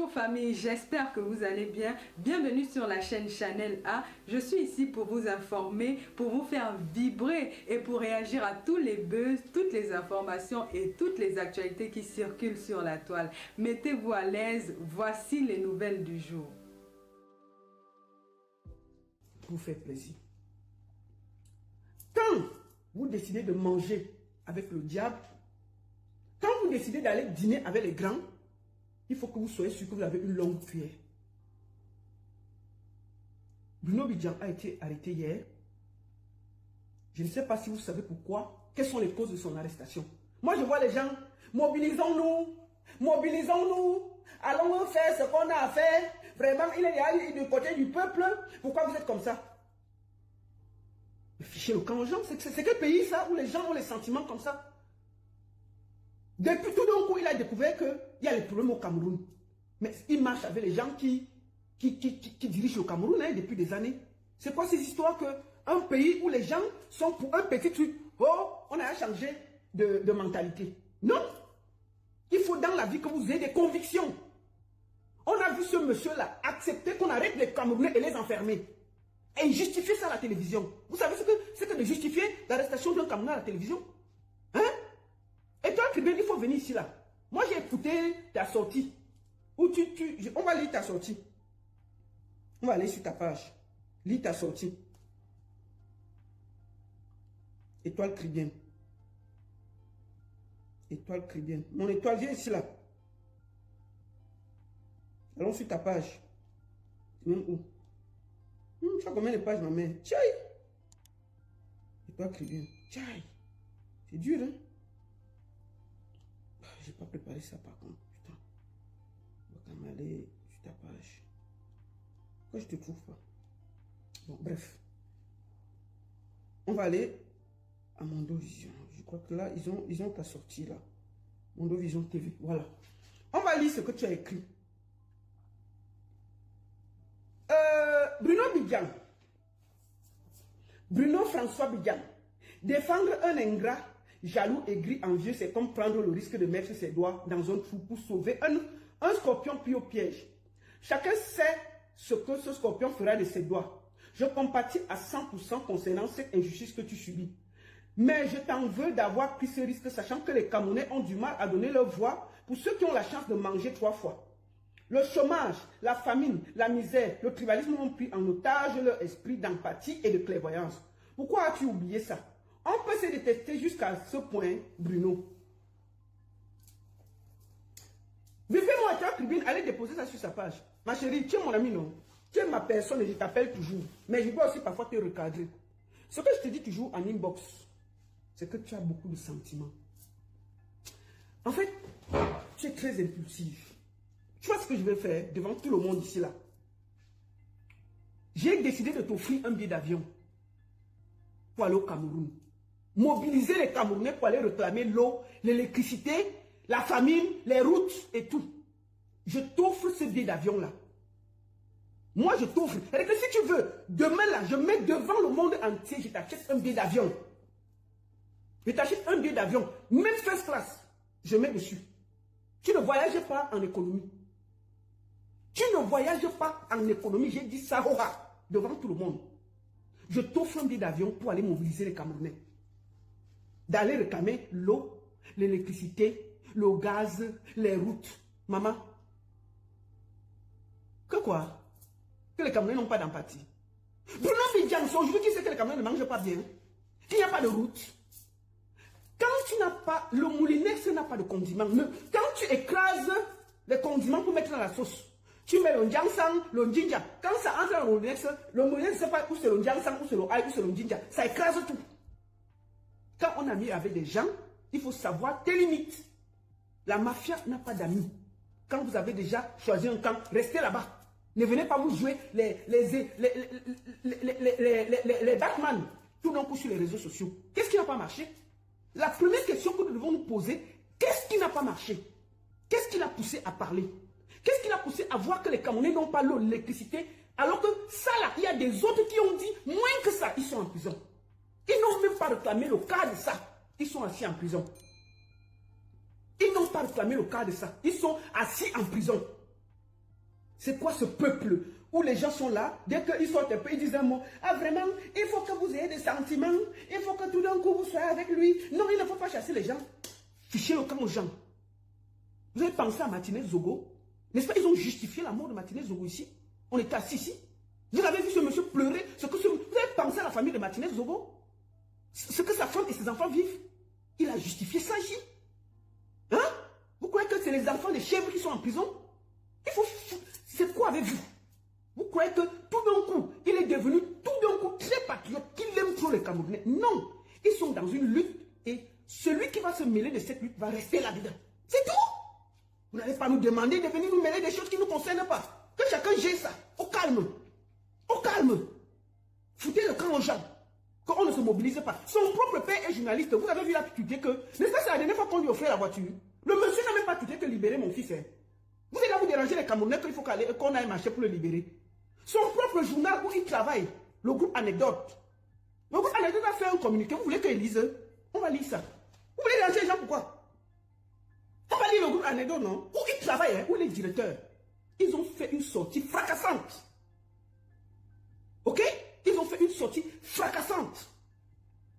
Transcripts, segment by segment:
Bonjour famille, j'espère que vous allez bien. Bienvenue sur la chaîne Chanel A. Je suis ici pour vous informer, pour vous faire vibrer et pour réagir à tous les buzz, toutes les informations et toutes les actualités qui circulent sur la toile. Mettez-vous à l'aise, voici les nouvelles du jour. Vous faites plaisir. Quand vous décidez de manger avec le diable, quand vous décidez d'aller dîner avec les grands, il faut que vous soyez sûr que vous avez une longue cuillère. Bruno Bidjan a été arrêté hier. Je ne sais pas si vous savez pourquoi. Quelles sont les causes de son arrestation? Moi, je vois les gens, mobilisons-nous, mobilisons-nous, allons faire ce qu'on a à faire. Vraiment, il est du côté du peuple. Pourquoi vous êtes comme ça? Fichez le camp aux gens. C'est quel pays ça où les gens ont les sentiments comme ça? Depuis tout d'un coup, il a découvert qu'il y a les problèmes au Cameroun. Mais il marche avec les gens qui dirigent le Cameroun depuis des années. C'est quoi ces histoires qu'un pays où les gens sont pour un petit truc, oh, on a changé de mentalité. Non. Il faut dans la vie que vous ayez des convictions. On a vu ce monsieur-là accepter qu'on arrête les Camerounais et les enfermer. Et il justifie ça à la télévision. Vous savez ce que de justifier l'arrestation d'un Camerounais à la télévision? Hein? Et toi, il faut venir ici là. Moi, j'ai écouté ta sortie. Où on va lire ta sortie. On va aller sur ta page. Lis ta sortie. Étoile Tribune. Étoile Tribune. Mon étoile, viens ici là. Allons sur ta page. Même où? Tu as combien de pages, ma mère? Tchaï! Étoile Tribune. Tchaï! C'est dur, hein? J'ai pas préparé ça par contre. Putain. On va quand même aller sur ta page. Pourquoi je te trouve pas? Bon, bref. On va aller à Mondovision. Je crois que là, ils ont ta sortie là. Mondovision TV. Voilà. On va lire ce que tu as écrit. Bruno Bidjan. Bruno François Bidjan. Défendre un ingrat jaloux, aigri, envieux, c'est comme prendre le risque de mettre ses doigts dans un trou pour sauver un scorpion pris au piège. Chacun sait ce que ce scorpion fera de ses doigts. Je compatis à 100% concernant cette injustice que tu subis. Mais je t'en veux d'avoir pris ce risque, sachant que les Camerounais ont du mal à donner leur voix pour ceux qui ont la chance de manger 3 fois. Le chômage, la famine, la misère, le tribalisme ont pris en otage leur esprit d'empathie et de clairvoyance. Pourquoi as-tu oublié ça? On peut se détester jusqu'à ce point, Bruno. Vivez-moi à ta tribune, allez déposer ça sur sa page. Ma chérie, tu es mon ami, non? Tu es ma personne et je t'appelle toujours. Mais je dois aussi parfois te recadrer. Ce que je te dis toujours en inbox, c'est que tu as beaucoup de sentiments. En fait, tu es très impulsif. Tu vois ce que je vais faire devant tout le monde ici là? J'ai décidé de t'offrir un billet d'avion pour aller au Cameroun. Mobiliser les Camerounais pour aller réclamer l'eau, l'électricité, la famine, les routes et tout. Je t'offre ce billet d'avion là. Moi je t'offre. Si tu veux, demain là, je mets devant le monde entier, je t'achète un billet d'avion. Je t'achète un billet d'avion, même first class, je mets dessus. Tu ne voyages pas en économie. Tu ne voyages pas en économie, j'ai dit ça devant tout le monde. Je t'offre un billet d'avion pour aller mobiliser les Camerounais. D'aller réclamer l'eau, l'électricité, le gaz, les routes. Maman. Que quoi? Que les Camerounais n'ont pas d'empathie. Bruno Bidjan, aujourd'hui, tu sais que les Camerounais ne mangent pas bien. Il n'y a pas de route. Quand tu n'as pas, le moulinex n'a pas de condiments. Quand tu écrases les condiments pour mettre dans la sauce, tu mets le njangsang, le njinja. Quand ça entre dans le moulinex ne sait pas où c'est le njangsang, où c'est le ail, où c'est le njinja. Ça écrase tout. Quand on a mis avec des gens, il faut savoir tes limites. La mafia n'a pas d'amis. Quand vous avez déjà choisi un camp, restez là-bas. Ne venez pas vous jouer les Batman tout d'un coup sur les réseaux sociaux. Qu'est-ce qui n'a pas marché? La première question que nous devons nous poser, qu'est-ce qui n'a pas marché? Qu'est-ce qui l'a poussé à parler? Qu'est-ce qui l'a poussé à voir que les Camerounais n'ont pas l'eau, l'électricité, alors que ça là, il y a des autres qui ont dit moins que ça, ils sont en prison. Ils n'ont même pas réclamé le cas de ça. Ils sont assis en prison. Ils n'ont pas réclamé le cas de ça. Ils sont assis en prison. C'est quoi ce peuple où les gens sont là, dès qu'ils sortent un peu, ils disent un mot. Ah vraiment, il faut que vous ayez des sentiments, il faut que tout d'un coup vous soyez avec lui. Non, il ne faut pas chasser les gens. Fichez le camp aux gens. Vous avez pensé à Martinez Zogo? N'est-ce pas, ils ont justifié la mort de Martinez Zogo ici. On était assis ici. Vous avez vu ce monsieur pleurer. Vous avez pensé à la famille de Martinez Zogo? Ce que sa femme et ses enfants vivent. Il a justifié ça ici. Hein? Vous croyez que c'est les enfants des chèvres qui sont en prison? C'est quoi avec vous? Vous croyez que tout d'un coup, il est devenu tout d'un coup très patriote, qu'il aime trop les Camerounais? Non. Ils sont dans une lutte et celui qui va se mêler de cette lutte va rester là-dedans. C'est tout. Vous n'allez pas nous demander de venir nous mêler des choses qui ne nous concernent pas. Que chacun gère ça. Au calme. Au calme. Foutez le camp aux gens. Qu'on ne se mobilise pas. Son propre père est journaliste. Vous avez vu la tuté que... N'est-ce pas, c'est la dernière fois qu'on lui offrait la voiture? Le monsieur n'a même pas tuté que libérer mon fils. Hein. Vous êtes là, vous dérangez les Camerounais qu'il faut qu'on aille marcher pour le libérer. Son propre journal où il travaille, le groupe Anecdote. Le groupe Anecdote a fait un communiqué. Vous voulez qu'il lise? On va lire ça. Vous voulez déranger les gens, pourquoi? On va lire le groupe Anecdote, non? Où il travaille, hein, où les directeurs. Ils ont fait une sortie fracassante. Ok? Ils ont fait une sortie fracassante.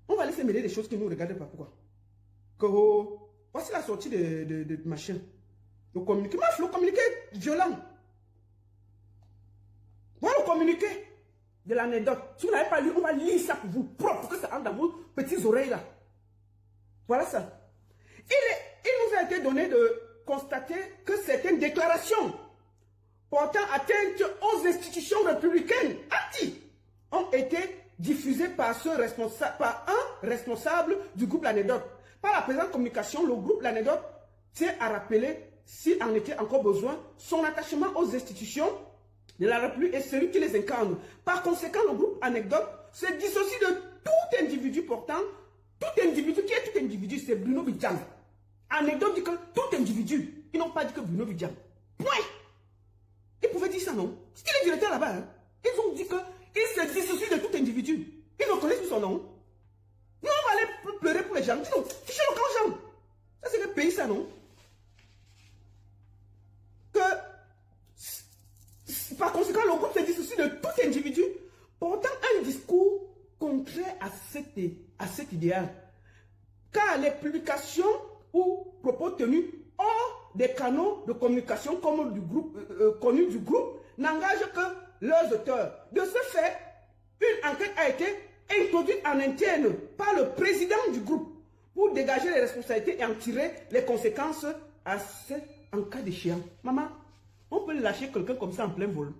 On va laisser mêler des choses qui ne nous regardent pas. Pourquoi? Voici la sortie de machin. Le communiqué. Le communiqué violent. Voilà le communiqué de l'anecdote. Si vous n'avez pas lu, on va lire ça pour vous, propre, pour que ça entre dans vos petites oreilles là. Voilà ça. Il nous a été donné de constater que certaines déclarations portant atteinte aux institutions républicaines ont été diffusées par un responsable du groupe L'Anecdote. Par la présente communication, le groupe L'Anecdote tient à rappeler, s'il en était encore besoin, son attachement aux institutions de la République et celui qui les incarne. Par conséquent, le groupe Anecdote se dissocie de tout individu portant, tout individu, qui est tout individu, c'est Bruno Bidjan. Anecdote dit que tout individu, ils n'ont pas dit que Bruno Bidjan. Point. Ils pouvaient dire ça, non? C'était les directeurs là-bas. Hein? Ils ont dit qu'ils se dissocient de tout individu. Ils ne connaissent plus son nom. Nous, on va aller pleurer pour les gens. Dis donc, fichez le camp gens. Ça, c'est le pays, ça, non? Par conséquent, le groupe se dissocie de tout individu portant un discours contraire à cet idéal. Car les publications ou propos tenus hors des canaux de communication comme connus du groupe n'engagent que leurs auteurs. De ce fait, une enquête a été introduite en interne par le président du groupe pour dégager les responsabilités et en tirer les conséquences en cas d'échéance. Maman, on peut lâcher quelqu'un comme ça en plein vol.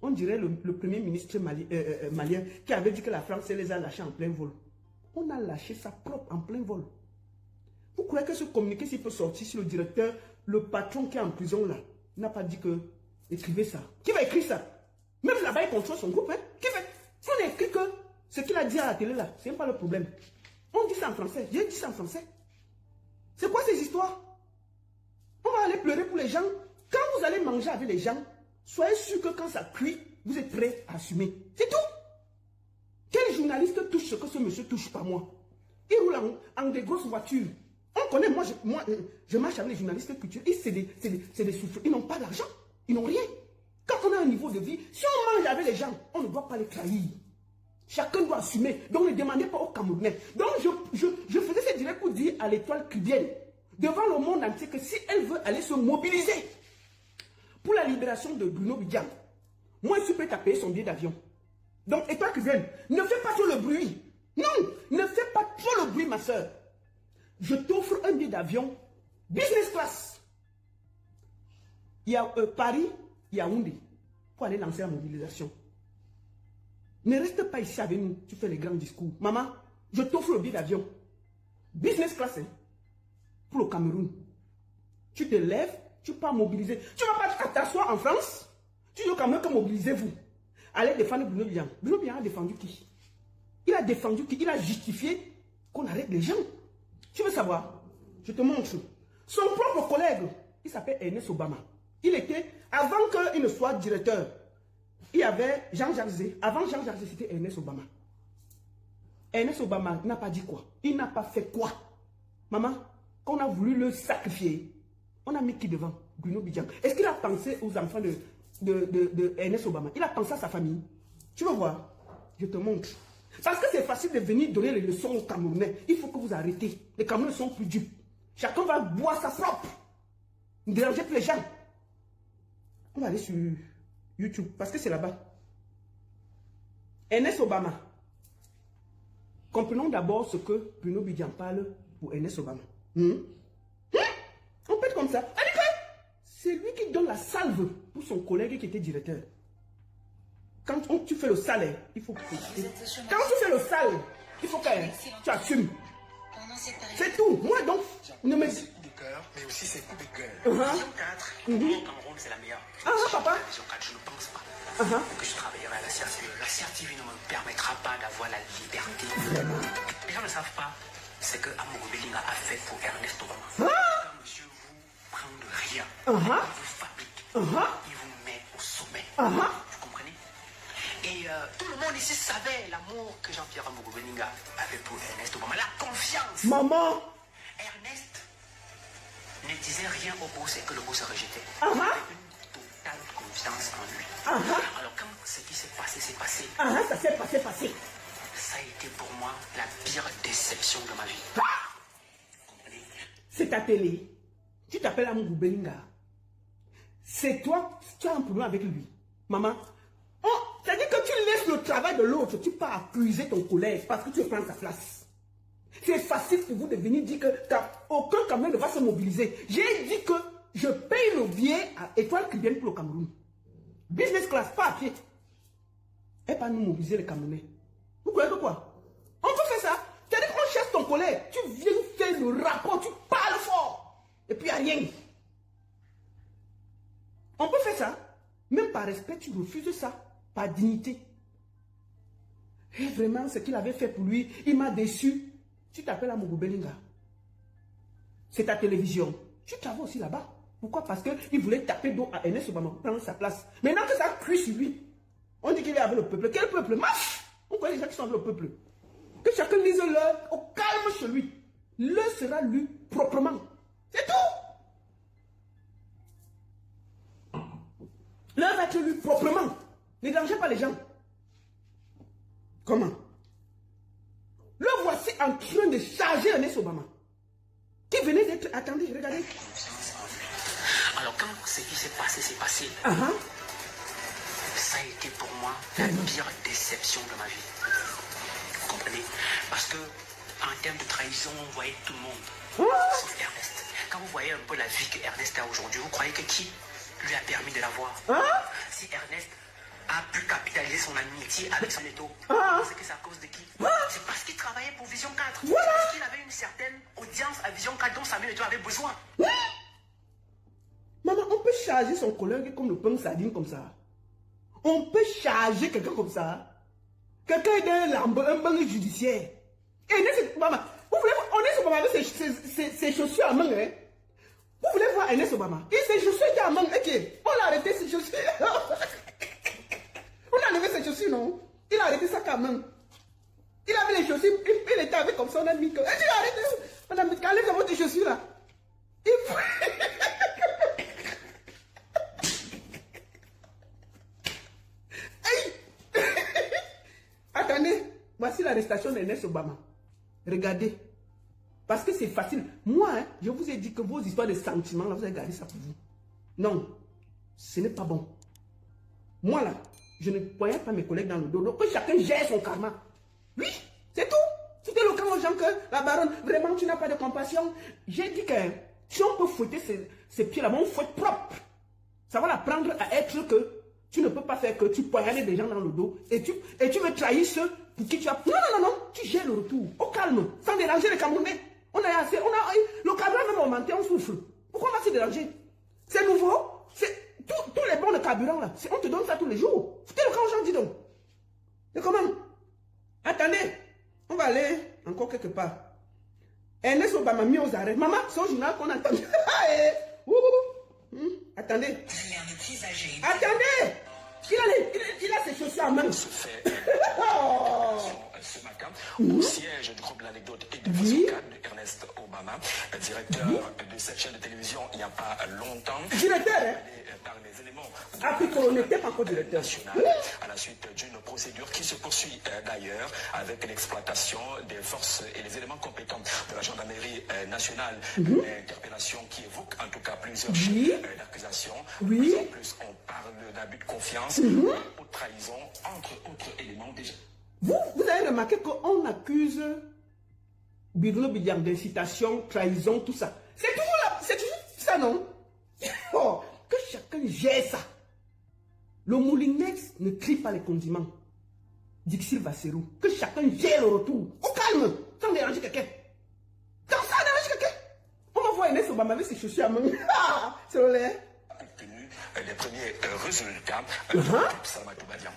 On dirait le premier ministre malien qui avait dit que la France les a lâchés en plein vol. On a lâché ça propre en plein vol. Vous croyez que ce communiqué, s'il peut sortir sur le directeur, le patron qui est en prison là, n'a pas dit que écrivez ça? Qui va écrire ça? Même là-bas, il contrôle son groupe. Hein? On a écrit que ce qu'il a dit à la télé là, c'est pas le problème. On dit ça en français. J'ai dit ça en français. C'est quoi ces histoires? On va aller pleurer pour les gens. Quand vous allez manger avec les gens, soyez sûr que quand ça cuit, vous êtes prêts à assumer. C'est tout. Quel journaliste touche ce que ce monsieur touche, pas moi? Il roule en des grosses voitures. On connaît, moi je marche avec les journalistes culturels. C'est des souffrants. Ils n'ont pas d'argent. Ils n'ont rien. Quand on a un niveau de vie, si on mange avec les gens, on ne doit pas les trahir. Chacun doit assumer. Donc ne demandez pas aux Camerounais. Donc je faisais ce direct pour dire à l'étoile cubaine, devant le monde entier, que si elle veut aller se mobiliser pour la libération de Bruno Bidjan, moi je suis prêt à payer son billet d'avion. Donc étoile cubaine, ne fais pas trop le bruit. Non, ne fais pas trop le bruit, ma soeur. Je t'offre un billet d'avion business class. Il y a Paris, Yaoundé, pour aller lancer la mobilisation. Ne reste pas ici avec nous, tu fais les grands discours. Maman, je t'offre le billet d'avion. Business class, hein, pour le Cameroun. Tu te lèves, tu pars mobiliser. Tu ne vas pas t'asseoir en France. Tu dis quand même que mobilisez-vous. Allez défendre Bruno Bidjan. Bruno Bidjan a défendu qui? Il a défendu qui? Il a justifié qu'on arrête les gens. Tu veux savoir? Je te montre. Son propre collègue, il s'appelle Ernest Obama. Il était, avant qu'il ne soit directeur, il y avait Jean-Jacques Zé. Avant Jean-Jacques Zé, c'était Ernest Obama. Ernest Obama n'a pas dit quoi? Il n'a pas fait quoi? Maman, quand on a voulu le sacrifier, on a mis qui devant? Bruno Bidjan. Est-ce qu'il a pensé aux enfants de Ernest Obama. Il a pensé à sa famille. Tu veux voir? Je te montre. Parce que c'est facile de venir donner les leçons aux Camerounais. Il faut que vous arrêtez. Les Camerounais sont plus dupes. Chacun va boire sa propre. Ne dérangez plus les gens. On va aller sur YouTube parce que c'est là-bas. Ernest Obama. Comprenons d'abord ce que Bruno Bidjan parle pour Ernest Obama. On peut être comme ça. C'est lui qui donne la salve pour son collègue qui était directeur. Quand tu fais le sale, il faut que... Quand tu fais le sale, il faut que tu assumes. C'est tout. Moi donc, ne me... C'est coups de cœur, mais aussi c'est coups de cœur. Vision 4, au Cameroun, c'est la meilleure. Papa. Vision 4, je ne pense pas que je travaillerai à la CRTV. La CRTV ne me permettra pas d'avoir la liberté. Les gens ne savent pas ce que Amogo Belinga a fait pour Ernest Obama. Quand monsieur vous prend de rien, il vous fabrique, il vous met au sommet. Vous comprenez? Et tout le monde ici savait l'amour que Jean-Pierre Amogo Belinga avait pour Ernest Obama. La confiance. Maman. Ernest ne disait rien au boss et que le boss rejetait. Il avait une totale confiance en lui. Alors quand ce qui s'est passé, c'est passé. Ça s'est passé. Ça a été pour moi la pire déception de ma vie. Comprenez? C'est ta télé. Tu t'appelles Amogo Belinga. C'est toi, tu as un problème avec lui. Maman. C'est-à-dire que tu laisses le travail de l'autre, tu pars accuser ton collègue parce que tu veux prendre sa place. C'est facile pour vous de venir dire que aucun Cameroun ne va se mobiliser. J'ai dit que je paye le billet à Étoile Cubaine pour le Cameroun. Business class, pas à pied. Et pas nous mobiliser les Camerounais. Vous croyez que quoi? On peut faire ça. C'est-à-dire qu'on cherche ton collègue, tu viens faire le rapport, tu parles fort. Et puis il n'y a rien. On peut faire ça. Même par respect, tu refuses ça. Par dignité. Et vraiment, ce qu'il avait fait pour lui, il m'a déçu. Tu t'appelles Amogo Belinga. C'est ta télévision. Tu travailles aussi là-bas. Pourquoi? Parce qu'il voulait taper dos à Ernest Obama pour prendre sa place. Maintenant que ça crie sur lui, on dit qu'il est avec le peuple. Quel peuple? Marche! On connaît les gens qui sont avec le peuple. Que chacun lise l'heure au calme chez lui. L'heure sera lu proprement. C'est tout! L'heure va être lue proprement. Ne dérangez pas les gens. Comment? Le voici en train de charger Ernest Obama. Qui venait d'être... Attendez, regardez. Alors quand ce qui s'est passé, c'est passé. Ça a été pour moi la pire déception de ma vie. Vous comprenez? Parce que en termes de trahison, on voyait tout le monde. Sauf Ernest. Quand vous voyez un peu la vie que Ernest a aujourd'hui, vous croyez que qui lui a permis de l'avoir? Si Ernest a pu capitaliser son amitié avec son étau, c'est que c'est à cause de qui? C'est parce qu'il travaillait pour Vision 4. C'est parce qu'il avait une certaine audience à Vision 4 dont Samuel Eto'o avait besoin. Maman, on peut charger son collègue comme le pain sardine comme ça. On peut charger quelqu'un comme ça. Quelqu'un est un banc judiciaire. Et maman, vous voulez voir Ernest Obama avec ses chaussures à main, hein? Vous voulez voir Ernest Obama? Et ses chaussures étaient à main, ok? On l'a arrêté ses chaussures. On a enlevé ses chaussures, non? Il a arrêté ça à main. Il a mis les chaussures, il était avec comme ça, on a mis que... Il a arrêté, on a mis, enlève votre chaussures là. Il faut... Attendez, voici l'arrestation d'Ernest Obama. Regardez. Parce que c'est facile. Moi, hein, je vous ai dit que vos histoires de sentiments, là, vous avez gardé ça pour vous. Non, ce n'est pas bon. Moi, là, je ne voyais pas mes collègues dans le dos. Donc, que chacun gère son karma. Oui, c'est tout. C'était le cas aux gens que la baronne, vraiment, tu n'as pas de compassion. J'ai dit que si on peut fouetter ces pieds-là, on fouette propre. Ça va l'apprendre à être que tu ne peux pas faire que tu poignardes des gens dans le dos et tu veux trahir ceux pour qui tu as... Non, tu gères le retour, au calme, sans déranger les Camerounais. On a assez, le carburant même augmenté, on souffle. Pourquoi on va se déranger? C'est nouveau. C'est tous les bons de carburant là. On te donne ça tous les jours. C'était le cas aux gens, dis donc. Et comment? Attendez, on va aller encore quelque part. Ernest Obama mis aux arrêts. Maman, c'est au journal qu'on entend. Attendez. Attendez. Il a ses chaussures à main. Ce fait ce matin au siège du groupe de l'anecdote et de façon cadre de Ernest Obama, directeur de cette chaîne de télévision il n'y a pas longtemps. Directeur, hein? Par les éléments Afrique, on n'était pas encore directeur. À la suite d'une procédure qui se poursuit d'ailleurs avec l'exploitation des forces et les éléments compétents de la gendarmerie nationale. Une interpellation qui évoque en tout cas plusieurs chefs d'accusation. Oui. En plus, on parle d'abus de confiance, ou trahison, entre autres éléments déjà. Vous avez remarqué qu'on accuse Bruno Bidiam d'incitation, trahison, tout ça. C'est toujours ça, non? Oh, que chacun gère ça. Le moulinex ne trie pas les condiments. Dixil Vassero, que chacun gère le retour. Au calme, sans déranger quelqu'un. Sans déranger quelqu'un. On va voir Inès Obama avec ses chaussures à main. Ah, c'est le lait. Obtenu les premiers résultats Salamatou Badian.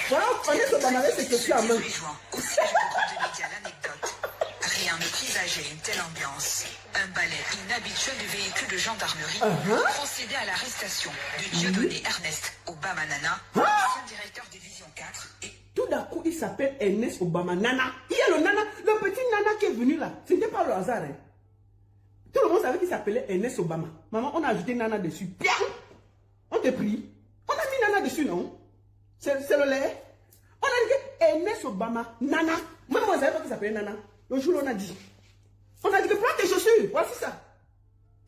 Voilà, Inès Obama avec ses chaussures à main. Au siège du groupe de médias L'Anecdote. Rien ne présageait une telle ambiance. Un balai inhabituel du véhicule de gendarmerie procédait à l'arrestation de Dieudonné Ernest Obama Nana, ancien directeur division 4. Et tout d'un coup, il s'appelle Ernest Obama Nana. Il y a le Nana, le petit Nana qui est venu là. Ce n'était pas le hasard. Hein. Tout le monde savait qu'il s'appelait Ernest Obama. Maman, on a ajouté Nana dessus. Bien. On te prie. On a mis Nana dessus, non? C'est le lait. On a dit Ernest Obama Nana. Même moi, je ne savais pas qu'il s'appelait Nana. Le jour, on a dit. On a dit que prends tes chaussures. Voici ça.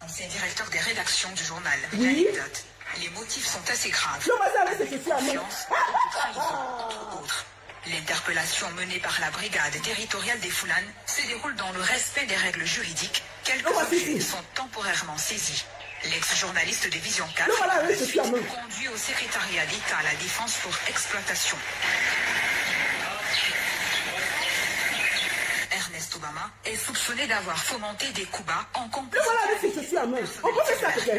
ancien directeur des rédactions du journal L'Anecdote. Les motifs sont assez graves. Confiance, trahison, entre autres. L'interpellation menée par la brigade territoriale des Foulanes se déroule dans le respect des règles juridiques. Quelques objets sont temporairement saisis. L'ex-journaliste de Vision 4 conduit au secrétariat d'État à la défense pour exploitation. Ernest Obama est soupçonné d'avoir fomenté des coups bas en complicité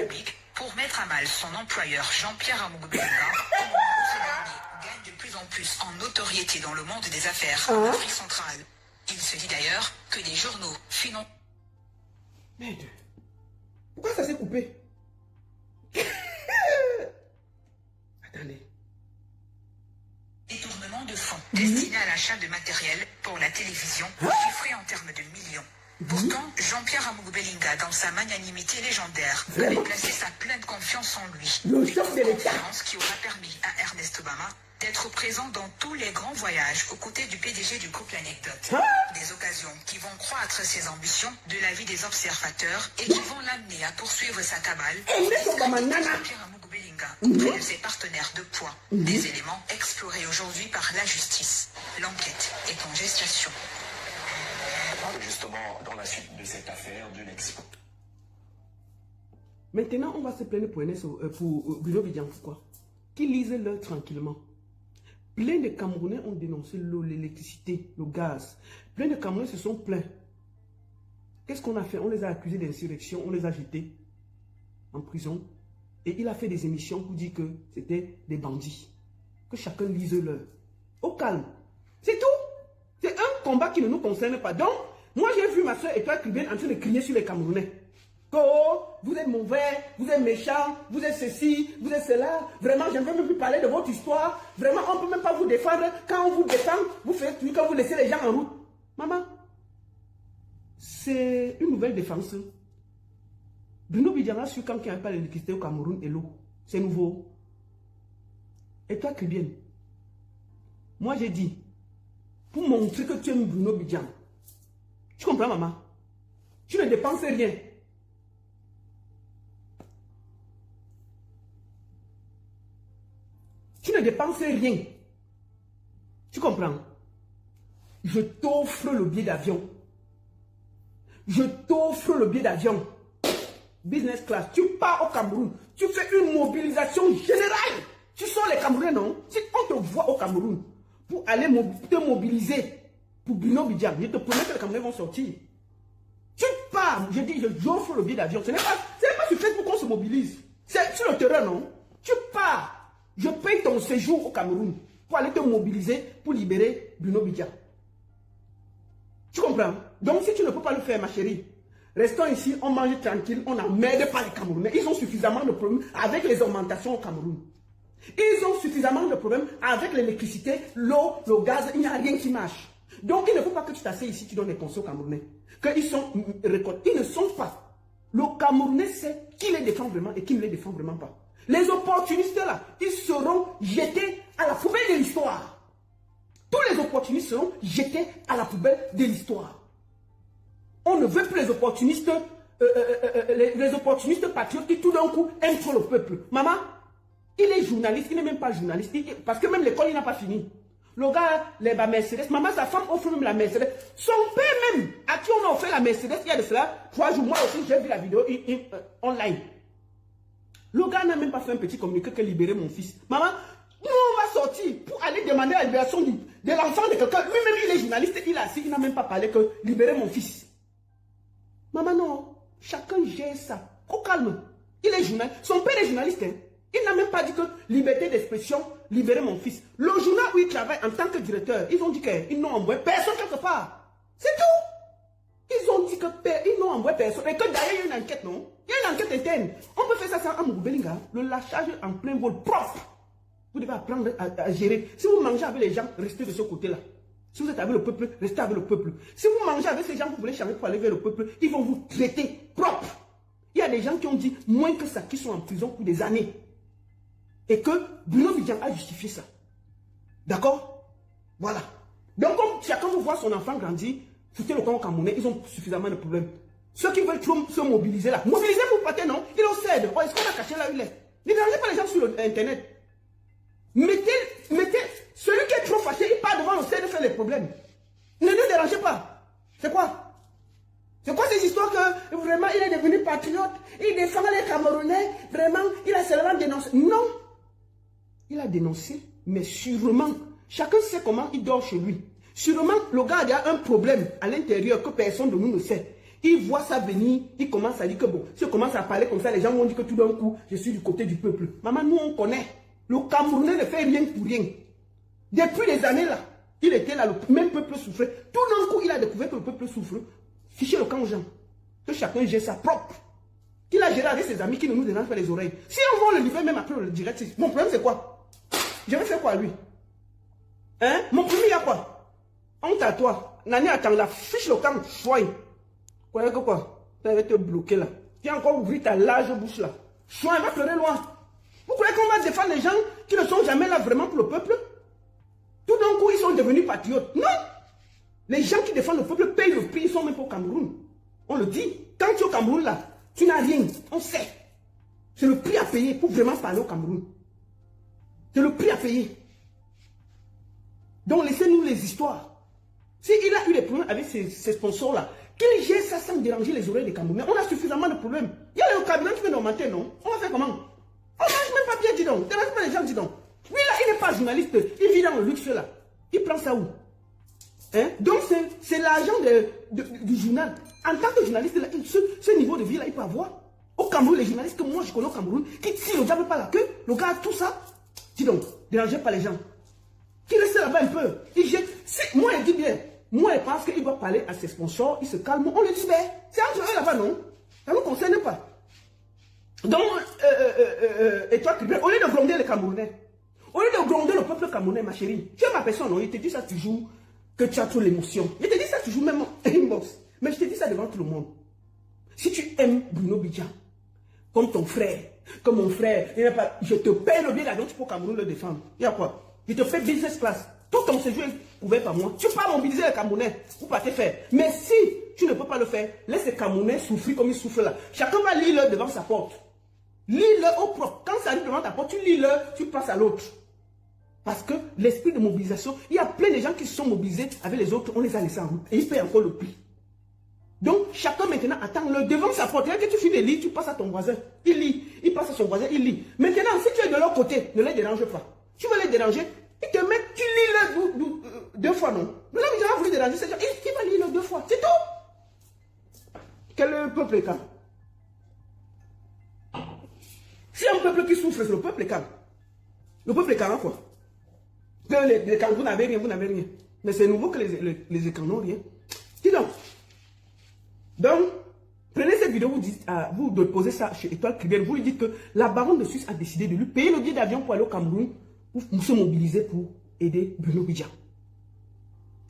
publique pour mettre à mal son employeur Jean-Pierre Amougbelinga. Ce dernier gagne de plus en plus en notoriété dans le monde des affaires en Afrique centrale. Il se dit d'ailleurs que des journaux financent. Merde. Pourquoi ça s'est coupé? Attendez. Détournement de fonds destiné à l'achat de matériel pour la télévision, chiffré en termes de millions. Pourtant, Jean-Pierre Amougbelinga, dans sa magnanimité légendaire, avait placé sa pleine confiance en lui. Confiance qui aura permis à Ernest Obama d'être présent dans tous les grands voyages aux côtés du PDG du groupe L'Anecdote. Des occasions qui vont croître ses ambitions de l'avis des observateurs et qui vont l'amener à poursuivre sa cabale. Jean-Pierre Amougbelinga auprès de ses partenaires de poids. Des éléments explorés aujourd'hui par la justice. L'enquête est en gestation. Justement, dans la suite de cette affaire d'une expo. Maintenant, on va se plaindre pour Bruno Bidiam. Pourquoi? Qu'ils lisent l'heure tranquillement. Plein de Camerounais ont dénoncé l'eau, l'électricité, le gaz. Plein de Camerounais se sont plaints. Qu'est-ce qu'on a fait? On les a accusés d'insurrection, on les a jetés en prison. Et il a fait des émissions pour dire que c'était des bandits. Que chacun lise l'heure. Au calme. C'est tout. C'est un combat qui ne nous concerne pas. Donc, moi j'ai vu ma soeur et toi Kriben en train de crier sur les Camerounais. Que oh, vous êtes mauvais, vous êtes méchants, vous êtes ceci, vous êtes cela. Vraiment, je ne veux même plus parler de votre histoire. Vraiment, on ne peut même pas vous défendre. Quand on vous défend, vous faites tout, quand vous laissez les gens en route. Maman, c'est une nouvelle défense. Bruno Bidiam a su quand il n'y a pas l'électricité au Cameroun et l'eau. C'est nouveau. Et toi Kriben, moi j'ai dit, pour montrer que tu aimes Bruno Bidiam. Tu comprends, maman? Tu ne dépenses rien. Tu ne dépenses rien. Tu comprends? Je t'offre le billet d'avion. Je t'offre le billet d'avion. Business class. Tu pars au Cameroun. Tu fais une mobilisation générale. Tu sors les Camerounais, non? Si on te voit au Cameroun, pour aller te mobiliser pour Bruno Bidiam, je te promets que les Camerounais vont sortir. Tu pars, je dis, j'offre le billet d'avion. Ce n'est pas sur Facebook qu'on se mobilise. C'est sur le terrain, non? Tu pars, je paye ton séjour au Cameroun pour aller te mobiliser pour libérer Bruno Bidiam. Tu comprends? Donc si tu ne peux pas le faire, ma chérie, restons ici, on mange tranquille, on n'emmerde pas les Camerounais. Ils ont suffisamment de problèmes avec les augmentations au Cameroun. Ils ont suffisamment de problèmes avec l'électricité, l'eau, le gaz, il n'y a rien qui marche. Donc il ne faut pas que tu t'assieds ici, tu donnes des conseils aux Camerounais. Qu'ils sont récoltés. Ils ne sont pas. le Camerounais sait qui les défend vraiment et qui ne les défend vraiment pas. Les opportunistes là, ils seront jetés à la poubelle de l'histoire. Tous les opportunistes seront jetés à la poubelle de l'histoire. On ne veut plus les opportunistes, les opportunistes patriotes qui tout d'un coup aiment trop le peuple. Maman, il est journaliste, il n'est même pas journaliste, parce que même l'école, il n'a pas fini. Le gars, les Mercedes, maman, sa femme offre même la Mercedes. Son père même, à qui on a offert la Mercedes, il y a de cela 3 jours. Moi aussi, j'ai vu la vidéo online. Le gars n'a même pas fait un petit communiqué que libérer mon fils. Maman, nous, on va sortir pour aller demander la libération de l'enfant de quelqu'un. Lui-même, il est journaliste, il est assis, il n'a même pas parlé que libérer mon fils. Maman, non, chacun gère ça. Au calme. Il est journaliste. Son père est journaliste. Hein. Il n'a même pas dit que liberté d'expression, libérer mon fils. Le journal où il travaille en tant que directeur, ils ont dit qu'ils n'ont envoyé personne quelque part. C'est tout. Ils ont dit qu'ils n'ont envoyé personne. Et que d'ailleurs, il y a une enquête, non? Il y a une enquête interne. On peut faire ça sans Mougoubelinga. Le lâchage en plein vol propre. Vous devez apprendre à gérer. Si vous mangez avec les gens, restez de ce côté-là. Si vous êtes avec le peuple, restez avec le peuple. Si vous mangez avec ces gens, vous voulez changer pour aller vers le peuple, ils vont vous traiter propre. Il y a des gens qui ont dit moins que ça, qui sont en prison pour des années. Et que Bruno Bidjan a justifié ça. D'accord? Voilà. Donc, comme chacun vous voit son enfant grandir, foutez le camp camerounais, ils ont suffisamment de problèmes. Ceux qui veulent trop se mobiliser là, mobilisez-vous pas, non? Ils ont cède. Oh, est-ce qu'on a caché là où il est? Ne dérangez pas les gens sur Internet. Mettez, celui qui est trop fâché, il part devant le CED de faire les problèmes. Ne nous dérangez pas. C'est quoi? C'est quoi ces histoires que vraiment il est devenu patriote, il défend les Camerounais, vraiment, il a seulement dénoncé? Non. Il a dénoncé, mais sûrement, chacun sait comment il dort chez lui. Sûrement, le gars a un problème à l'intérieur que personne de nous ne sait. Il voit ça venir, il commence à dire que bon, si on commence à parler comme ça, les gens vont dire que tout d'un coup, je suis du côté du peuple. Maman, nous on connaît. Le Camerounais ne fait rien pour rien. Depuis des années là, il était là, le même peuple souffrait. Tout d'un coup, il a découvert que le peuple souffre. Fichez le camp aux gens. Que chacun gère sa propre. Qu'il a géré avec ses amis qui ne nous dérangent pas les oreilles. Si on va le livrer même après le direct, mon problème c'est quoi? Je vais faire quoi à lui? Hein? Mon premier, il y a quoi? Honte à toi. Nani attend la fiche le camp, choigne. Quoi que quoi? Ça va te bloquer là. Tu as encore ouvert ta large bouche là. Choigne, va pleurer loin. Vous croyez qu'on va défendre les gens qui ne sont jamais là vraiment pour le peuple? Tout d'un coup, ils sont devenus patriotes. Non! Les gens qui défendent le peuple payent le prix, ils sont même pas au Cameroun. On le dit. Quand tu es au Cameroun là, tu n'as rien. On sait. C'est le prix à payer pour vraiment parler au Cameroun. C'est le prix à payer. Donc laissez-nous les histoires. S'il a eu des problèmes avec ces sponsors là, qu'il gère ça sans déranger les oreilles des Camerounais. On a suffisamment de problèmes. Il y a le Cameroun qui vient d'augmenter, non? On va faire comment? On ne mange même pas bien, dis donc. Dérange pas les gens, dis donc. Lui là, il n'est pas journaliste. Il vit dans le luxe là. Il prend ça où? Hein? Donc c'est l'argent du journal. En tant que journaliste, là, ce niveau de vie là, il peut avoir. Au Cameroun, les journalistes que moi je connais au Cameroun, qui tirent le diable par la queue, le gars a tout ça. Dis donc, dérangez pas les gens. Qui reste là-bas un peu. Il jette. Moi, il dit bien. Moi, je pense qu'il doit parler à ses sponsors. Il se calme. On le libère. C'est entre eux là-bas, non? Ça ne nous concerne pas. Donc, et toi, au lieu de gronder les Camerounais, au lieu de gronder le peuple camerounais, ma chérie, tu es ma personne, non? Il te dit ça toujours, que tu as trop l'émotion. Il te dit ça toujours, même en inbox. Mais je te dis ça devant tout le monde. Si tu aimes Bruno Bidjan, comme ton frère, comme mon frère, je te paye le billet d'avion pour Cameroun le défendre. Il y a quoi? Je te fais business class. Tout ton séjour est couvert par moi. Tu peux pas mobiliser les Camerounais pour pas te faire. Mais si tu ne peux pas le faire, laisse les Camerounais souffrir comme ils souffrent là. Chacun va lire-le devant sa porte. Lis-le au propre. Quand ça arrive devant ta porte, tu lis-le, tu passes à l'autre. Parce que l'esprit de mobilisation, il y a plein de gens qui se sont mobilisés avec les autres, on les a laissés en route. Et ils paient encore le prix. Donc, chacun maintenant attend-le devant sa porte. Quand tu finis de lire, tu passes à ton voisin. Il lit. Il passe à son voisin, il lit. Maintenant, si tu es de leur côté, ne les dérange pas. Tu veux les déranger, ils te mettent, tu lis le 2 fois, non? Mais là, il a voulu déranger ces gens. Il va lire le 2 fois. C'est tout. Quel peuple est calme? Si un peuple qui souffre, c'est le peuple est calme. Le peuple est calme, quoi. Les Camerounais, vous n'avez rien, vous n'avez rien. Mais c'est nouveau que les écrans n'ont rien. Dis donc. Donc, prenez cette vidéo, vous déposez ça chez Étoile Cribière, vous lui dites que la baronne de Suisse a décidé de lui payer le billet d'avion pour aller au Cameroun, pour se mobiliser pour aider Bruno Bidjan.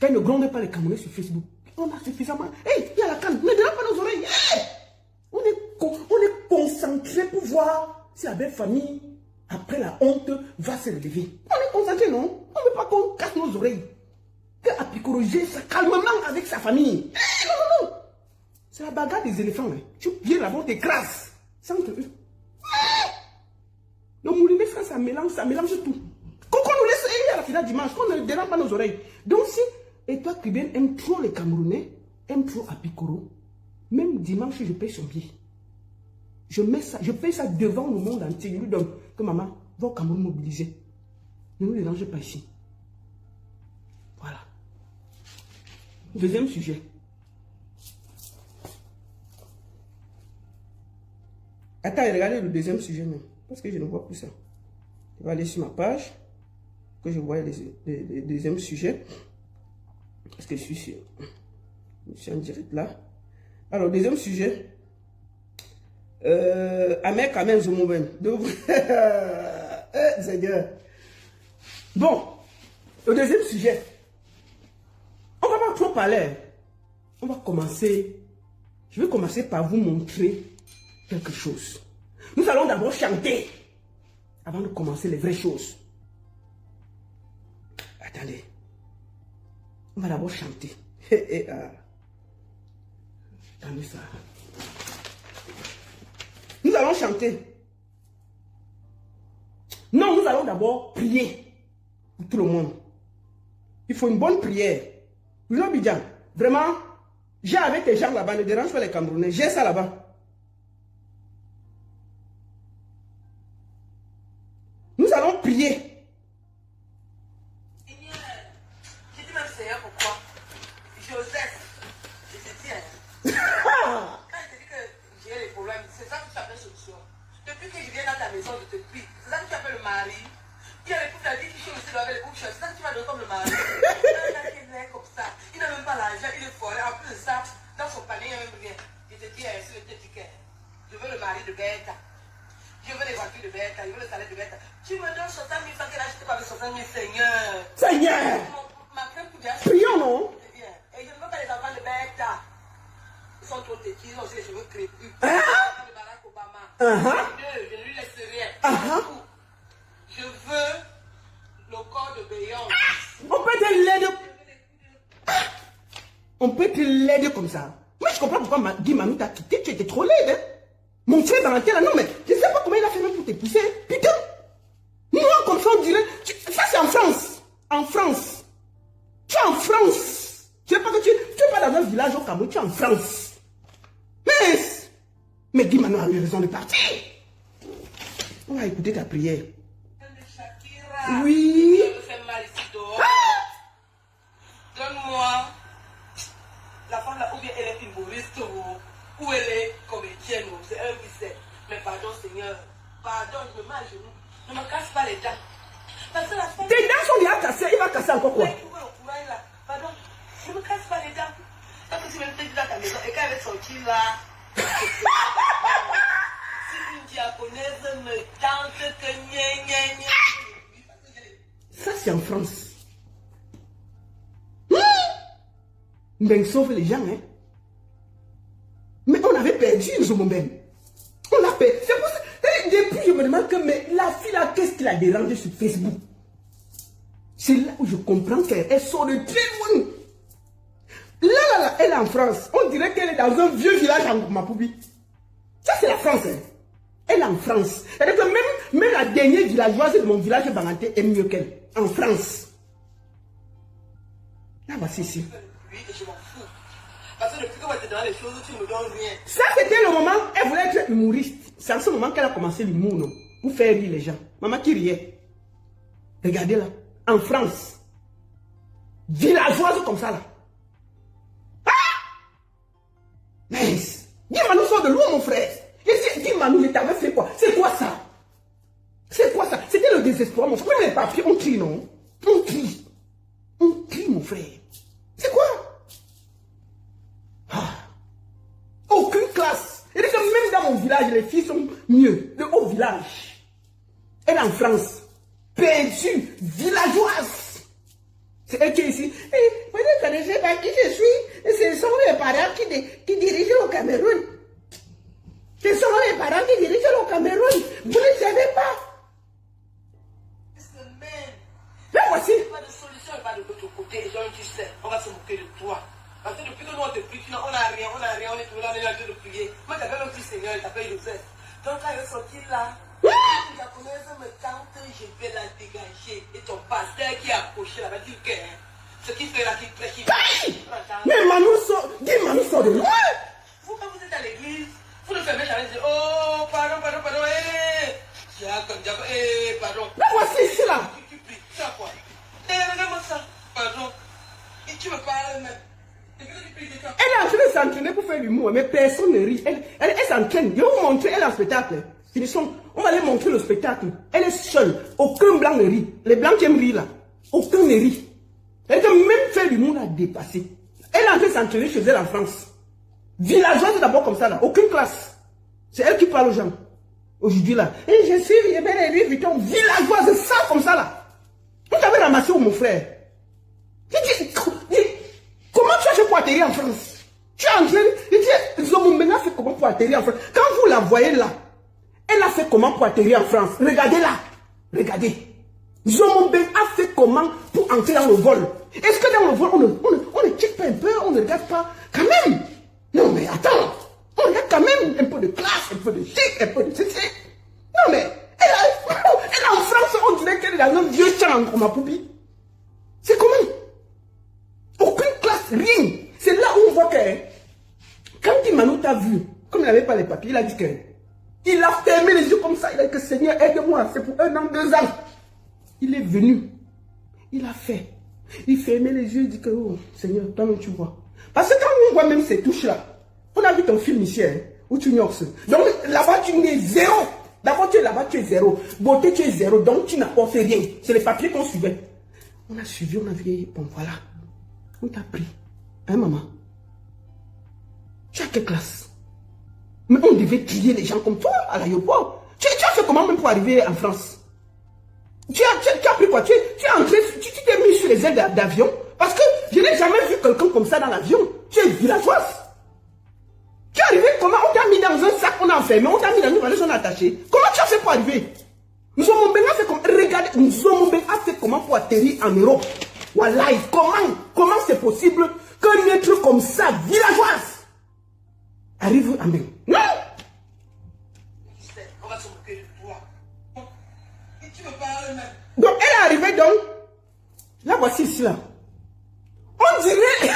Quand il ne gronde pas les Camerounais sur Facebook, on a suffisamment. Hey, il y a la canne, ne dérange pas nos oreilles. Hey, on est montrer pour voir si la belle famille, après la honte, va se relever. On est concentré, non? On ne veut pas qu'on casse nos oreilles. Que Apikoro gère ça calmement avec sa famille. Non, non, non. C'est la bagarre des éléphants. Hein. Tu viens là-bas, on t'écrase. C'est entre eux. Donc, Mouliné, frère, ça mélange tout. Qu'on nous laisse à la finale dimanche, qu'on ne dérange pas nos oreilles. Donc, si, et toi, Kribien, aime trop les Camerounais, aime trop Apikoro, même dimanche, je paye son billet. Je paye ça devant le monde entier. Je lui donne que maman va au Cameroun mobiliser. Ne nous dérangez pas ici. Voilà. Deuxième sujet. Attends, regardez le deuxième sujet même. Parce que je ne vois plus ça. Je vais aller sur ma page. Que je vois les deuxièmes sujets. Parce que je suis en direct là. Alors, deuxième sujet. Amek Amen Zomoben. Seigneur. Bon, le deuxième sujet. On va pas trop parler. On va commencer. Je vais commencer par vous montrer quelque chose. Nous allons d'abord chanter avant de commencer les vraies choses. Attendez. On va d'abord chanter. Attendez ça. Nous allons chanter. Non, nous allons d'abord prier pour tout le monde. Il faut une bonne prière. Vous Abidjan, vraiment, j'ai avec les gens là-bas, ne dérange pas les Camerounais. J'ai ça là-bas. Nous allons prier. Seigneur, j'ai dit même Seigneur pourquoi? Joseph, je te dis, quand je te dis que j'ai les problèmes, c'est ça que tu appelles solution. Depuis que je viens dans ta maison, je te prie. C'est ça que tu appelles le mari. Qui a les coups, dit qu'il aussi doit avec les coups, c'est ça que tu vas donner comme le mari. Un gars qui est comme ça, il n'a même pas l'argent, il est forêt. En plus de ça, dans son panier, il n'y a même rien. Je te dis, sur le ticket, je veux le mari de Bête. Je veux les voitures de Bête, je veux le salaire de Bête. Tu me donnes 60 000 francs qu'elle a acheté par les 60 000, Seigneur. Seigneur. Ma crème pour bien. Prions, non? Et je ne veux pas les enfants de Bête. Ils sont trop petits, ils ont aussi les cheveux crépus. Ah. De Barack Obama. Uh-huh. Je ne lui laisse rien. Uh-huh. Je veux le corps de Beyoncé. On peut te l'aider. On peut te l'aider comme ça. Mais je comprends pourquoi Guy Manu t'a quitté. Tu étais trop laide. Hein? Mon frère Valentin, là, non, mais je ne sais pas comment il a fait même pour te pousser. Putain. Nous, comme ça, on dirait. Ça, c'est en France. En France. Tu es en France. Tu n'es pas, pas dans un village au Cameroun. Tu es en France. Mais Guy Manu a eu raison de partir. On va écouter ta prière. Shakira. Oui. Je me fais mal ici dehors. Donne-moi la femme là, ou bien elle est humoriste ou elle est comédienne, c'est un vice. Mais pardon Seigneur, pardon, je me mets à genoux. Ne me casse pas les dents. Parce que la femme... Tes dents sont déjà cassées, il va casser encore quoi? Pardon, ne me casse pas les dents. Parce que si même tu es dans ta maison et quand elle est sortie là, si une diaconaise me tente que gna. Ça, c'est en France. Mais sauve les gens, hein. Mais on avait perdu Zomomben. On l'a perdu. C'est pour ça. Et depuis, je me demande que mais la fille là, qu'est-ce qui l'a dérangé sur Facebook? C'est là où je comprends qu'elle sort de très loin. Là, elle est en France. On dirait qu'elle est dans un vieux village en Mapoubi. Ça, c'est la France, hein. Elle est en France. C'est-à-dire que même la dernière villageoise de mon village Banganté est mieux qu'elle. En France. Là, voici ici. Oui, et je m'en fous. Parce que depuis que moi t'es dans les choses, tu ne me donnes rien. Ça, c'était le moment, elle voulait être humoriste. C'est en ce moment qu'elle a commencé l'humour, non? Pour faire rire les gens. Maman qui riait. Regardez là. En France. Villageoise comme ça là. Ah! Mais, dis-moi, sort de loin, mon frère. Dis-moi, je t'avais fait quoi? C'est quoi ça? C'est quoi ça? C'était le désespoir, mon frère. Les papiers, on crie, non? On crie. On crie, mon frère. C'est quoi? Ah. Aucune classe. Et que même dans mon village, les filles sont mieux. Le haut village. Elle est en France. Perdue. Villageoise. C'est elle qui est ici. Et vous ne connaissez pas qui je suis. Ce sont les parents qui dirigent au Cameroun. Ce sont les parents qui dirigent le Cameroun. Vous ne savez pas. Mais voici. Pas de solution, pas de l'autre côté. Donc tu sais, on va se moquer de toi. Parce que depuis que nous on te prie, on n'a rien, on est toujours là, on est là de prier. Moi j'appelle un petit Seigneur, il t'appelle Joseph. Donc quand il est sorti là, la japonaise me tente, je vais la dégager. Et ton pasteur qui est accroché là va dire que ce qui fait là, qui prêche. Mais Manu sort, dis Manu sort de loin. Vous, quand vous êtes à l'église, vous ne fermez jamais dire oh, pardon, pardon. Mais voici ici là. Tu pries, ça quoi? Regarde-moi ça, pardon. Et tu me parles même. Elle est en train de s'entraîner pour faire l'humour, mais personne ne rit. Elle s'entraîne. Je vais vous montrer, elle est en spectacle. Finissons. On va aller montrer le spectacle. Elle est seule. Aucun blanc ne rit. Les blancs qui aiment rire là, aucun ne rit. Elle peut même faire l'humour à dépasser. Elle est en train de s'entraîner chez elle en France. Villageoise d'abord comme ça là, aucune classe. C'est elle qui parle aux gens. Aujourd'hui là. Et je suis Louis Vuitton, villageoise, ça comme ça là. Vous t'avez ramassé où mon frère? Comment tu as fait pour atterrir en France? Tu es en train de dire, Zomoumena fait comment pour atterrir en France? Quand vous la voyez là, elle a fait comment pour atterrir en France? Regardez là. Regardez. Zomoumena a fait comment pour entrer dans le vol? Est-ce que dans le vol, on ne check pas un peu, on ne regarde pas? Quand même. Non mais attends. On regarde quand même un peu de classe, un peu de chic, un peu de ceci. Non mais, elle est en France, on dirait qu'elle est dans un vieux champ en Mapoubi. C'est comment? Aucune classe, rien. C'est là où on voit que quand Dimano t'a vu, comme il n'avait pas les papiers, il a dit que il a fermé les yeux comme ça. Il a dit que Seigneur, aide-moi. C'est pour 1 an, 2 ans. Il est venu. Il a fait. Il fermait les yeux. Il dit que oh, Seigneur, toi-même tu vois. Parce que quand on voit même ces touches-là, on a vu ton film ici, hein, où tu n'es. Donc là-bas, tu n'es zéro. D'abord, tu es là-bas, tu es zéro. Beauté, tu es zéro. Donc tu n'apportes rien. C'est les papiers qu'on suivait. On a suivi, on a vu. Bon, voilà. On t'a pris. Hein, maman? Tu as quelle classe? Mais on devait trier les gens comme toi à l'aéroport. Tu as fait comment même pour arriver en France? Tu as pris quoi? Tu es entré, tu t'es mis sur les ailes d'avion? Parce que je n'ai jamais vu quelqu'un comme ça dans l'avion. Tu es villageoise. Tu es arrivé comment? On t'a mis dans un sac, on a enfermé, on t'a mis dans une valise, on a attaché. Comment tu as fait pour arriver? Nous sommes bien fait comment? Regardez, nous sommes bien fait comment pour atterrir en Europe? Voilà, comment c'est possible qu'un être comme ça, villageoise, arrive à même? Non! On va se moquer de toi. Et tu me parles même. Donc, elle est arrivée donc. Là, voici ici là. On dirait.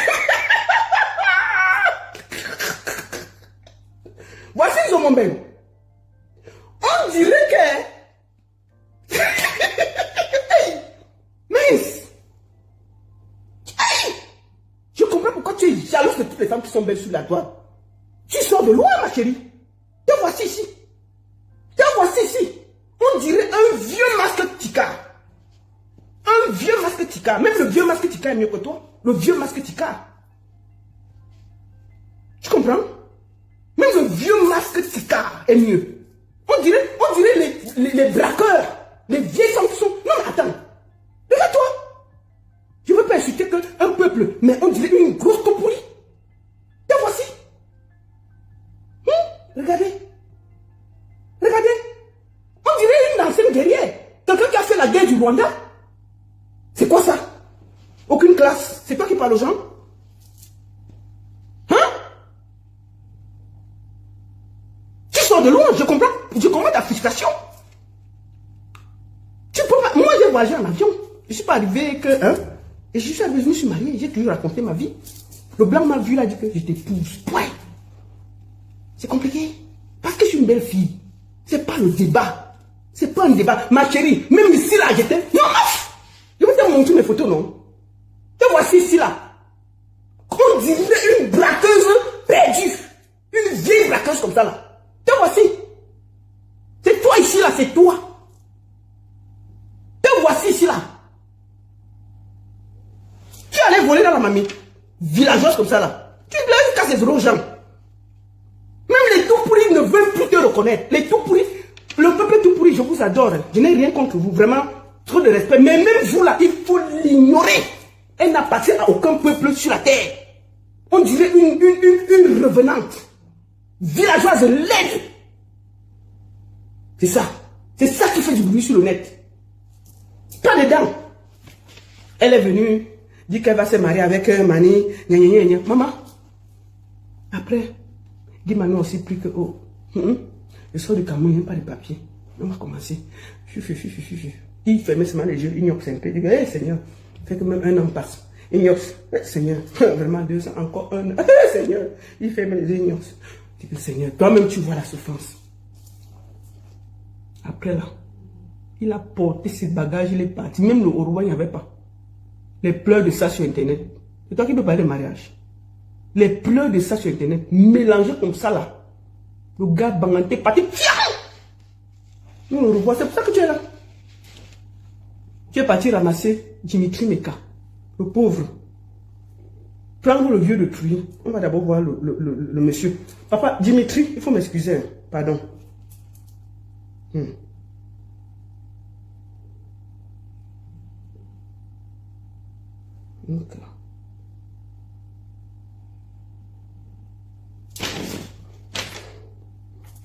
Voici Zomomben. On dirait que. Mince! Je comprends pourquoi tu es jalouse de toutes les femmes qui sont belles sur la toile. Tu sors de loin, ma chérie. Te voici ici. Te voici ici. On dirait un vieux masque Tika. Un vieux masque Tika. Même le vieux masque Tika est mieux que toi. Le vieux masque Tika. Tu comprends? Même le vieux masque Tika est mieux. On dirait les braqueurs. Les vieilles femmes qui sont... Non mais attends. Regarde-toi. Je ne veux pas insulter qu'un peuple, mais on dirait une grosse copouli. Te voici. Regardez. Regardez. On dirait une ancienne guerrière. Quelqu'un qui a fait la guerre du Rwanda. C'est quoi ça? Aucune classe. C'est toi qui parles aux gens? Hein? Tu sors de loin, je comprends ta frustration. Tu peux pas... Moi, j'ai voyagé en avion. Je ne suis pas arrivé que... Hein? Et je me suis marié, j'ai toujours raconté ma vie. Le blanc m'a vu, il a dit que je t'épouse. Point. C'est compliqué. Parce que je suis une belle fille. C'est pas le débat. C'est pas un débat. Ma chérie, même ici là, j'étais... Non, je vais te montrer mes photos, non? Te voici ici là. On dirait une braqueuse perdue. Une vieille braqueuse comme ça là. Te voici. C'est toi ici là, c'est toi. Te voici ici là. Tu allais voler dans la mamie. Villageoise comme ça là. Tu laisses casser aux gens. Même les tout pourris ne veulent plus te reconnaître. Les tout pourris, le peuple tout pourri, je vous adore. Je n'ai rien contre vous, vraiment, trop de respect. Mais même vous là, il faut l'ignorer. Elle n'appartient à aucun peuple sur la terre. On dirait une revenante. Villageoise laide. C'est ça. C'est ça qui fait du bruit sur le net. Pas dedans. Elle est venue dire qu'elle va se marier avec Mani. Maman. Après, Guy Mani aussi pris que, oh, je sors du Cameroun, il n'y a pas de papier. On va commencer. Il fermait seulement les yeux, il ignoxe un peu. Il dit, hey, Seigneur, fait que même un an passe. Il ignoxe. Seigneur, vraiment 2 ans, encore 1 an. Seigneur, il ferme les yeux, il ignoxe. Il dit, Seigneur, toi-même tu vois la souffrance. Après là, il a porté ses bagages, il est parti. Même le Oruba, il n'y avait pas. Les pleurs de ça sur Internet. C'est toi qui peux parler de mariage. Les pleurs de ça sur Internet, mélangés comme ça là. Le gars banganté, parti. Nous le revoit, c'est pour ça que tu es là. Tu es parti ramasser Dimitri Meka, le pauvre. Prendre le vieux de Truy. On va d'abord voir le monsieur. Papa, Dimitri, il faut m'excuser. Pardon. Okay.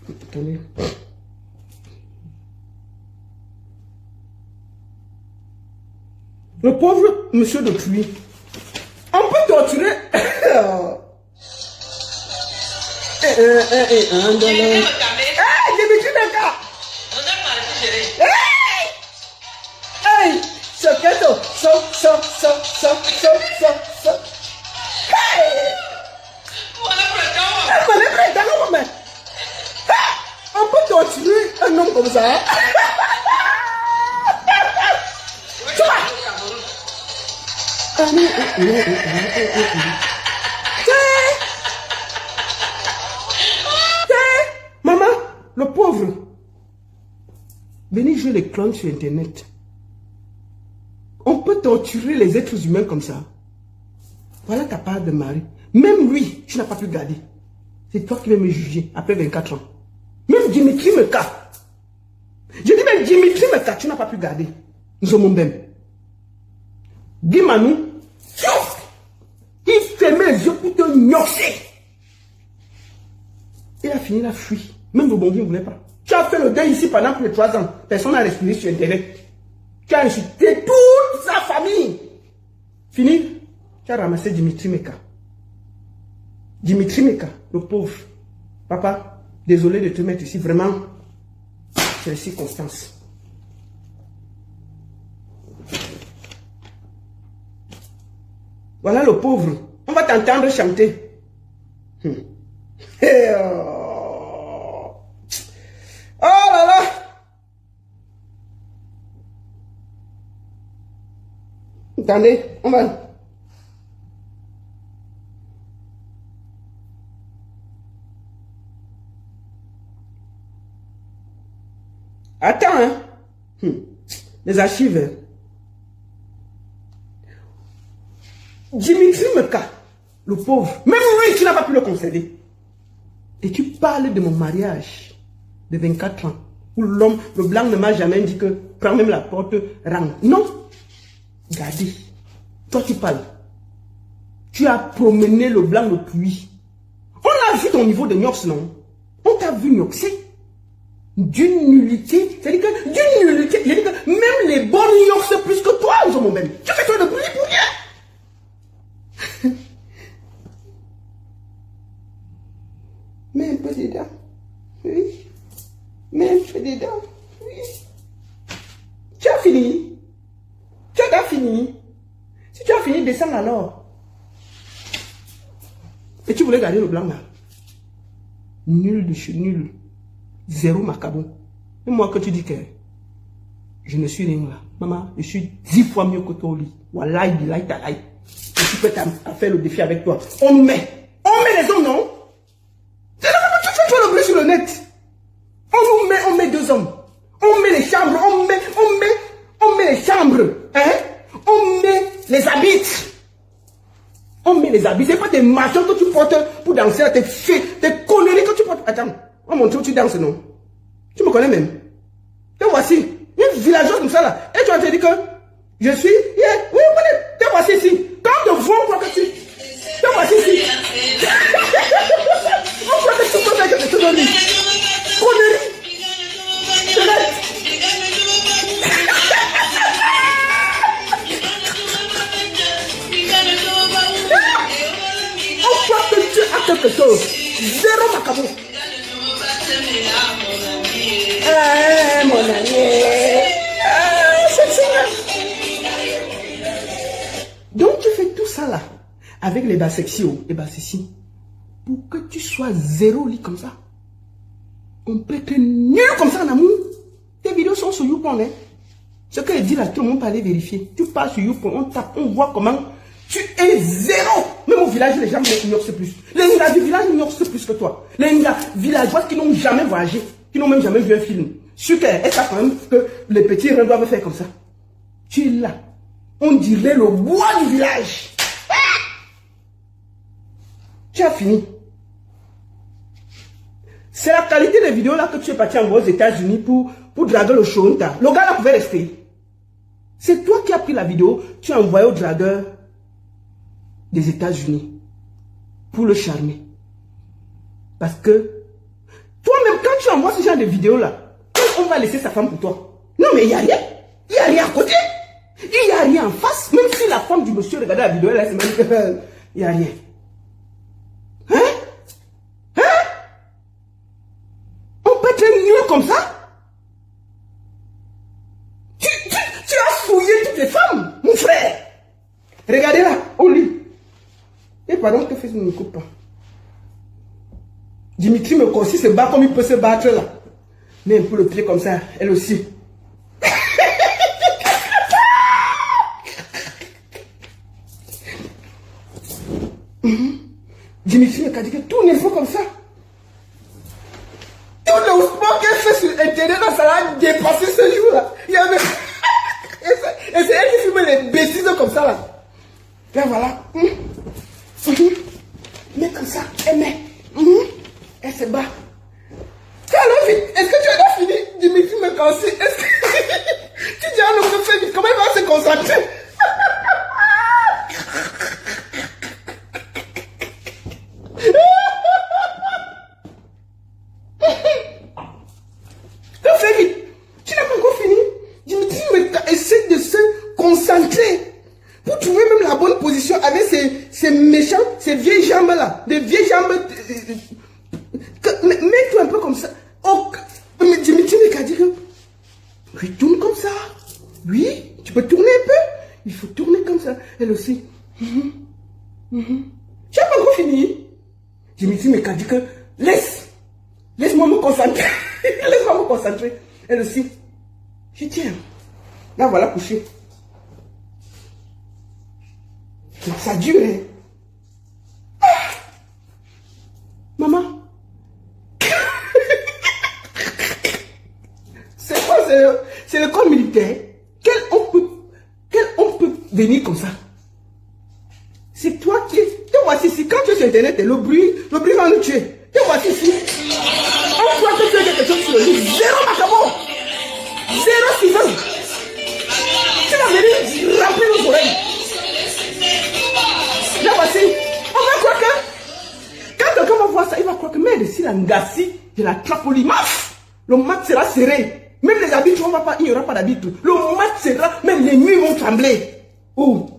Attendez. Le pauvre monsieur de Truy. On peut torturer. Dimitri Meka. Hey, Soketo, so. Hey, on peut torturer un homme comme ça. Maman, le pauvre. Venez jouer les clones sur Internet. On peut torturer les êtres humains comme ça. Voilà ta part de mari. Même lui, tu n'as pas pu garder. C'est toi qui vas me juger après 24 ans. Même Dimitri Meka. Je dis même Dimitri Meka, tu n'as pas pu garder. Nous sommes même. Guy Mani, il fermait les yeux pour te gnoxer. Il a fini la fuite. Même le bon Dieu ne voulait pas. Tu as fait le deuil ici pendant plus de 3 ans. Personne n'a respiré sur Internet. Tu as insulté toute sa famille. Fini. Tu as ramassé Dimitri Meka. Dimitri Meka, le pauvre. Papa, désolé de te mettre ici. Vraiment, c'est les circonstances. Voilà le pauvre. On va t'entendre chanter. Oh là là. Attendez, on va... Attends, hein. Les archives. Dimitri Meka, le pauvre, même lui, tu n'as pas pu le concéder. Et tu parles de mon mariage de 24 ans, où l'homme, le blanc ne m'a jamais dit que prends même la porte, rentre. Non. Gadi, toi tu parles. Tu as promené le blanc le pluie. On a vu ton niveau de gnox, non? On t'a vu gnoxer. D'une nullité. C'est-à-dire que d'une nullité. C'est-à-dire que même les bons gnox plus que toi, nous sommes même. Tu fais toi de bruit pour rien. Mets un peu dedans. Oui. Mets un peu dedans. Oui. Tu as fini. Tu as fini. Si tu as fini, descends alors. Et tu voulais garder le blanc là. Nul de chez nul. Zéro macabon. Et moi que tu dis que je ne suis rien là. Maman, je suis 10 fois mieux que toi au lit. Wallahi, billahi, talahi. Je suis prêt à faire le défi avec toi. On met les hommes, non? Tu fais le bruit sur le net. On met 2 hommes. On met les chambres, on met les chambres. Hein? On met les habits. On met les habits. C'est pas des machins que tu portes pour danser, tes conneries que tu portes. Attends, on montre où tu danses, non? Tu me connais même. Te voici, une villageoise comme ça là. Et tu vas te dire que je suis. Yeah, oui, te voici ici. Quand de vent, quoi que tu. Te voici ici. On croit que tu peux faire quelque chose de lui. Connerie. quelque chose. Zéro macabo. Ah, mon ami. Ah, c'est ça. Donc tu fais tout ça là, avec les bas sexy, les bas sexy, pour que tu sois zéro lit comme ça. On peut être nul comme ça en amour. Tes vidéos sont sur YouPorn, hein. Ce que je dis là, tout le monde peut aller vérifier. Tu pars sur YouPorn, on tape, on voit comment tu es zéro. Même au village, les gens m'ignorent plus. Les gars du village m'ignorent plus que toi. Les gars villageois qui n'ont jamais voyagé, qui n'ont même jamais vu un film. Super, est-ce quand même que les petits reins doivent faire comme ça? Tu es là. On dirait le bois du village. Tu as fini. C'est la qualité des vidéos là que tu es parti en aux États-Unis pour draguer le Shonta. Le gars là pouvait rester. C'est toi qui as pris la vidéo, tu as envoyé au dragueur des États-Unis pour le charmer. Parce que toi-même, quand tu envoies ce genre de vidéos là, on va laisser sa femme pour toi. Non, mais il n'y a rien. Il n'y a rien à côté. Il n'y a rien en face. Même si la femme du monsieur regarde la vidéo, elle se dit il n'y a rien. Hein? On peut être nul comme ça? Tu as fouillé toutes les femmes, mon frère. Regardez là, au lit. Et pardon, que Facebook ne me coupe pas. Dimitri me conseille se bat comme il peut se battre là. Mais un peu le pied comme ça, elle aussi. Dimitri me dit que tout n'est pas comme ça. Tout le sport qu'elle fait sur Internet, ça l'a dépassé ce jour-là. Il y avait... Et c'est elle qui filme les bêtises comme ça là. Là voilà. Mais comme ça, elle met. Elle se bat. Alors vite, est-ce que tu as fini? Dimitri me conseille. Est-ce que tu dis à l'autre fait vite, comment il va se concentrer? Fais vite. Tu n'as pas encore fini. Dimitri essaie de se concentrer pour trouver même la bonne position avec ces méchants, ces vieilles jambes là. Des vieilles jambes. Mets-toi un peu comme ça. Oh, mais Dimitri m'a dit que. Oui, tourne comme ça. Oui, tu peux tourner un peu. Il faut tourner comme ça. Elle aussi. Tu n'as pas encore fini. Dimitri m'a dit que. Laisse-moi me concentrer. Laisse-moi me concentrer. Elle aussi. Je tiens. Là, voilà couché. Ça dure, hein. Maman. C'est quoi? C'est le corps militaire. Quel homme peut venir comme ça? C'est toi qui... Te voici ici. Quand tu es sur Internet, le bruit va nous tuer. Te voici ici. On croit que tu as quelque chose sur le lit. Zéro macabo. Zéro Steven. Tu vas venir remplir nos oreilles. Là voici. On va croire que... Quand quelqu'un va voir ça, il va croire que même si la ngassi, je la trappe au lit. Le mat sera serré. Même les habitudes, il n'y aura pas d'habitude. Le mat sera... Même les nuits vont trembler. Oh.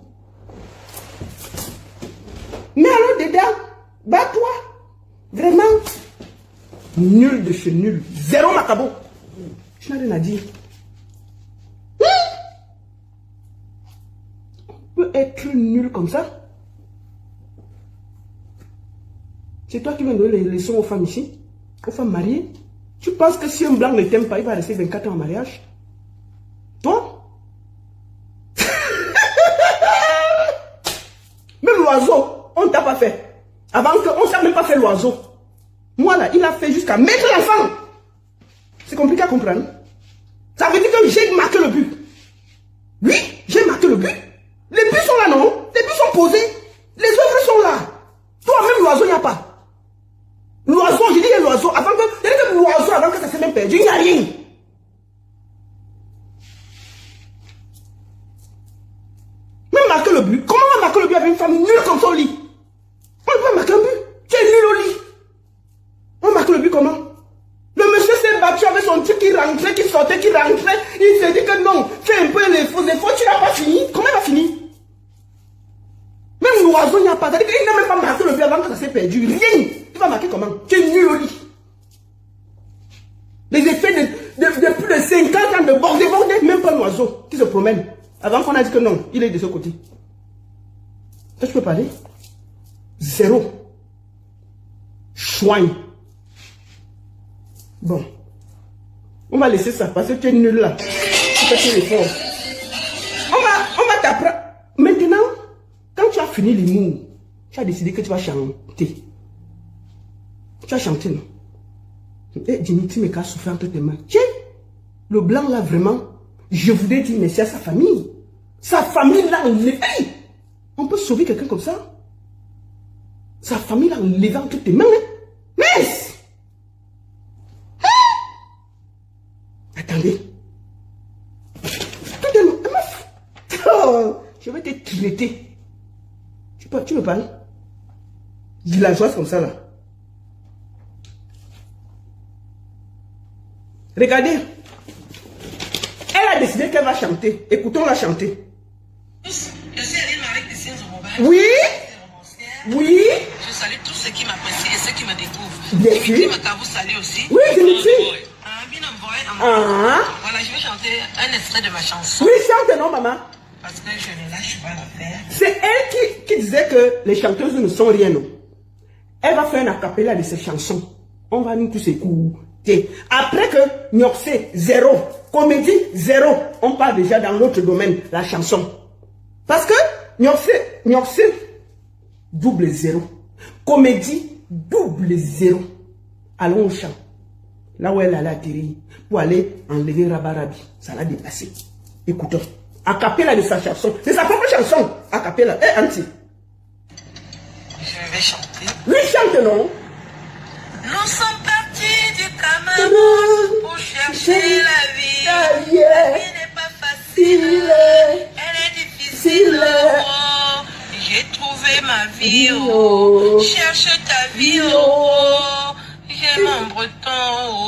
Mais alors dedans, bats-toi. Vraiment. Nul de chez nul. Zéro macabo. Je n'ai rien à dire. On peut être nul comme ça. C'est toi qui viens donner les leçons aux femmes ici. Aux femmes mariées. Tu penses que si un blanc ne t'aime pas, il va rester 24 ans en mariage? Toi? Même l'oiseau, on ne t'a pas fait. Avant qu'on ne t'a même pas fait l'oiseau. Moi là, il a fait jusqu'à mettre l'enfant. C'est compliqué à comprendre. Ça veut dire que j'ai marqué le but. Oui, j'ai marqué le but. Les buts sont là, non? Les buts sont posés. Les œuvres sont là. Toi-même, l'oiseau, il n'y a pas. L'oiseau, je dis l'oiseau, avant que ça s'est même perdu, il n'y a rien. Même marquer le but. Comment on va marquer le but avec une femme nulle comme ça au lit? On ne peut pas marquer un but. Tu es nul au lit. On marque le but comment? Le monsieur s'est battu avec son truc qui rentrait, qui sortait, qui rentrait. Il s'est dit que non, fais un peu les faux efforts, tu n'as pas fini. Comment il a fini? Même l'oiseau, il n'y a pas. C'est-à-dire qu'il n'a même pas marqué le but avant que ça s'est perdu. Rien. débordé, même pas l'oiseau qui se promène. Avant qu'on a dit que non, il est de ce côté. Est-ce que je peux parler? Zéro. Chouin. Bon. On va laisser ça parce que tu es nul là. Tu fais l'effort. On va t'apprendre. Maintenant, quand tu as fini l'humour, tu as décidé que tu vas chanter. Tu as chanté, non? Et Dignity me casse souffert entre tes mains. Tiens, le blanc là, vraiment, je voudrais dire merci à sa famille. Sa famille l'a enlevé. Hey, on peut sauver quelqu'un comme ça? Sa famille l'a enlevé entre tes mains. Hein? Mais attendez. Oh, je vais te traiter. Tu me parles? Villageoise comme ça là. Regardez. Elle a décidé qu'elle va chanter. Écoutons-la chanter. Je suis allée avec des signes au mobile. Oui. Oui. Je salue tous ceux qui m'apprécient et ceux qui me découvrent. Bien sûr. Vous salue aussi. Oui, je le sais. Voilà, je vais chanter un extrait de ma chanson. Oui, chante, non, maman. Parce que je ne lâche pas l'affaire. C'est elle qui disait que les chanteuses ne sont rien, non. Elle va faire un acapella de ses chansons. On va nous tous écouter. Après que Nyoxé, zéro. Comédie, zéro. On parle déjà dans l'autre domaine, la chanson. Parce que Nyoxé, double zéro. Comédie, double zéro. Allons au chant. Là où elle allait atterrir, pour aller enlever Rabarabi. Ça l'a dépassé. Écoutons. Acapella de sa chanson. C'est sa propre chanson. Acapella. Eh, Anti. Je vais chanter. Oui, chante, non? Nous sommes partis du Cameroun pour chercher la vie. La vie n'est pas facile. Elle est difficile. Oh, j'ai trouvé ma vie. Oh, cherche ta vie. Oh, j'ai mon breton.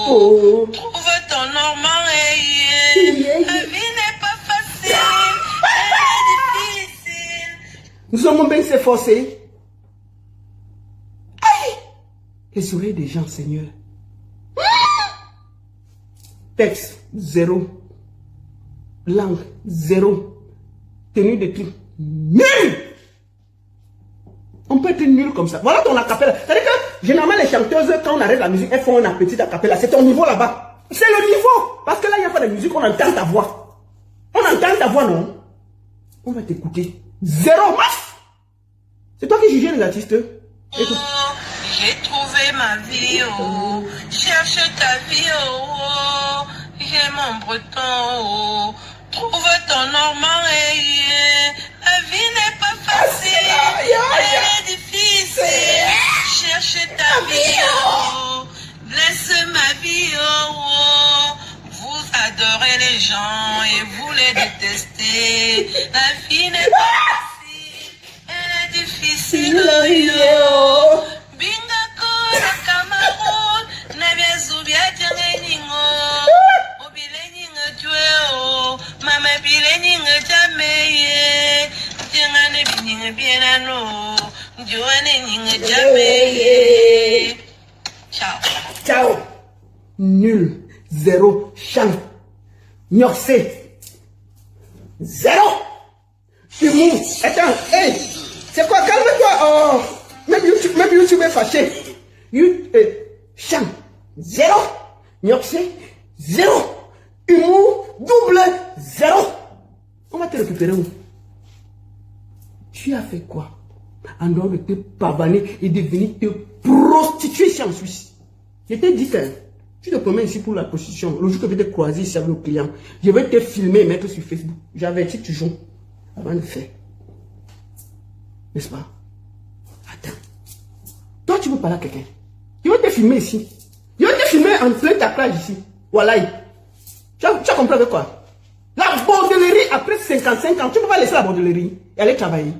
Oh, trouve ton normand. La vie n'est pas facile. Elle est difficile. Nous avons bien s'efforcer. Les oreilles des gens, Seigneur. Texte, zéro. Langue, zéro. Tenue de tout. Nul! On peut être nul comme ça. Voilà ton acapella. C'est-à-dire que, généralement, les chanteuses, quand on arrête la musique, elles font un petit acapella. C'est ton niveau là-bas. C'est le niveau. Parce que là, il n'y a pas de musique, on entend ta voix. On entend ta voix, non? On va t'écouter. Zéro. C'est toi qui juges les artistes. Écoute. J'ai trouvé ma vie, oh, cherche ta vie, oh, j'ai mon breton, oh, trouve ton normand, la vie n'est pas facile, elle est difficile, cherche ta vie, oh, blesse ma vie, oh, vous adorez les gens et vous les détestez, la vie n'est pas facile, elle est difficile, oh. Ciao. Ciao. Nul. Zéro. Chant. Nyoxé. Zéro. Humour. Attends. Hey. C'est quoi? Calme-toi. Oh. Même YouTube est fâché. Chant. Zéro. Nyoxé. Zéro. Humour. Double. Zéro. On va te récupérer où? Tu as fait quoi? En dehors de te pavaner et de venir te prostituer ici en Suisse. Je t'ai dit que tu te promets ici pour la prostitution. Le jour que je vais te croiser ici avec le client, je vais te filmer et mettre sur Facebook. J'avertis toujours avant de faire. N'est-ce pas? Attends. Toi, tu veux parler à quelqu'un. Je vais te filmer ici. Je vais te filmer en plein taclage ici. Voilà. Tu as compris avec quoi? La bordellerie, après 55 ans, tu ne peux pas laisser la bordellerie et aller travailler.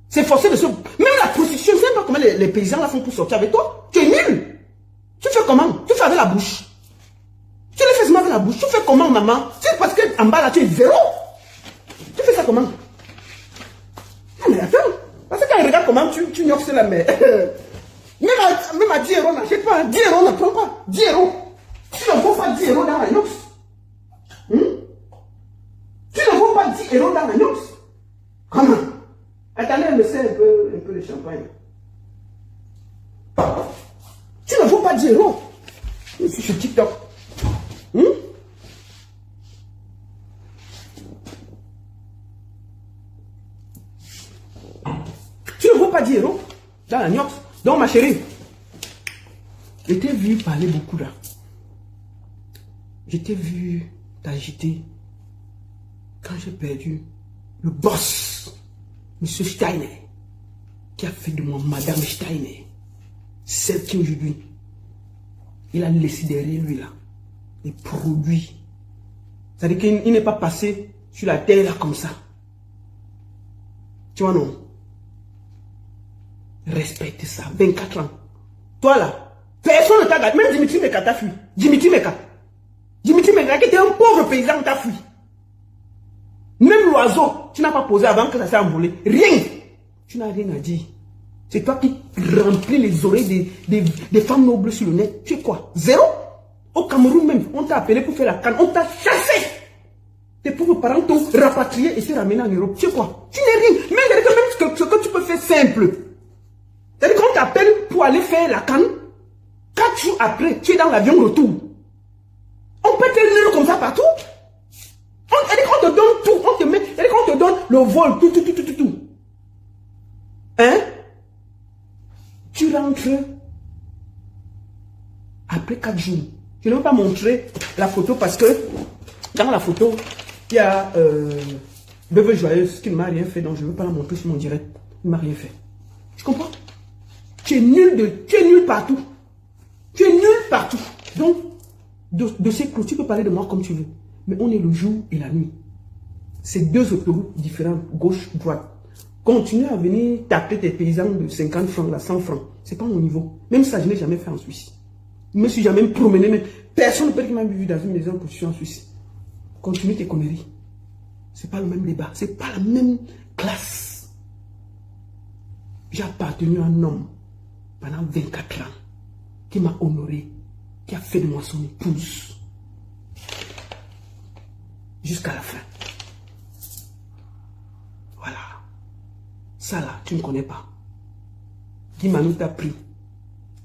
C'est forcé de se... Même la prostitution, je ne sais pas comment les paysans la font pour sortir avec toi. Tu es nul. Tu fais comment? Tu fais avec la bouche. Tu le fais seulement avec la bouche. Tu fais comment, maman? C'est parce qu'en bas là, tu es zéro. Tu fais ça comment? Non mais attends. Parce que quand il regarde comment tu nyoxes la mère. Même à 10 euros, n'achète pas. 10 euros, n'apprends pas. 10 euros. Tu n'en prends pas 10 euros dans la nyox. héros dans la nox. Comment? Attendez, elle me sert un peu de champagne. Tu ne veux pas dire héros. Je suis sur TikTok. Tu ne veux pas dire héros dans la nox. Donc ma chérie, je t'ai vu parler beaucoup là. Je t'ai vu t'agiter quand j'ai perdu le boss, M. Steiner, qui a fait de moi Madame Steiner, celle qui aujourd'hui, il a laissé derrière lui là, les produits. C'est-à-dire qu'il n'est pas passé sur la terre là comme ça. Tu vois non? Respecte ça, 24 ans. Toi là, personne ne t'a gardé, même Dimitri Meka t'a fui. Dimitri Meka qui était un pauvre paysan t'a fui. Même l'oiseau, tu n'as pas posé avant que ça s'est envolé. Rien. Tu n'as rien à dire. C'est toi qui remplis les oreilles des femmes nobles sur le net. Tu es quoi? Zéro? Au Cameroun même, on t'a appelé pour faire la canne. On t'a chassé. Tes pauvres parents t'ont rapatrié et s'est ramené en Europe. Tu es quoi? Tu n'es rien. Même ce que tu peux faire simple. C'est-à-dire qu'on t'appelle pour aller faire la canne. 4 jours après, tu es dans l'avion retour. On peut te lire comme ça partout. C'est-à-dire qu'on te donne tout. C'est-à-dire qu'on te donne le vol, tout. Hein? Tu rentres après 4 jours. Je ne veux pas montrer la photo parce que dans la photo, il y a Bébé Joyeuse qui ne m'a rien fait, donc je ne veux pas la montrer sur mon direct. Il ne m'a rien fait. Tu comprends? Tu es nul partout. Tu es nul partout. Donc, de ces clous, tu peux parler de moi comme tu veux. Mais on est le jour et la nuit. C'est deux autoroutes différentes, gauche, droite. Continue à venir taper tes paysans de 50 francs, à 100 francs. Ce n'est pas mon niveau. Même ça, je n'ai jamais fait en Suisse. Je ne me suis jamais promené. Mais personne ne peut qui m'a vu dans une maison pour je suis en Suisse. Continue tes conneries. Ce n'est pas le même débat. Ce n'est pas la même classe. J'ai appartenu à un homme pendant 24 ans qui m'a honoré, qui a fait de moi son épouse. Jusqu'à la fin. Voilà. Ça là, tu ne connais pas. Guy Manou t'a pris.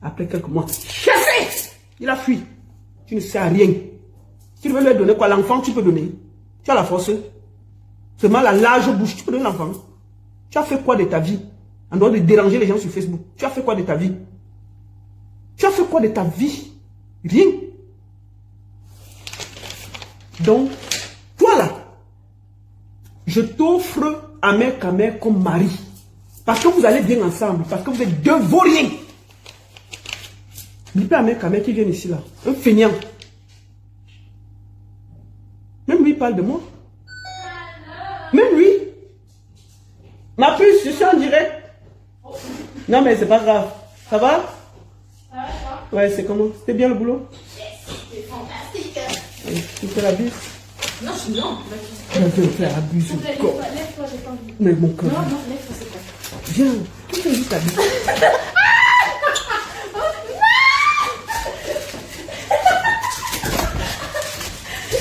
Après quelques mois, chassé! Il a fui. Tu ne sais rien. Tu veux lui donner quoi? L'enfant, tu peux donner. Tu as la force. Seulement la large bouche, tu peux donner l'enfant. Tu as fait quoi de ta vie? En dehors de déranger les gens sur Facebook. Tu as fait quoi de ta vie? Tu as fait quoi de ta vie? Rien. Donc, toi là, je t'offre Ahmed Kamer comme mari. Parce que vous allez bien ensemble. Parce que vous êtes deux vauriens. N'oublie pas Ahmed Kamer qui vient ici là. Un feignant. Même lui parle de moi. Même lui. Ma puce, je suis en direct. Non mais c'est pas grave. Ça va? Ouais, c'est comment? C'était bien le boulot? C'est fantastique. Tu fais la bise? Non, non. Je vais faire la bise au corps. Lève-toi, j'ai pas envie. Mais mon corps. Non, lève-toi, c'est pas. Viens, tu fais juste la bise.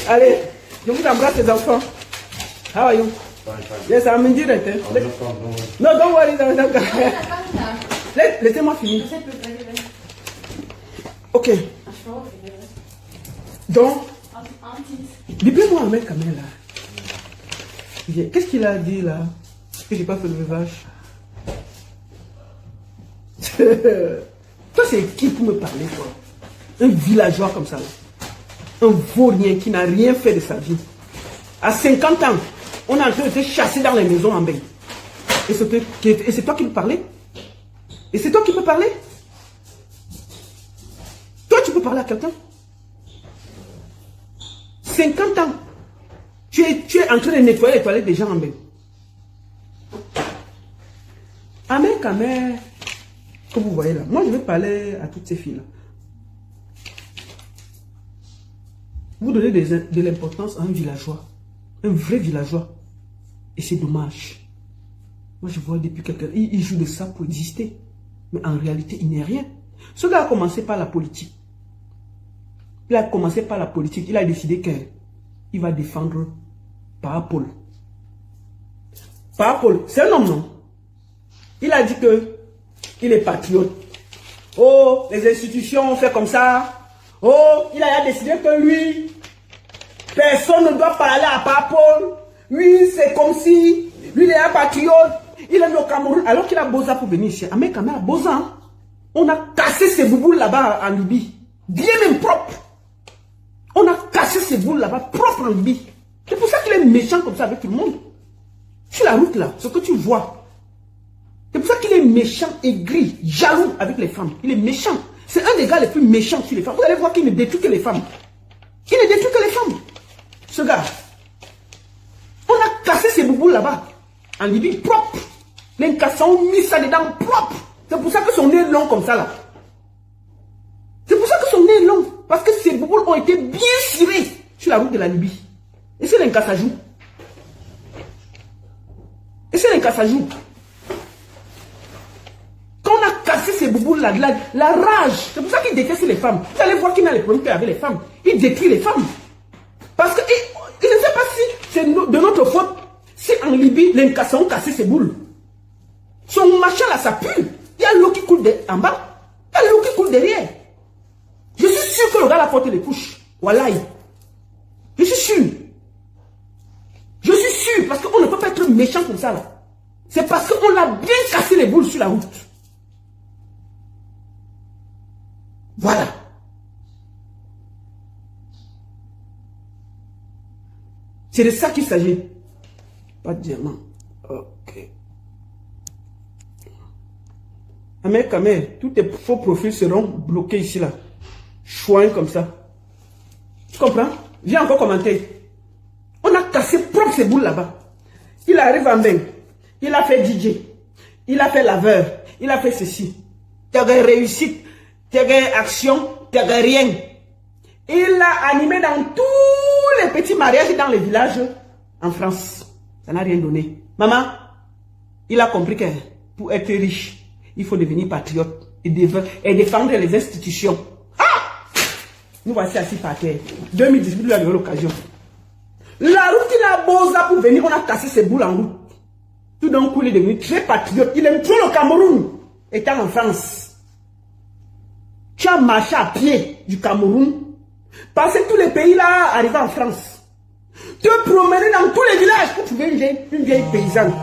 Allez, je vous embrasse les enfants. How are you? Yes, I'm in direct. No, don't worry. Laissez-moi finir. Ok. Donc, dis-moi un mec quand même là. Qu'est-ce qu'il a dit là? Que j'ai pas fait le vache. Toi, c'est qui pour me parler quoi? Un villageois comme ça là. Un vaurien qui n'a rien fait de sa vie. À 50 ans, on est en train de te chasser dans les maisons en bain. Et c'est toi qui me parlais? Et c'est toi qui peux parler? Toi, tu peux parler à quelqu'un? 50 ans. Tu es en train de nettoyer les toilettes des gens en bain. Ahmed Kamer, que vous voyez là. Moi, je vais parler à toutes ces filles-là. Vous donnez de l'importance à un villageois. Un vrai villageois. Et c'est dommage. Moi, je vois depuis quelques... Il joue de ça pour exister. Mais en réalité, il n'est rien. Ce gars a commencé par la politique. Il a commencé par la politique. Il a décidé qu'il va défendre Paul. Pas Paul, c'est un homme, non? Il a dit que il est patriote. Oh, les institutions ont fait comme ça. Oh, il a décidé que lui, personne ne doit parler à part Paul. Oui, c'est comme si lui, il est un patriote. Il est au Cameroun, alors qu'il a Boza pour venir ici. Ah, mais quand même, à Boza, hein, on a cassé ses bouboules là-bas en Libye. Bien même propre. On a cassé ses boules là-bas, propre en Libye. C'est pour ça qu'il est méchant comme ça avec tout le monde. Sur la route là, ce que tu vois. C'est pour ça qu'il est méchant, aigri, jaloux avec les femmes. Il est méchant. C'est un des gars les plus méchants sur les femmes. Vous allez voir qu'il ne détruit que les femmes. Il ne détruit que les femmes. Ce gars. On a cassé ses bouboules là-bas. En Libye, propre. Les cassants ont mis ça dedans, propre. C'est pour ça que son nez est long comme ça là. C'est pour ça que son nez est long. Parce que ses bouboules ont été bien cirées sur la route de la Libye. Et c'est l'incassajou. Et c'est l'incassajou. Quand on a cassé ces bouboules là, la rage, c'est pour ça qu'il déteste les femmes. Vous allez voir qu'il a les problèmes avec les femmes. Il détruit les femmes. Parce que il ne sait pas si c'est de notre faute. Si en Libye, les Nkassas ont cassé ses boules. Son machin là, ça pue. Il y a l'eau qui coule en bas. Il y a l'eau qui coule derrière. Je suis sûr que le gars a porté les couches. Wallahi. Je suis sûr. Je suis sûr. Parce qu'on ne peut pas être méchant comme ça là. C'est parce qu'on l'a bien cassé les boules sur la route. Voilà. C'est de ça qu'il s'agit. Pas de diamant. Ok. Amé, tous tes faux profils seront bloqués ici là. Choix comme ça. Tu comprends? Viens encore commenter. On a cassé propre ces boules là-bas. Il arrive en main. Il a fait DJ. Il a fait laveur. Il a fait ceci. Tu as réussite. Tu as action. Tu as rien. Il l'a animé dans tous les petits mariages dans les villages en France. Ça n'a rien donné. Maman, il a compris que pour être riche, il faut devenir patriote et défendre les institutions. Ah! Nous voici assis par terre. 2018, il a eu l'occasion. La route, il a Boza pour venir, on a cassé ses boules en route. Tout d'un coup, il est devenu très patriote. Il aime trop le Cameroun, étant en France. Tu as marché à pied du Cameroun, passé tous les pays là, arrivé en France. Te promener dans tous les villages pour trouver une vieille paysanne.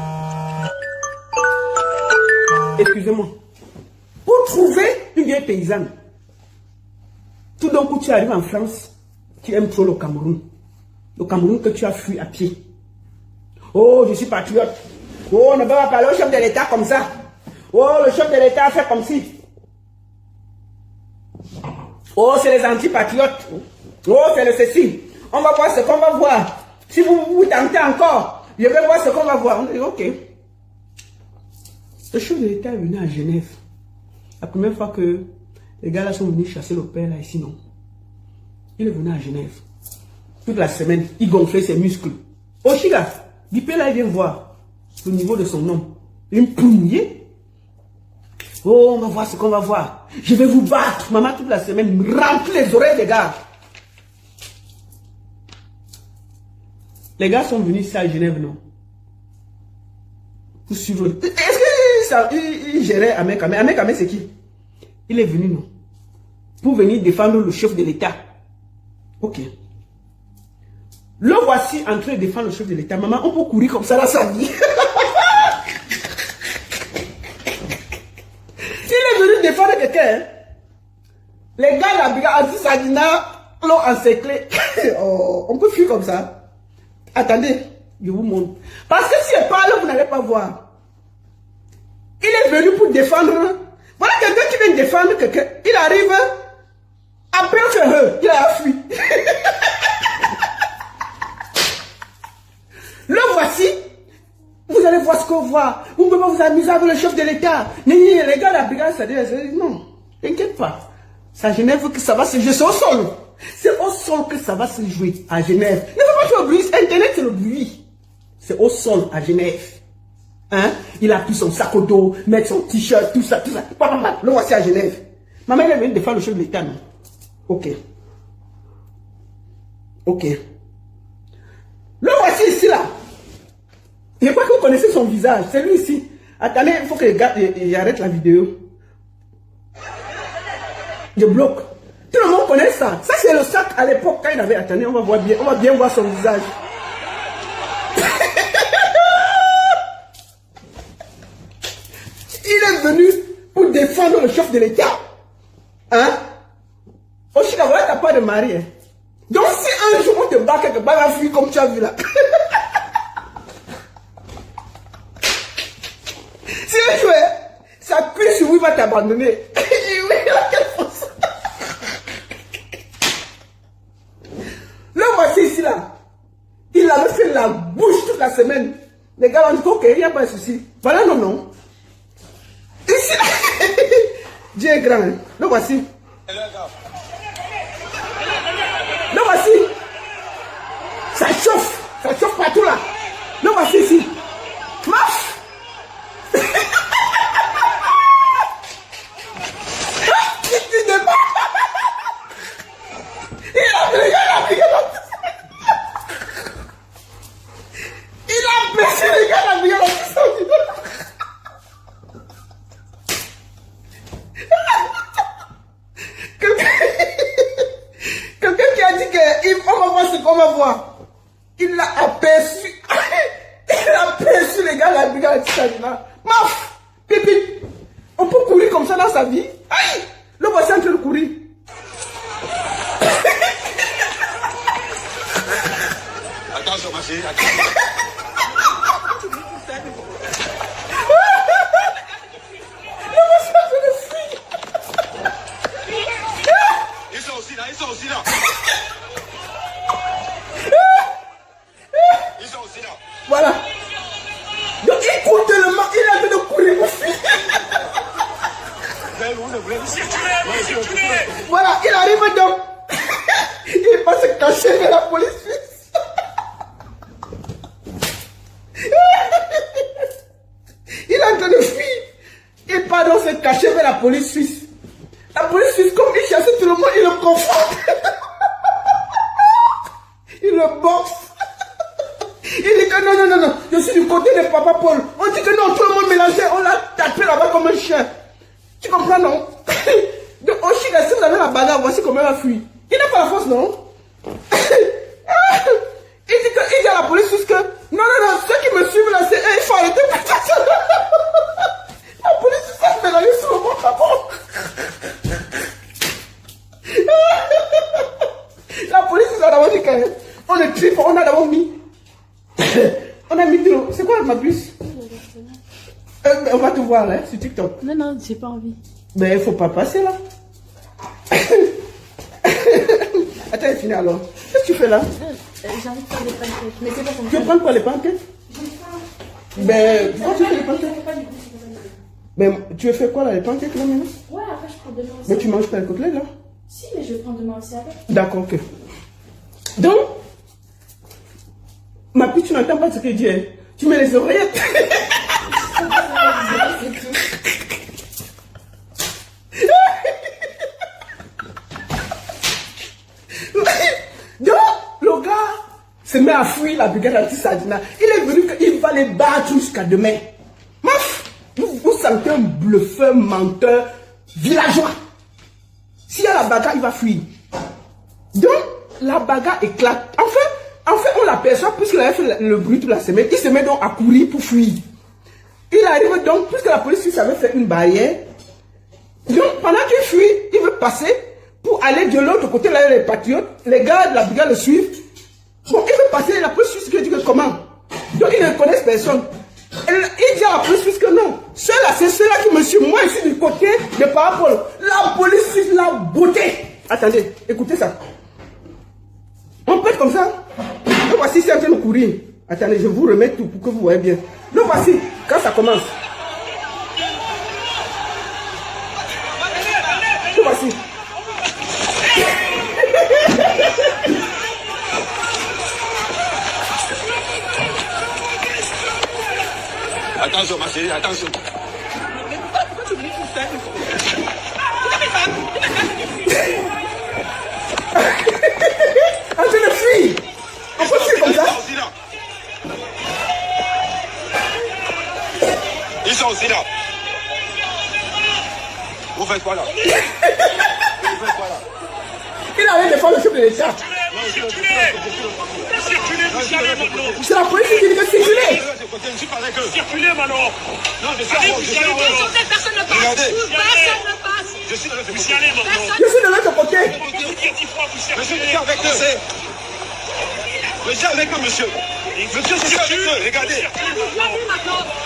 Excusez-moi. Pour trouver une vieille paysanne. Tout d'un coup, tu arrives en France, tu aimes trop le Cameroun. Le Cameroun que tu as fui à pied. Oh, je suis patriote. Oh, on ne peut pas parler au chef de l'État comme ça. Oh, le chef de l'État a fait comme si. Oh, c'est les antipatriotes. Oh, c'est le ceci. On va voir ce qu'on va voir. Si vous tentez encore, je vais voir ce qu'on va voir. On dit, ok. Le chef de l'État est venu à Genève. La première fois que les gars là sont venus chasser le père là ici, non. Il est venu à Genève. Toute la semaine, il gonflait ses muscles. Oh, Chiga, Dipé là, il vient voir le niveau de son homme. Une mouillée. Oh, on va voir ce qu'on va voir. Je vais vous battre. Maman, toute la semaine, remplit les oreilles des gars. Les gars sont venus ici à Genève, non? Pour suivre. Est-ce qu'il gérait Ahmed Kamé? Ahmed Kamé, c'est qui? Il est venu, non? Pour venir défendre le chef de l'État. Ok. Le voici en train de défendre le chef de l'État. Maman, on peut courir comme ça dans sa vie. Il est venu défendre quelqu'un. Hein? Les gars, la brigade anti-Sadina l'ont encerclé. Oh, on peut fuir comme ça. Attendez, je vous montre. Parce que si elle parle, vous n'allez pas voir. Il est venu pour défendre. Voilà quelqu'un qui vient défendre quelqu'un. Il arrive. Après, on fait il a fui. Le voici. Vous allez voir ce qu'on voit. Vous ne pouvez pas vous amuser avec le chef de l'État. Les gars de la brigade, ça dit, non, t'inquiète pas. C'est à Genève que ça va se jouer. C'est au sol. C'est au sol que ça va se jouer à Genève. Ne fais pas faire le bruit. Internet, c'est le bruit. C'est au sol à Genève. Hein? Il a pris son sac au dos, mettre son t-shirt, tout ça, tout ça. Le voici à Genève. Maman, elle vient de défendre le chef de l'État, non? Ok. Ok. Le voici ici, là. Je crois que vous connaissez son visage. C'est lui ici. Attendez, il faut que j'arrête la vidéo. Je bloque. Tout le monde connaît ça. Ça, c'est le sac à l'époque quand il avait. Attendez, on va bien voir son visage. Il est venu pour défendre le chef de l'État. Hein? Au Chicago, tu n'as pas de mari. Hein? Donc, si un jour on te bat quelque part, la fille comme tu as vu là. Si un jour, ça cuit sur lui, il va t'abandonner. Le voici ici là. Il avait fait la bouche toute la semaine. Les gars ont dit ok, il n'y a pas de souci. Voilà, non, non. Ici là. Dieu est grand. Hein? Le voici. Le voici. Ça chauffe partout là. Le voici ici. Marche. Quelqu'un qui a dit qu'on va voir ce qu'on va voir. Il l'a aperçu. Il a aperçu les gars la brigade là. Maf! Pipi! On peut courir comme ça dans sa vie. Aïe! Le voici en train de courir. Attention, ma chérie, attention. Ils sont aussi là. Ils sont aussi là. Voilà. Donc il court tellement, il a de courir. Voilà, il arrive donc. Il va se cacher vers la police suisse. Il est en train de fuir. Il part donc se cacher vers la police suisse. La police suisse, comme il chasse tout le monde, il le confronte. Il le boxe. Il dit que non, je suis du côté de Papa Paul. On dit que non, tout le monde mélangé, on l'a tapé là-bas comme un chien. Tu comprends, non? Donc, au Chili, si vous avez la bagarre, voici comment elle a fui. Il n'a pas la force, non? Il dit à la police suisse que non, ceux qui me suivent là, c'est eux, il faut arrêter. La police suisse a mélangé sur le monde d'abord. La police nous a d'abord dit qu'on est trip, on a d'abord mis. On a mis de l'eau. C'est quoi ma puce? On va te voir là, sur TikTok. Non, j'ai pas envie. Mais il faut pas passer là. Attends, il finit alors. Qu'est-ce que tu fais là? J'arrive pas les pancakes. Mais c'est pas comme Tu veux prendre quoi les pancakes? Ben, pourquoi tu fais les pancakes? Mais tu veux faire quoi là, les pancakes là maintenant? Ouais, après je prends demain aussi. Mais tu manges pas les côtelettes là? Si, mais je prends demain aussi avec. D'accord, ok. Donc, ma petite, tu n'entends pas ce qu'il dit. Hein? Tu mets les oreillettes. Donc, le gars se met à fuir la brigade anti-Sadina. Il est venu qu'il va les battre jusqu'à demain. Vous sentez un bluffeur, menteur, villageois. S'il y a la bagarre, il va fuir. Donc, la bagarre éclate. Enfin, on l'aperçoit, puisqu'il avait fait le bruit toute la semaine, il se met donc à courir pour fuir. Il arrive donc, puisque la police suisse avait fait une barrière, donc pendant qu'il fuit, il veut passer pour aller de l'autre côté, là, les patriotes, les gars de la brigade le suivent. Bon, il veut passer, la police suisse lui dit que comment? Donc, ils ne connaissent personne. Il dit à la police suisse que non, ceux-là, c'est ceux-là qui me suivent. Moi, ici, du côté de Parapole, la police suisse l'a botté. Attendez, écoutez ça. On peut être comme ça. Le voici, c'est en train de courir. Attendez, je vous remets tout pour que vous voyez bien. Le voici, quand ça commence. Le voici. Attention, ma chérie, attention. En train de fuir. On peut fuir comme ça. ça aussi là. Vous faites quoi là? Vous faites quoi là? Il allait défendre le chef de l'État. C'est la police qui dit que circuler. Je ne suis pas avec eux. Circulez, Manon. Non, je suis avec eux. Personne ne passe. Regardez. Personne ne passe. Je suis de l'autre Vous y côté. allez, Manon. Je suis de l'autre côté. Je suis avec eux. Je suis avec eux, monsieur. Monsieur, je suis avec eux. Regardez.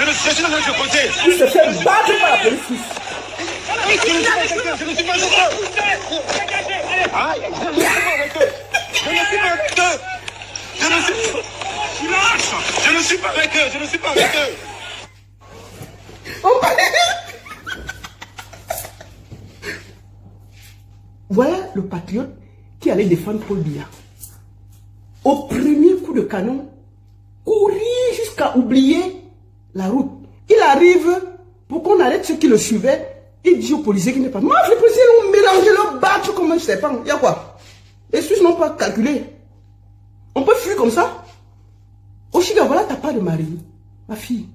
Je suis de l'autre côté. Il se fait battre par la police. Je ne suis pas avec eux. Aïe, je ne suis pas avec eux. Je ne suis pas avec eux. Je ne suis pas avec eux. Je ne suis pas avec eux. Voilà le patriote qui allait défendre Paul Biya. Au premier coup de canon, courir jusqu'à oublier la route. Il arrive pour qu'on arrête ceux qui le suivaient. Il dit aux policiers qu'il n'est pas. Moi, les policiers l'ont mélangé, l'ont battu comme un serpent. Il y a quoi? Les Suisses n'ont pas calculé. On peut fuir comme ça? Oshiga, voilà ta part de mari, ma fille.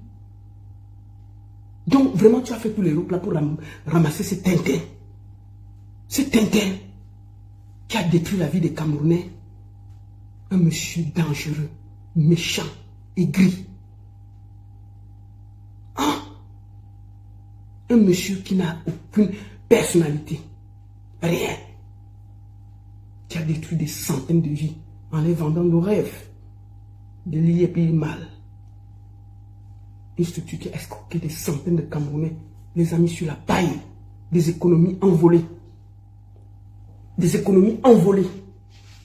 Donc, vraiment, tu as fait tous les roues là pour ramasser ces Tintin. Ce Tintin qui a détruit la vie des Camerounais. Un monsieur dangereux, méchant, aigri. Hein? Un monsieur qui n'a aucune personnalité. Rien. Qui a détruit des centaines de vies en les vendant nos rêves. De l'IEP mal. Une structure qui a escroqué des centaines de Camerounais. Les a mis sur la paille. Des économies envolées. Des économies envolées.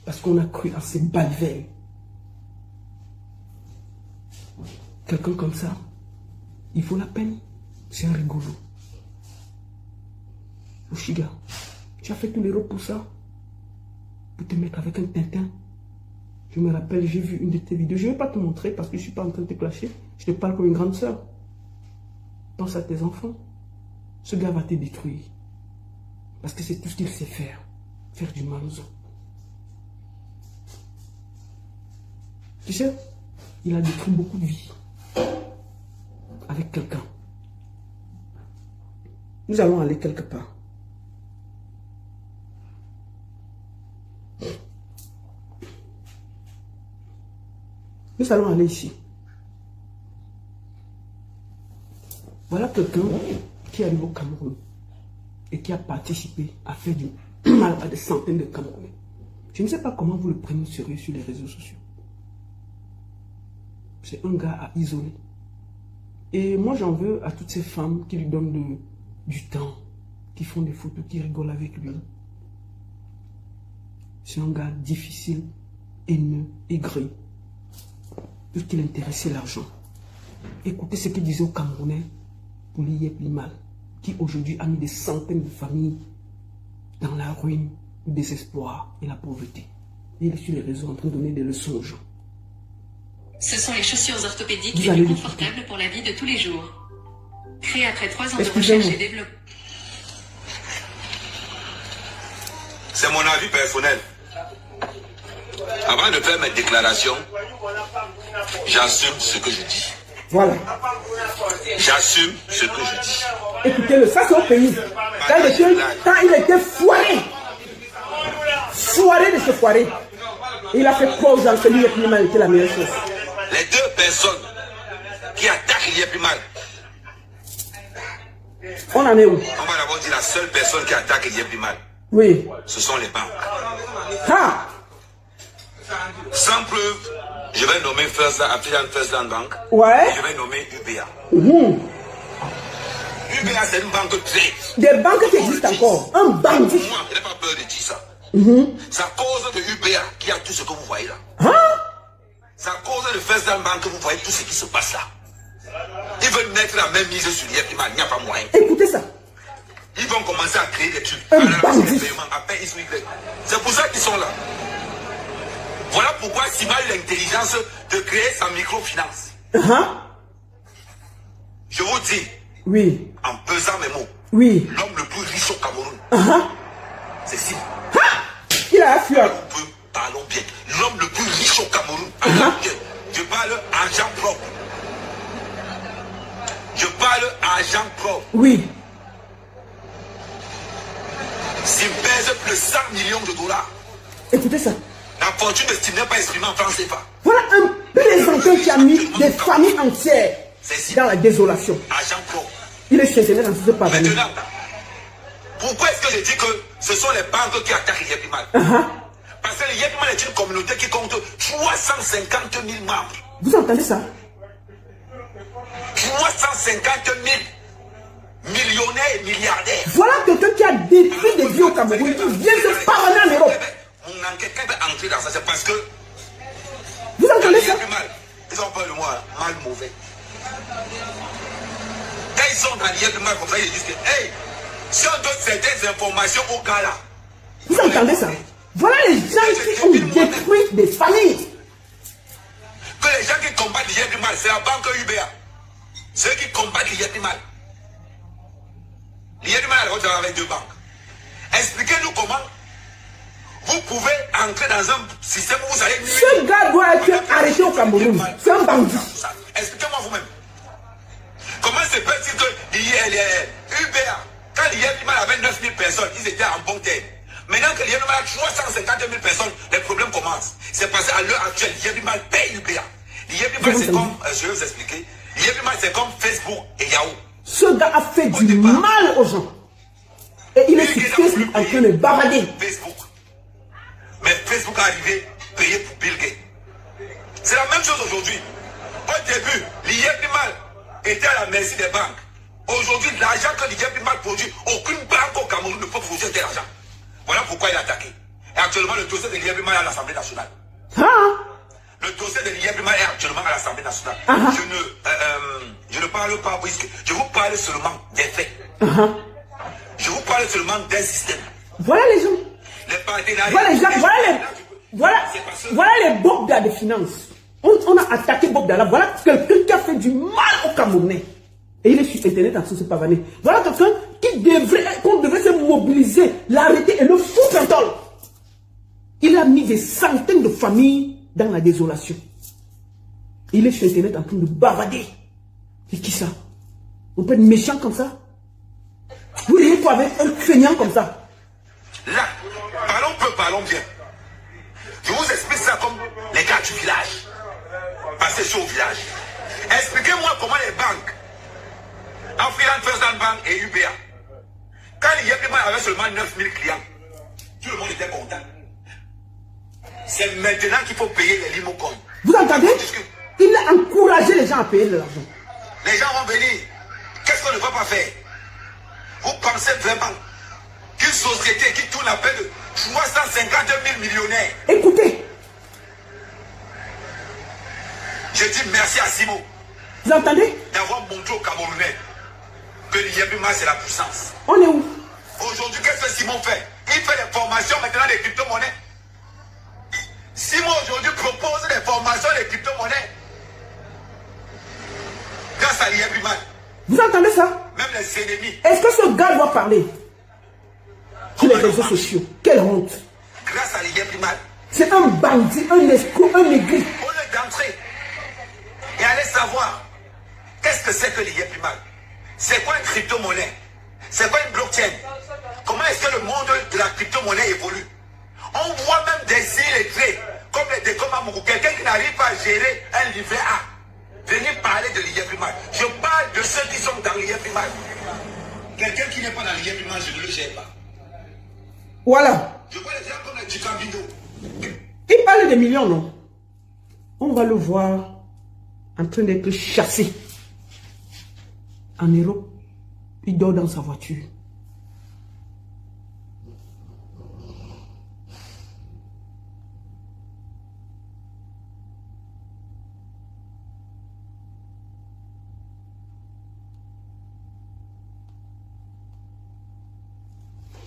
Parce qu'on a cru à ces balivernes. Quelqu'un comme ça, il faut la peine. C'est un rigolo. Oshiga, tu as fait tous les rôles pour ça. Pour te mettre avec un Tintin. Je me rappelle, j'ai vu une de tes vidéos. Je ne vais pas te montrer parce que je ne suis pas en train de te clasher. Je te parle comme une grande soeur. Pense à tes enfants. Ce gars va te détruire. Parce que c'est tout ce qu'il sait faire. Faire du mal aux autres. Tu sais, il a détruit beaucoup de vies. Avec quelqu'un. Nous allons aller quelque part. Nous allons aller ici. Voilà quelqu'un qui arrive au Cameroun et qui a participé à faire du mal à des centaines de Camerounais. Je ne sais pas comment vous le prenez au sérieux sur les réseaux sociaux. C'est un gars à isoler. Et moi, j'en veux à toutes ces femmes qui lui donnent du temps, qui font des photos, qui rigolent avec lui. C'est un gars difficile, haineux, aigri. Tout ce qui l'intéressait, l'argent. Écoutez ce qu'il disait aux Camerounais pour l'IEP mal, qui aujourd'hui a mis des centaines de familles dans la ruine, le désespoir et la pauvreté. Et il est sur les réseaux en train de donner des leçons aux gens. Ce sont les chaussures orthopédiques les plus confortables pour la vie de tous les jours. Créées après 3 ans de recherche et développement. C'est mon avis personnel. Avant de faire mes déclarations, j'assume ce que je dis. Voilà. J'assume ce que je dis. Écoutez-le, ça c'est au pays. Quand il était foiré. Foiré de se foirer. Il a fait quoi aux gens que l'IEP mal était la meilleure chose. Les deux personnes qui attaquent l'IEP mal. On en est où? On va d'abord dire la seule personne qui attaque l'IEP mal. Oui. Ce sont les banques. Ah! Sans preuve, je vais nommer African First Land Bank. Ouais. Et je vais nommer UBA. Mmh. UBA, c'est une banque très. Des banques qui existent encore. Un bandit. Moi, je n'ai pas peur de dire ça. Mmh. C'est à cause de UBA qui a tout ce que vous voyez là. Hein? C'est à cause de First Land Bank que vous voyez tout ce qui se passe là. Ils veulent mettre la même mise sur l'IEP, il n'y a pas moyen. Écoutez ça. Ils vont commencer à créer des trucs. Un bandit. C'est pour ça qu'ils sont là. Voilà pourquoi Sima a eu l'intelligence de créer sa microfinance. Je vous dis, oui. En pesant mes mots, oui. L'homme le plus riche au Cameroun, c'est Sima. Il a fui. Parlons bien. L'homme le plus riche au Cameroun, parlons bien. Je parle argent propre. Je parle parle argent propre. Oui. S'il pèse plus de 100 millions de dollars. Écoutez ça. La fortune ne n'est pas exprimée en France CFA. Voilà un présentant qui a mis des familles entières dans la désolation. Argent propre. Il est chez dans ce parlement. Maintenant, pourquoi est-ce que je dis que ce sont les banques qui attaquent l'Yepimal? Parce que l'Yepimal est une communauté qui compte 350 000 membres. Vous entendez ça? 350 000 millionnaires et milliardaires. Voilà quelqu'un qui a détruit des vies au Cameroun, qui vient se parler en Europe. Mon enquête, quand il va entrer dans ça, c'est parce que vous entendez ça? Ils ont peur de moi, mal mauvais. Quand ils sont dans l'Yepimal comme ça, ils disent que, hey, si on donne certaines informations au gars là. Vous entendez ça? Voilà les gens qui ont détruit des familles. Que les gens qui combattent l'Yepimal, c'est la banque UBA. Ceux qui combattent l'Yepimal. L'Yepimal a le avec deux banques. Expliquez-nous comment vous pouvez entrer dans un système où vous allez... Ce gars doit être arrêté au Cameroun. C'est un bandit. Expliquez-moi vous-même. Comment se peut-il que UBA, quand l'Yepimal avait 9 000 personnes, ils étaient en bon terme. Maintenant que l'Yepimal a 350 000 personnes, les problèmes commencent. C'est parce qu'à l'heure actuelle, l'Yepimal paye UBA. L'Yepimal, c'est comme... je vais vous expliquer. L'Yepimal, c'est comme Facebook et Yahoo. Ce gars a fait du mal aux gens. Et il est sur Facebook en train de bavader. Facebook. Mais Facebook est arrivé payé pour Bill Gates. C'est la même chose aujourd'hui. Au début, l'Yepimal était à la merci des banques. Aujourd'hui, l'argent que l'Yepimal produit, aucune banque au Cameroun ne peut produire de l'argent. Voilà pourquoi il est attaqué. Et actuellement, le dossier de l'Yepimal est à l'Assemblée nationale. Le dossier de l'Yepimal est actuellement à l'Assemblée nationale. Je ne parle pas puisque je vous parle seulement des faits. Je vous parle seulement d'un système. Voilà les gens. Les partenariats. Voilà les gens. Voilà les Bogda des finances. On a attaqué Bogda là. Voilà quelqu'un qui a fait du mal au Camerounais. Et il est sur Internet en sous ce pavané. Voilà quelqu'un qu'on devrait se mobiliser, l'arrêter et le foutre en tôle. Il a mis des centaines de familles dans la désolation. Il est sur Internet en train de bavader. Et qui ça? On peut être méchant comme ça? Vous n'ayez pas avec un feignant comme ça? Là, parlons peu, parlons bien. Je vous explique ça comme les gars du village. Passez sur au village. Expliquez-moi comment les banques, African First Bank et UBA, quand l'Yepimal avait seulement 9 000 clients, tout le monde était content. C'est maintenant qu'il faut payer les limocoins. Vous entendez? Il a encouragé les gens à payer de l'argent. Les gens vont venir. Qu'est-ce qu'on ne va pas faire? Vous pensez vraiment qu'une société qui tourne à peine de 350 000 millionnaires. Écoutez. Je dis merci à Simon. Vous entendez? D'avoir montré aux Camerounais que l'Yepimal c'est la puissance. On est où? Aujourd'hui, qu'est-ce que Simon fait? Il fait des formations maintenant des crypto-monnaies. Simon aujourd'hui propose des formations des crypto-monnaies. Grâce à l'Yepimal. Vous entendez ça? Même les ennemis. Est-ce que ce gars doit parler sur les réseaux sociaux? Quelle honte! Grâce à l'Yepimal. C'est un bandit, un escroc, un aigri. Au lieu d'entrer et aller savoir qu'est-ce que c'est que l'Yepimal, c'est quoi une crypto-monnaie, c'est quoi une blockchain, comment est-ce que le monde de la crypto-monnaie évolue. On voit même des illettrés comme les Décomamougou, quelqu'un qui n'arrive pas à gérer un livret A, venir parler de l'Yepimal. Je parle de ceux qui sont dans l'Yepimal. Quelqu'un qui n'est pas dans l'Yepimal, je ne le gère pas. Voilà. Je vois les gens comme les Djikambino. Il parle de millions, non? On va le voir en train d'être chassé en Europe. Il dort dans sa voiture.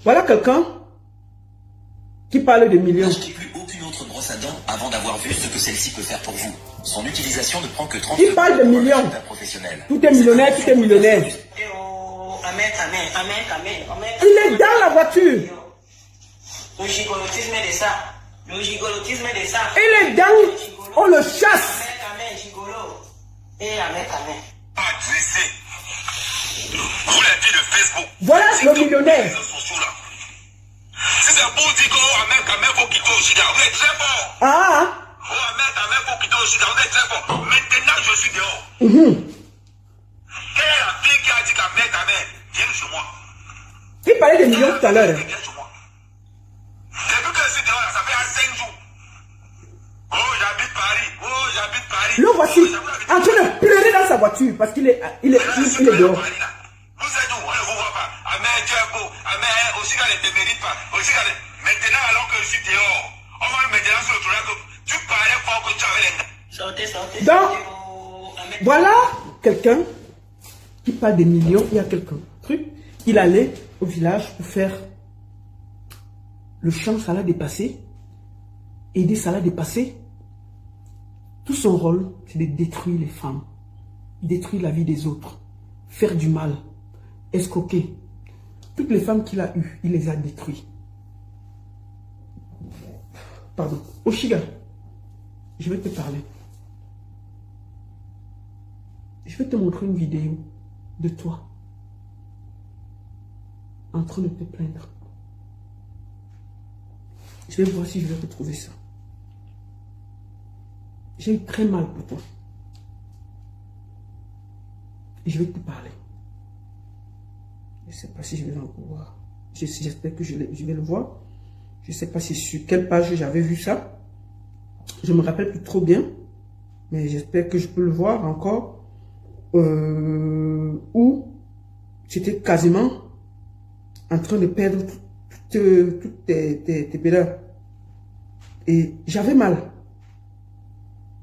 Voilà quelqu'un qui parle de millions. N'achetez plus aucune autre brosse à dents avant d'avoir vu ce que celle-ci peut faire pour vous. Son utilisation ne prend que 30 Il parle de millions. Tout est millionnaire, tout est millionnaire. Il est dans la voiture. Le gigolotisme de ça. Le gigolotisme de ça. Il est dans. On le chasse. Amen, gigolo. Et amen, amen. Adressé Voilà le millionnaire. Si c'est pour dire qu'Ahmed faut quitter au Sida, vous êtes très fort. Ah. Ahmed faut quitter au Sida, vous êtes très fort. Maintenant, je suis dehors. Quelle est la fille qui a dit qu'Ahmed, viens chez moi? Il parlait des millions tout à l'heure. Depuis que je suis dehors, ça fait 5 jours. Oh, j'habite Paris. Le voici en train de pleurer dans sa voiture parce qu'il est dehors. Vous êtes où? On ne vous voit pas. Ahmed, tu es beau. Ahmed, aussi quand ne te mérite pas. Maintenant, alors que je suis dehors, on va le mettre sur le tournage. Tu parlais fort que tu avais les... Sortez. Donc, voilà quelqu'un qui parle des millions. Il y a quelqu'un. Il allait au village pour faire le champ, ça l'a dépassé. Aider, ça l'a dépassé. Tout son rôle, c'est de détruire les femmes. Détruire la vie des autres. Faire du mal. Escroquer. Toutes les femmes qu'il a eues, il les a détruites. Pardon. Oshiga, je vais te parler. Je vais te montrer une vidéo de toi en train de te plaindre. Je vais voir si je vais retrouver ça. J'ai eu très mal pour toi. Et je vais te parler. Je ne sais pas si je vais en voir. J'espère que je vais le voir. Je ne sais pas si sur quelle page j'avais vu ça. Je ne me rappelle plus trop bien. Mais j'espère que je peux le voir encore. Où j'étais quasiment en train de perdre toutes tes pédales. Et j'avais mal.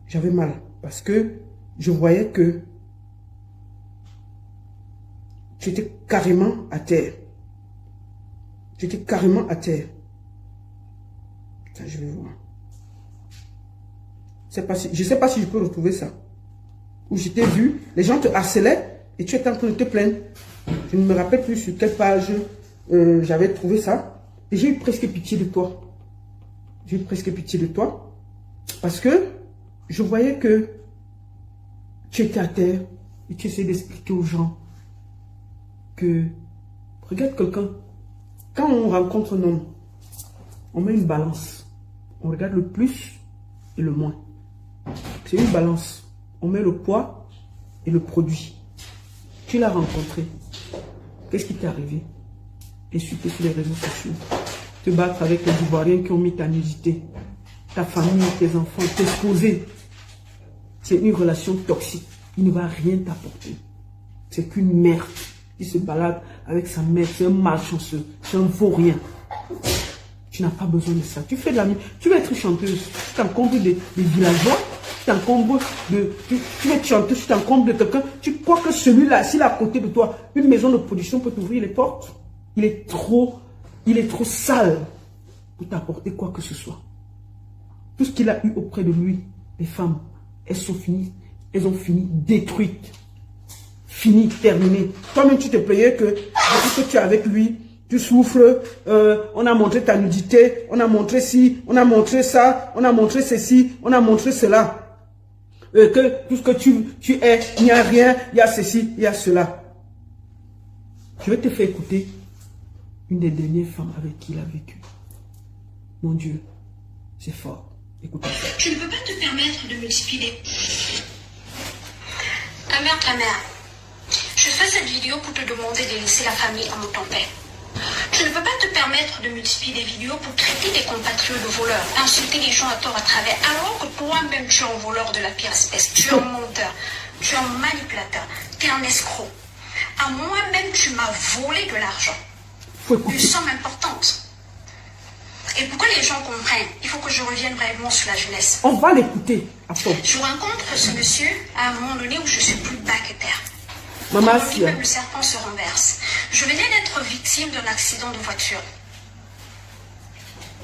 J'avais mal. Parce que je voyais que tu étais carrément à terre. Tu étais carrément à terre. Attends, je vais voir. Je ne sais pas si je peux retrouver ça. Où je t'ai vu, les gens te harcelaient et tu étais en train de te plaindre. Je ne me rappelle plus sur quelle page j'avais trouvé ça. Et j'ai eu presque pitié de toi. J'ai eu presque pitié de toi. Parce que je voyais que tu étais à terre et tu essayais d'expliquer aux gens que, regarde quelqu'un, quand on rencontre un homme, on met une balance. On regarde le plus et le moins. C'est une balance. On met le poids et le produit. Tu l'as rencontré. Qu'est-ce qui t'est arrivé? Insulter sur les réseaux sociaux. Te battre avec les Ivoiriens qui ont mis ta nudité. Ta famille, tes enfants, t'exposer. C'est une relation toxique. Il ne va rien t'apporter. C'est qu'une merde qui se balade avec sa mère. C'est un malchanceux. C'est un vaurien. Tu n'as pas besoin de ça. Tu fais de la musique. Tu veux être chanteuse. Tu t'encombres des villageois. Tu t'encombres de... Tu veux être chanteuse. Tu t'encombres de quelqu'un. Tu crois que celui-là, s'il est à côté de toi, une maison de production peut t'ouvrir les portes. Il est trop sale pour t'apporter quoi que ce soit. Tout ce qu'il a eu auprès de lui, les femmes, elles ont fini détruites. Fini, terminé. Toi-même, tu te plaignais que depuis que tu es avec lui, tu souffres, on a montré ta nudité, on a montré ci, on a montré ça, on a montré ceci, on a montré cela. Que tout ce que tu es, il n'y a rien, il y a ceci, il y a cela. Je vais te faire écouter une des dernières femmes avec qui il a vécu. Mon Dieu, c'est fort. Écoutez. Tu ne peux pas te permettre de multiplier. Ta mère, je fais cette vidéo pour te demander de laisser la famille en ton paix. Tu ne peux pas te permettre de multiplier des vidéos pour traiter tes compatriotes de voleurs, insulter les gens à tort à travers, alors que toi-même tu es un voleur de la pire espèce, tu es un menteur, tu es un manipulateur, tu es un escroc. À moi-même, tu m'as volé de l'argent, une somme importante. Et pour que les gens comprennent, il faut que je revienne vraiment sur la jeunesse. On va l'écouter à fond. Je rencontre ce monsieur à un moment donné où je suis plus bas que terre. Maman, même le serpent se renverse. Je venais d'être victime d'un accident de voiture.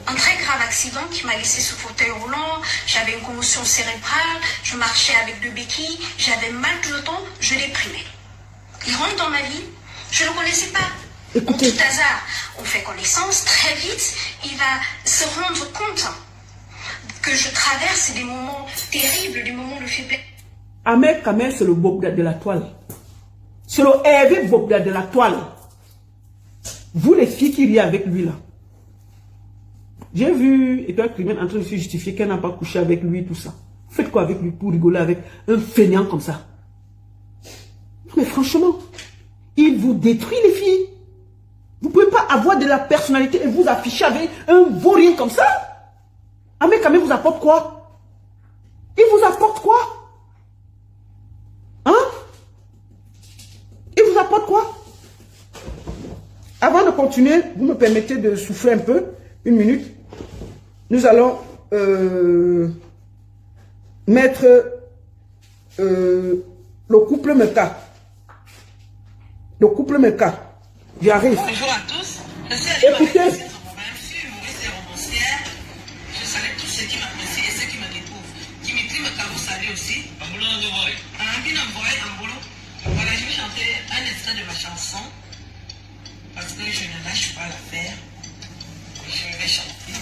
Un très grave accident qui m'a laissé sous fauteuil roulant. J'avais une commotion cérébrale. Je marchais avec 2 béquilles. J'avais mal tout le temps. Je déprimais. Il rentre dans ma vie. Je ne le connaissais pas. Écoutez. En tout hasard, on fait connaissance. Très vite, il va se rendre compte que je traverse des moments terribles, des moments de faiblesse. Ahmed Kamel, c'est le Bogda de la toile. C'est le Hervé Bogda de la toile. Vous les filles qui riez avec lui là. J'ai vu Edouard Clement en train de se justifier qu'elle n'a pas couché avec lui, tout ça. Faites quoi avec lui pour rigoler avec un fainéant comme ça? Mais franchement, il vous détruit les filles. Vous ne pouvez pas avoir de la personnalité et vous afficher avec un vaurien comme ça. Ah mais quand même vous apporte quoi? Il vous apporte quoi? Hein? Il vous apporte quoi? Avant de continuer, vous me permettez de souffler un peu, une minute. Nous allons mettre le couple Meka. Le couple Meka. J'arrive. Bonjour à tous. Écoutez. Je salue tous ceux qui m'apprécient et ceux qui me découvrent. Qui m'écrivent quand vous saluez aussi. Voilà, je vais chanter un extrait de ma chanson. Parce que je ne lâche pas l'affaire. Je vais chanter.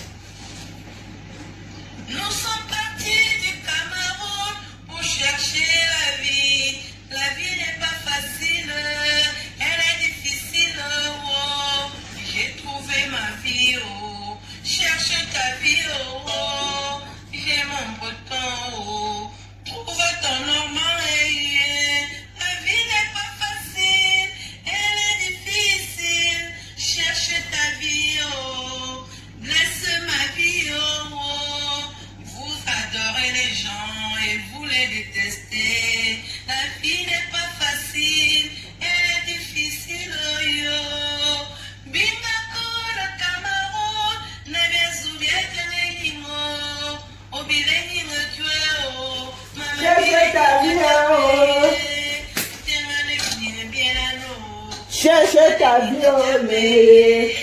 Nous sommes partis du Cameroun pour chercher la vie. La vie n'est pas facile, elle est difficile. Oh. J'ai trouvé ma vie, oh. Cherche ta vie, oh. J'ai mon bouton, oh. Trouve ton normal, yeah. La vie n'est pas facile, elle est difficile. Cherche ta vie, oh. Blesse ma vie, oh. Vous adorez les gens et vous les détestez. La vie n'est pas facile, elle est difficile, yo. Bimako le Cameroun, nebezubie tenenimo, obileni me tueo, Cherche ta vie, oh. Cherche ta vie, oh, mais...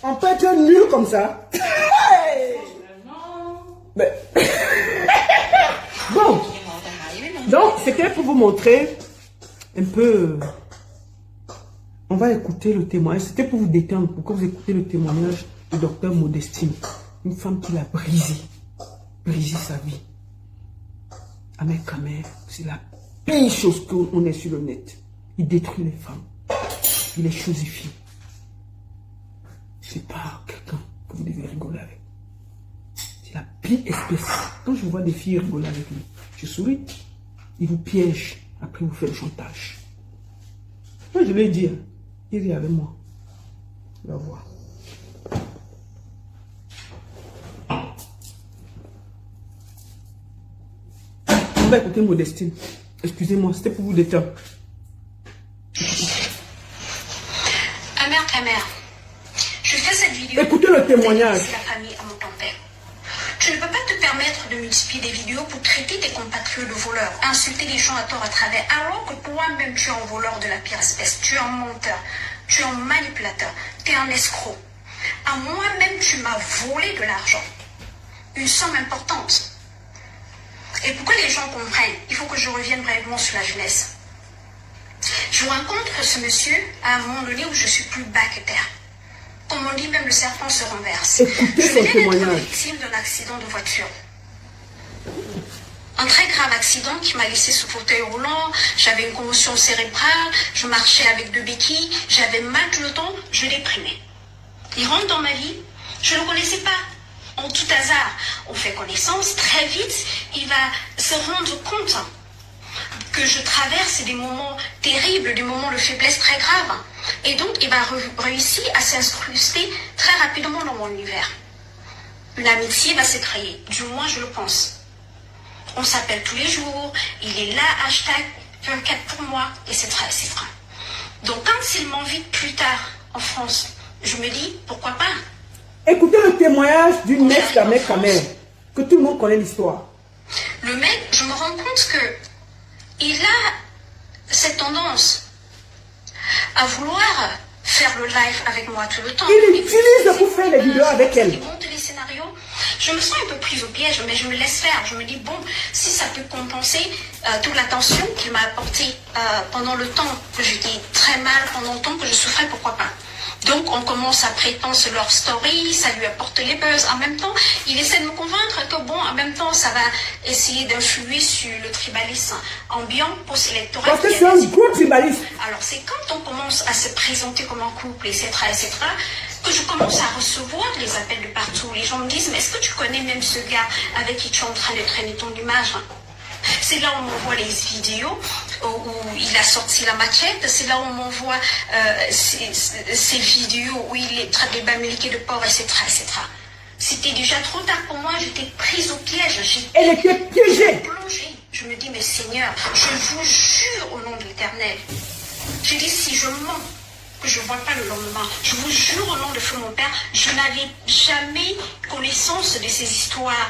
On peut être nul comme ça. Mais... Bon. Donc, c'était pour vous montrer un peu... On va écouter le témoignage. C'était pour vous détendre, pour que vous écoutez le témoignage du docteur Modestine. Une femme qui l'a brisé sa vie. Ah mais quand même, c'est la pire chose qu'on ait sur le net. Il détruit les femmes. Il les chosifie. C'est pas quelqu'un que vous devez rigoler avec. C'est la pire espèce. Quand je vois des filles rigoler avec lui, je souris. Il vous piège. Après, vous fait le chantage. Moi, je l'ai dit. Il rit avec moi. On va voir. On va écouter Modestine. Excusez-moi, c'était pour vous détendre. Amère. Je fais cette vidéo. Écoutez le témoignage. La famille à mon père. Tu ne peux pas te permettre de multiplier des vidéos pour traiter tes compatriotes de voleurs, insulter les gens à tort à travers, alors que toi-même tu es un voleur de la pire espèce, tu es un menteur, tu es un manipulateur, tu es un escroc. À moi-même tu m'as volé de l'argent, une somme importante. Et pour que les gens comprennent, il faut que je revienne brièvement sur la jeunesse. Je rencontre ce monsieur à un moment donné où je suis plus bas que terre. Comme on dit, même le serpent se renverse. Écoutez je son venais d'être témoignage. victime d'un accident de voiture. Un très grave accident qui m'a laissé sous fauteuil roulant. J'avais une commotion cérébrale, je marchais avec 2 béquilles, j'avais mal tout le temps, je déprimais. Il rentre dans ma vie, je ne le connaissais pas. En tout hasard, on fait connaissance, très vite, il va se rendre compte que je traverse des moments terribles, des moments de faiblesse très graves. Et donc, il va réussir à s'incruster très rapidement dans mon univers. Une amitié va se créer, du moins je le pense. On s'appelle tous les jours, il est là, hashtag 24 pour moi, et c'est très vrai. Donc, quand il m'invite plus tard en France, je me dis, pourquoi pas? Écoutez le témoignage d'une mec à mec à mère, que tout le monde connaît l'histoire. Le mec, je me rends compte que il a cette tendance à vouloir faire le live avec moi tout le temps. Il utilise pour faire les vidéos avec elle. Il monte les scénarios. Je me sens un peu prise au piège, mais je me laisse faire. Je me dis, bon, si ça peut compenser toute l'attention qu'il m'a apportée pendant le temps que j'étais très mal, pendant le temps que je souffrais, pourquoi pas. Donc on commence à prétendre sur leur story, ça lui apporte les buzz. En même temps, il essaie de me convaincre que bon, en même temps, ça va essayer d'influer sur le tribalisme ambiant post-électoral. Parce que c'est un gros tribaliste. Alors c'est quand on commence à se présenter comme un couple, etc., que je commence à recevoir les appels de partout. Les gens me disent, mais est-ce que tu connais même ce gars avec qui tu es en train de traîner ton image? C'est là où on m'envoie les vidéos où il a sorti la machette. C'est là où on m'envoie ces vidéos où il traite les Bamileke de porc, etc., etc. C'était déjà trop tard pour moi. J'étais prise au piège. Elle était piégée. Plongée. Je me dis, mais Seigneur, je vous jure au nom de l'Éternel. Je dis, si je mens, que je ne vois pas le lendemain. Je vous jure au nom de feu mon Père, je n'avais jamais connaissance de ces histoires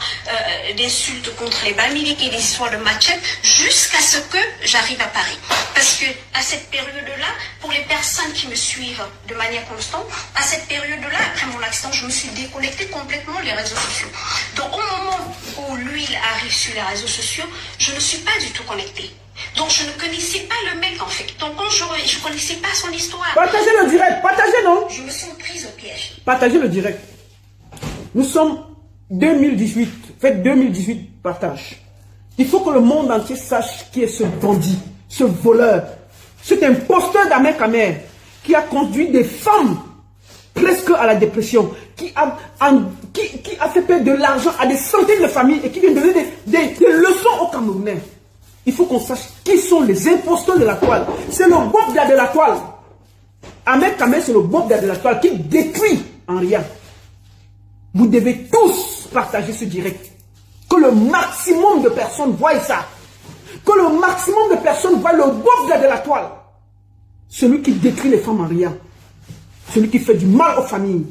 d'insultes contre les Bamileke et des histoires de machette jusqu'à ce que j'arrive à Paris. Parce que à cette période-là, pour les personnes qui me suivent de manière constante, à cette période-là, après mon accident, je me suis déconnectée complètement des réseaux sociaux. Donc au moment où l'huile arrive sur les réseaux sociaux, je ne suis pas du tout connectée. Donc je ne connaissais pas le mec en fait. Donc quand je ne connaissais pas son histoire. Partagez le direct, partagez non. Je me sens prise au piège. Partagez le direct. Nous sommes 2018. Faites 2018 partage. Il faut que le monde entier sache qui est ce bandit, ce voleur, cet imposteur d'Ahmed Kamer qui a conduit des femmes presque à la dépression, qui a fait perdre de l'argent à des centaines de familles et qui vient donner des leçons aux Camerounais. Il faut qu'on sache qui sont les imposteurs de la toile. C'est le Bobda de la toile. Ahmed Kamer, c'est le Bobda de la toile qui détruit en rien. Vous devez tous partager ce direct. Que le maximum de personnes voient ça. Que le maximum de personnes voient le Bobda de la toile. Celui qui détruit les femmes en rien. Celui qui fait du mal aux familles.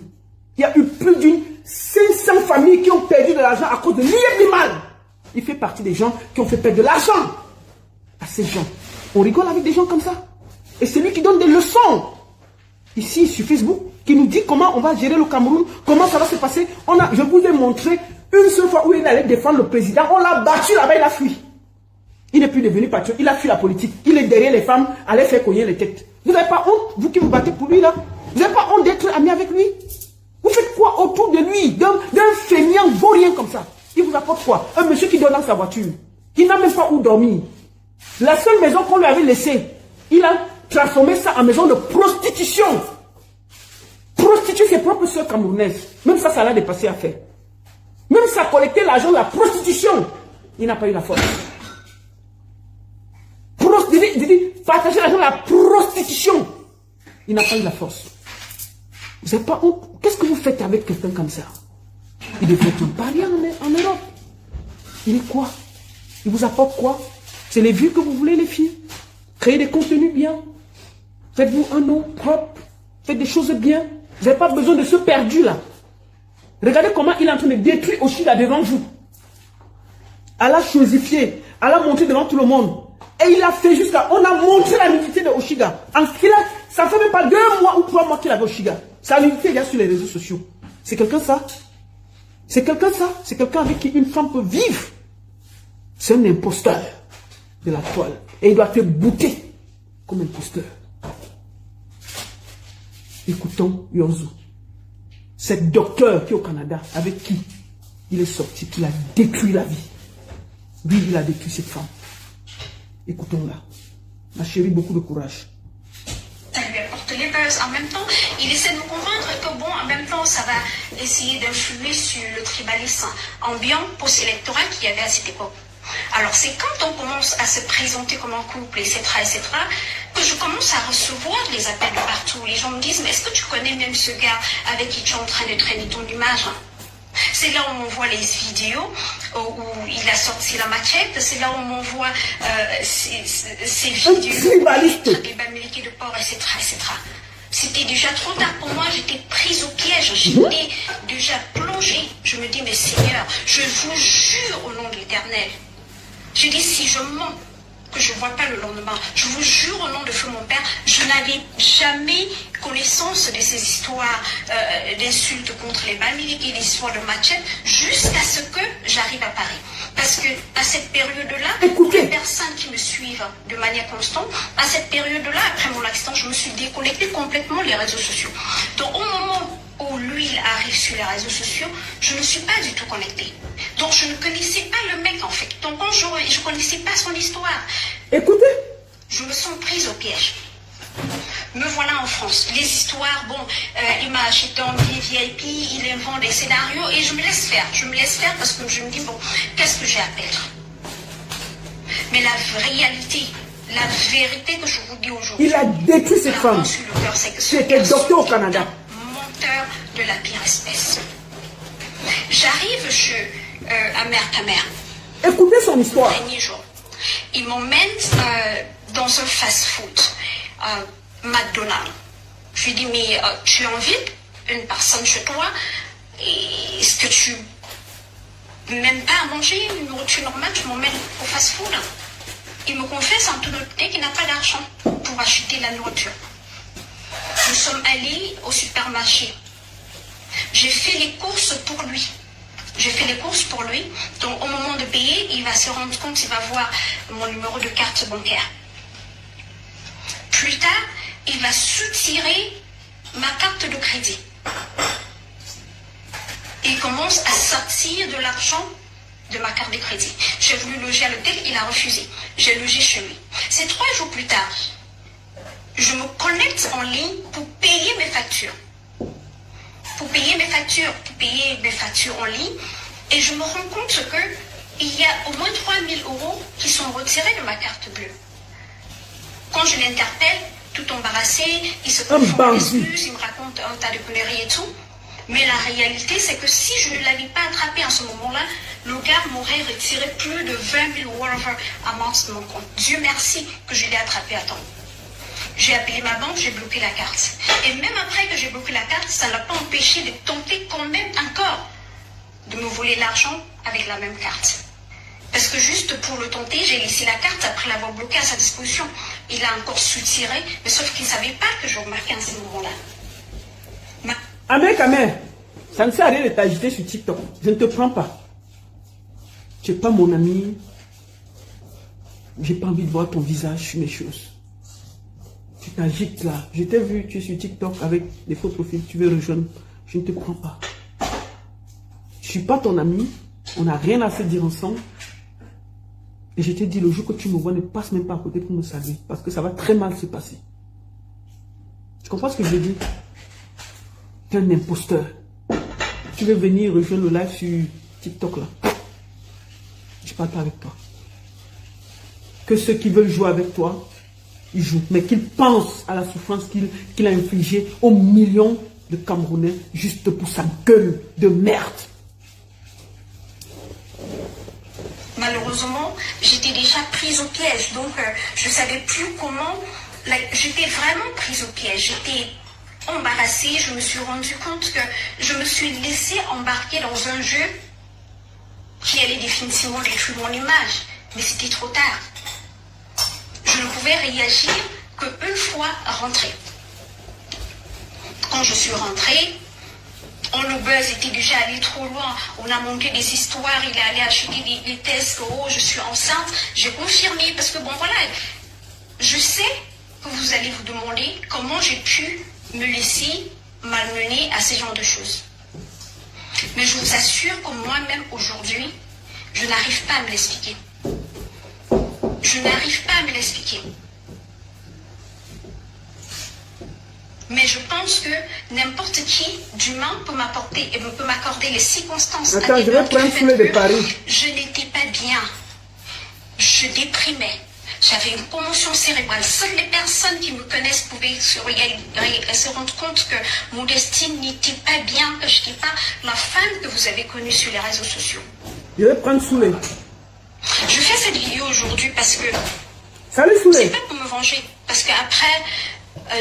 Il y a eu plus d'une 500 familles qui ont perdu de l'argent à cause de l'IEB-mal. Il fait partie des gens qui ont fait perdre de l'argent à ces gens. On rigole avec des gens comme ça. Et c'est lui qui donne des leçons. Ici, sur Facebook, qui nous dit comment on va gérer le Cameroun, comment ça va se passer. Je vous ai montré une seule fois où il allait défendre le président. On l'a battu là-bas, il a fui. Il n'est plus devenu patriote, il a fui la politique. Il est derrière les femmes, allait faire cogner les têtes. Vous n'avez pas honte, vous qui vous battez pour lui là? Vous n'avez pas honte d'être ami avec lui? Vous faites quoi autour de lui, d'un fainéant vaurien comme ça? Il vous apporte quoi? Un monsieur qui dort dans sa voiture. Il n'a même pas où dormir. La seule maison qu'on lui avait laissée, il a transformé ça en maison de prostitution. Prostituer ses propres soeurs camerounaises. Même ça, ça l'a dépassé à faire. Même ça, collecter l'argent de la prostitution, il n'a pas eu la force. Partager l'argent de la prostitution, il n'a pas eu la force. Vous n'avez pas honte? Qu'est-ce que vous faites avec quelqu'un comme ça? Il devrait être un paria en Europe. Il est quoi? Il vous apporte quoi? C'est les vues que vous voulez, les filles. Créez des contenus bien. Faites-vous un nom propre. Faites des choses bien. Vous n'avez pas besoin de ce perdu là. Regardez comment il est en train de détruire Oshiga devant vous. Elle a chosifié. Elle a montré devant tout le monde. Et il a fait jusqu'à... On a montré la nudité de Oshiga. Ça fait même pas 2 mois ou 3 mois qu'il avait Oshiga. Sa nudité il y a sur les réseaux sociaux. C'est quelqu'un ça? C'est quelqu'un ça? C'est quelqu'un avec qui une femme peut vivre. C'est un imposteur de la toile. Et il doit être bouté comme imposteur. Écoutons Yonzu. Cette docteur qui est au Canada, avec qui il est sorti, qui a détruit la vie. Lui, il a détruit cette femme. Écoutons-la. Ma chérie, beaucoup de courage. Ça lui apporte les buzz. En même temps, il essaie de me convaincre que bon, en même temps, ça va essayer d'influer sur le tribalisme ambiant post-électoral qu'il y avait à cette époque. Alors c'est quand on commence à se présenter comme un couple, etc., que je commence à recevoir les appels de partout. Les gens me disent, mais est-ce que tu connais même ce gars avec qui tu es en train de traîner ton image? C'est là où on voit les vidéos où il a sorti la machette. C'est là où on m'envoie ces vidéos les Bamileke de porc, etc., etc. C'était déjà trop tard pour moi. J'étais prise au piège. J'étais déjà plongée. Je me dis, mais Seigneur, je vous jure au nom de l'Éternel. Je dis, si je mens, que je ne vois pas le lendemain, je vous jure au nom de feu mon Père, je n'avais jamais connaissance de ces histoires d'insultes contre les Bamileke et des histoires de machette jusqu'à ce que j'arrive à Paris. Parce que à cette période-là, les personnes qui me suivent de manière manière constante. À cette période-là, après mon accident, je me suis déconnectée complètement des réseaux sociaux. Donc, au moment où lui, il arrive sur les réseaux sociaux, je ne suis pas du tout connectée. Donc, je ne connaissais pas le mec, en fait. Donc, je ne connaissais pas son histoire. Écoutez. Je me sens prise au piège. Me voilà en France. Les histoires, bon, il m'a acheté un billet VIP, il invente des scénarios et je me laisse faire. Je me laisse faire parce que je me dis, bon, qu'est-ce que j'ai à perdre? Mais la réalité, la vérité que je vous dis aujourd'hui... Il a détruit cette femme. C'était docteur au Canada. Menteur de la pire espèce. J'arrive à Mère ta mère. Écoutez son histoire. Dernier jour. Il m'emmène dans un fast-food. McDonald's. Je lui dis, mais tu invites une personne chez toi, est-ce que tu n'aimes pas à manger une nourriture normale, tu m'emmènes au fast-food? Il me confesse en toute honnêteté qu'il n'a pas d'argent pour acheter la nourriture. Nous sommes allés au supermarché. J'ai fait les courses pour lui. J'ai fait les courses pour lui. Donc au moment de payer, il va se rendre compte, il va voir mon numéro de carte bancaire. Plus tard, il va soutirer ma carte de crédit. Il commence à sortir de l'argent de ma carte de crédit. J'ai voulu loger à l'hôtel, il a refusé. J'ai logé chez lui. C'est 3 jours plus tard. Je me connecte en ligne pour payer mes factures. Pour payer mes factures en ligne. Et je me rends compte qu'il y a au moins 3 000 € qui sont retirés de ma carte bleue. Quand je l'interpelle, tout embarrassé, il se confond d'excuses, il me raconte un tas de conneries et tout. Mais la réalité, c'est que si je ne l'avais pas attrapé en ce moment-là, le gars m'aurait retiré plus de 20 000 whatever amounts de mon compte. Dieu merci que je l'ai attrapé à temps. J'ai appelé ma banque, j'ai bloqué la carte. Et même après que j'ai bloqué la carte, ça ne l'a pas empêché de tenter quand même encore de me voler l'argent avec la même carte. Parce que juste pour le tenter, j'ai laissé la carte après l'avoir bloquée à sa disposition. Il a encore soutiré, mais sauf qu'il ne savait pas que je remarquais en ce moment-là. Amen, ça ne sert à rien de t'agiter sur TikTok. Je ne te prends pas. Tu n'es pas mon ami. J'ai pas envie de voir ton visage sur mes choses. Tu t'agites là. Je t'ai vu, tu es sur TikTok avec des faux profils, tu veux rejoindre. Je ne te prends pas. Je ne suis pas ton ami. On n'a rien à se dire ensemble. Et je t'ai dit, le jour que tu me vois, ne passe même pas à côté pour me saluer. Parce que ça va très mal se passer. Tu comprends ce que je dis? Tu es un imposteur. Tu veux venir rejoindre le live sur TikTok là. Je ne parle pas avec toi. Que ceux qui veulent jouer avec toi, ils jouent. Mais qu'ils pensent à la souffrance qu'il a infligée aux millions de Camerounais juste pour sa gueule de merde. Malheureusement, j'étais déjà prise au piège. Donc, je ne savais plus comment... J'étais vraiment prise au piège. J'étais embarrassée. Je me suis rendu compte que je me suis laissée embarquer dans un jeu qui allait définitivement détruire mon image. Mais c'était trop tard. Je ne pouvais réagir qu'une fois rentrée. Quand je suis rentrée, le buzz était déjà allé trop loin. On a monté des histoires. Il est allé acheter des tests. Oh, je suis enceinte. J'ai confirmé parce que bon, voilà. Je sais que vous allez vous demander comment j'ai pu me laisser malmener à ce genre de choses. Mais je vous assure que moi-même aujourd'hui, je n'arrive pas à me l'expliquer. Je n'arrive pas à me l'expliquer. Mais je pense que n'importe qui d'humain peut m'apporter et peut m'accorder les circonstances. Attends, je vais prendre Souley de Paris. Je n'étais pas bien. Je déprimais. J'avais une commotion cérébrale. Seules les personnes qui me connaissent pouvaient se rendre compte que mon destin n'était pas bien, que je n'étais pas la femme que vous avez connue sur les réseaux sociaux. Je vais prendre Souley. Je fais cette vidéo aujourd'hui parce que... Salut Souley. C'est pas pour me venger. Parce qu'après...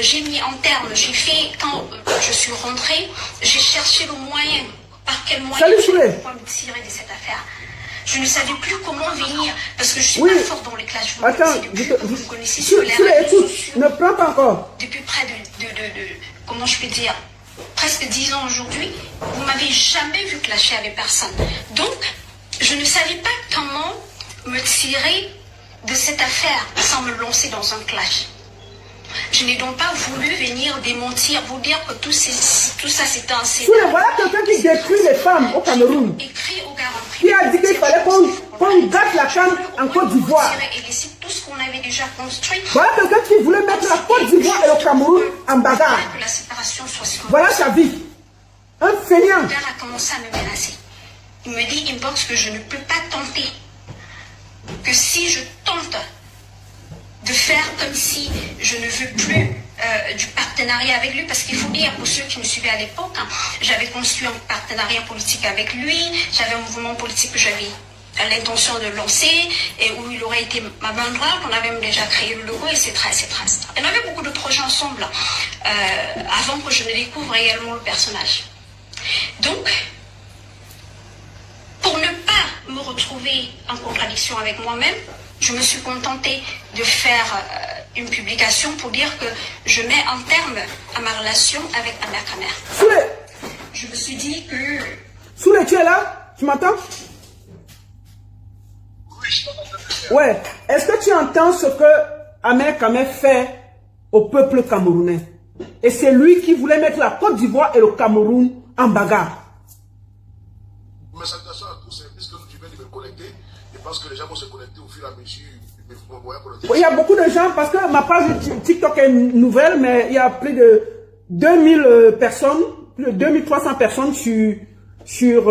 j'ai mis en terme, j'ai fait, quand je suis rentrée, j'ai cherché le moyen, par quel moyen je vais pouvoir me tirer de cette affaire. Je ne savais plus comment venir, parce que je suis pas forte dans les classes. Attends, vous connaissez sur les réseaux sociaux. Ne prends pas encore. Depuis près de, comment je peux dire, presque 10 ans aujourd'hui, vous m'avez jamais vu clasher avec personne. Donc, je ne savais pas comment me tirer de cette affaire sans me lancer dans un clash. Je n'ai donc pas voulu venir démentir, vous dire que tout ça c'était un scénario. Voilà quelqu'un qui détruit les femmes au Cameroun. Écrit au gars en Qui a dit qu'il fallait qu'on gâte la canne en Côte d'Ivoire. Et laisser tout ce qu'on avait déjà construit. Voilà quelqu'un qui voulait mettre la Côte d'Ivoire et le Cameroun en bagarre. Que la séparation soit smooth. Voilà sa vie. Un feignant. Mon père a commencé à me menacer. Il me dit, inbox, que je ne peux pas tenter. Que si je tente de faire comme si je ne veux plus du partenariat avec lui, parce qu'il faut dire, pour ceux qui me suivaient à l'époque, hein, j'avais construit un partenariat politique avec lui, j'avais un mouvement politique que j'avais l'intention de lancer, et où il aurait été ma main droite, on avait même déjà créé le logo, etc. etc. On avait beaucoup de projets ensemble, avant que je ne découvre réellement le personnage. Donc, pour ne pas me retrouver en contradiction avec moi-même, je me suis contentée de faire une publication pour dire que je mets un terme à ma relation avec Amère Kamère. Soulé. Je me suis dit que... Soulé, tu es là? Tu m'entends? Ouais. Est-ce que tu entends ce que Amère Kamère fait au peuple camerounais? Et c'est lui qui voulait mettre la Côte d'Ivoire et le Cameroun en bagarre. Mes salutations à tous, puisque tu viens de me connecter, je pense que les gens vont se connecter au fur et à mesure. Il y a beaucoup de gens, parce que ma page TikTok est nouvelle, mais il y a plus de 2000 personnes, plus de 2300 personnes sur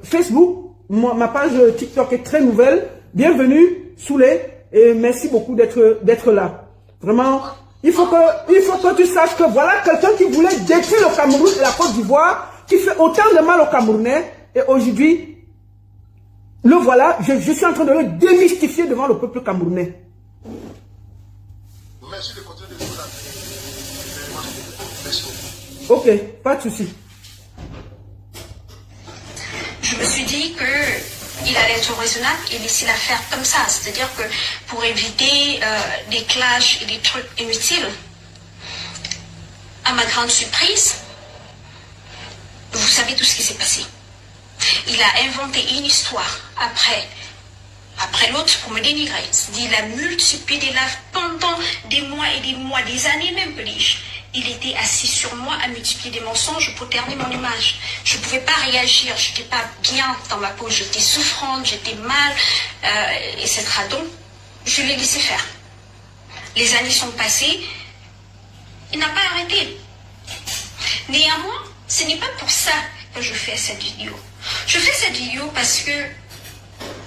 Facebook. Ma page TikTok est très nouvelle. Bienvenue, Soulé, et merci beaucoup d'être là. Vraiment, il faut que tu saches que voilà quelqu'un qui voulait détruire le Cameroun et la Côte d'Ivoire, qui fait autant de mal aux Camerounais, et aujourd'hui, le voilà, je suis en train de le démystifier devant le peuple camerounais. Merci de continuer de vous Merci. Ok, pas de souci. Je me suis dit qu'il allait être raisonnable et laisser l'affaire comme ça. C'est-à-dire que pour éviter des clashs et des trucs inutiles, à ma grande surprise, vous savez tout ce qui s'est passé. Il a inventé une histoire après l'autre pour me dénigrer. Il a multiplié des lives pendant des mois et des mois, des années même, que dis-je. Il était assis sur moi à multiplier des mensonges pour terner mon image. Je ne pouvais pas réagir, je n'étais pas bien dans ma peau, j'étais souffrante, j'étais mal, etc. Donc, je l'ai laissé faire. Les années sont passées, il n'a pas arrêté. Néanmoins, ce n'est pas pour ça que je fais cette vidéo. Je fais cette vidéo parce que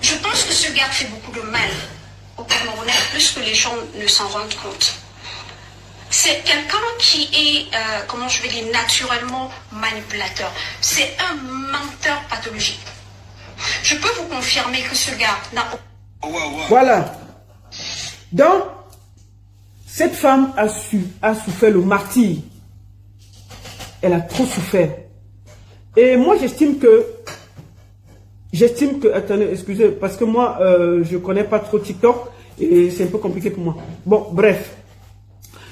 je pense que ce gars fait beaucoup de mal au Camerounais, plus que les gens ne s'en rendent compte. C'est quelqu'un qui est, comment je vais dire, naturellement manipulateur. C'est un menteur pathologique. Je peux vous confirmer que ce gars n'a... Voilà. Donc, cette femme a souffert le martyre. Elle a trop souffert. Et moi, j'estime que, attendez, excusez, parce que moi, je connais pas trop TikTok et c'est un peu compliqué pour moi. Bon, bref.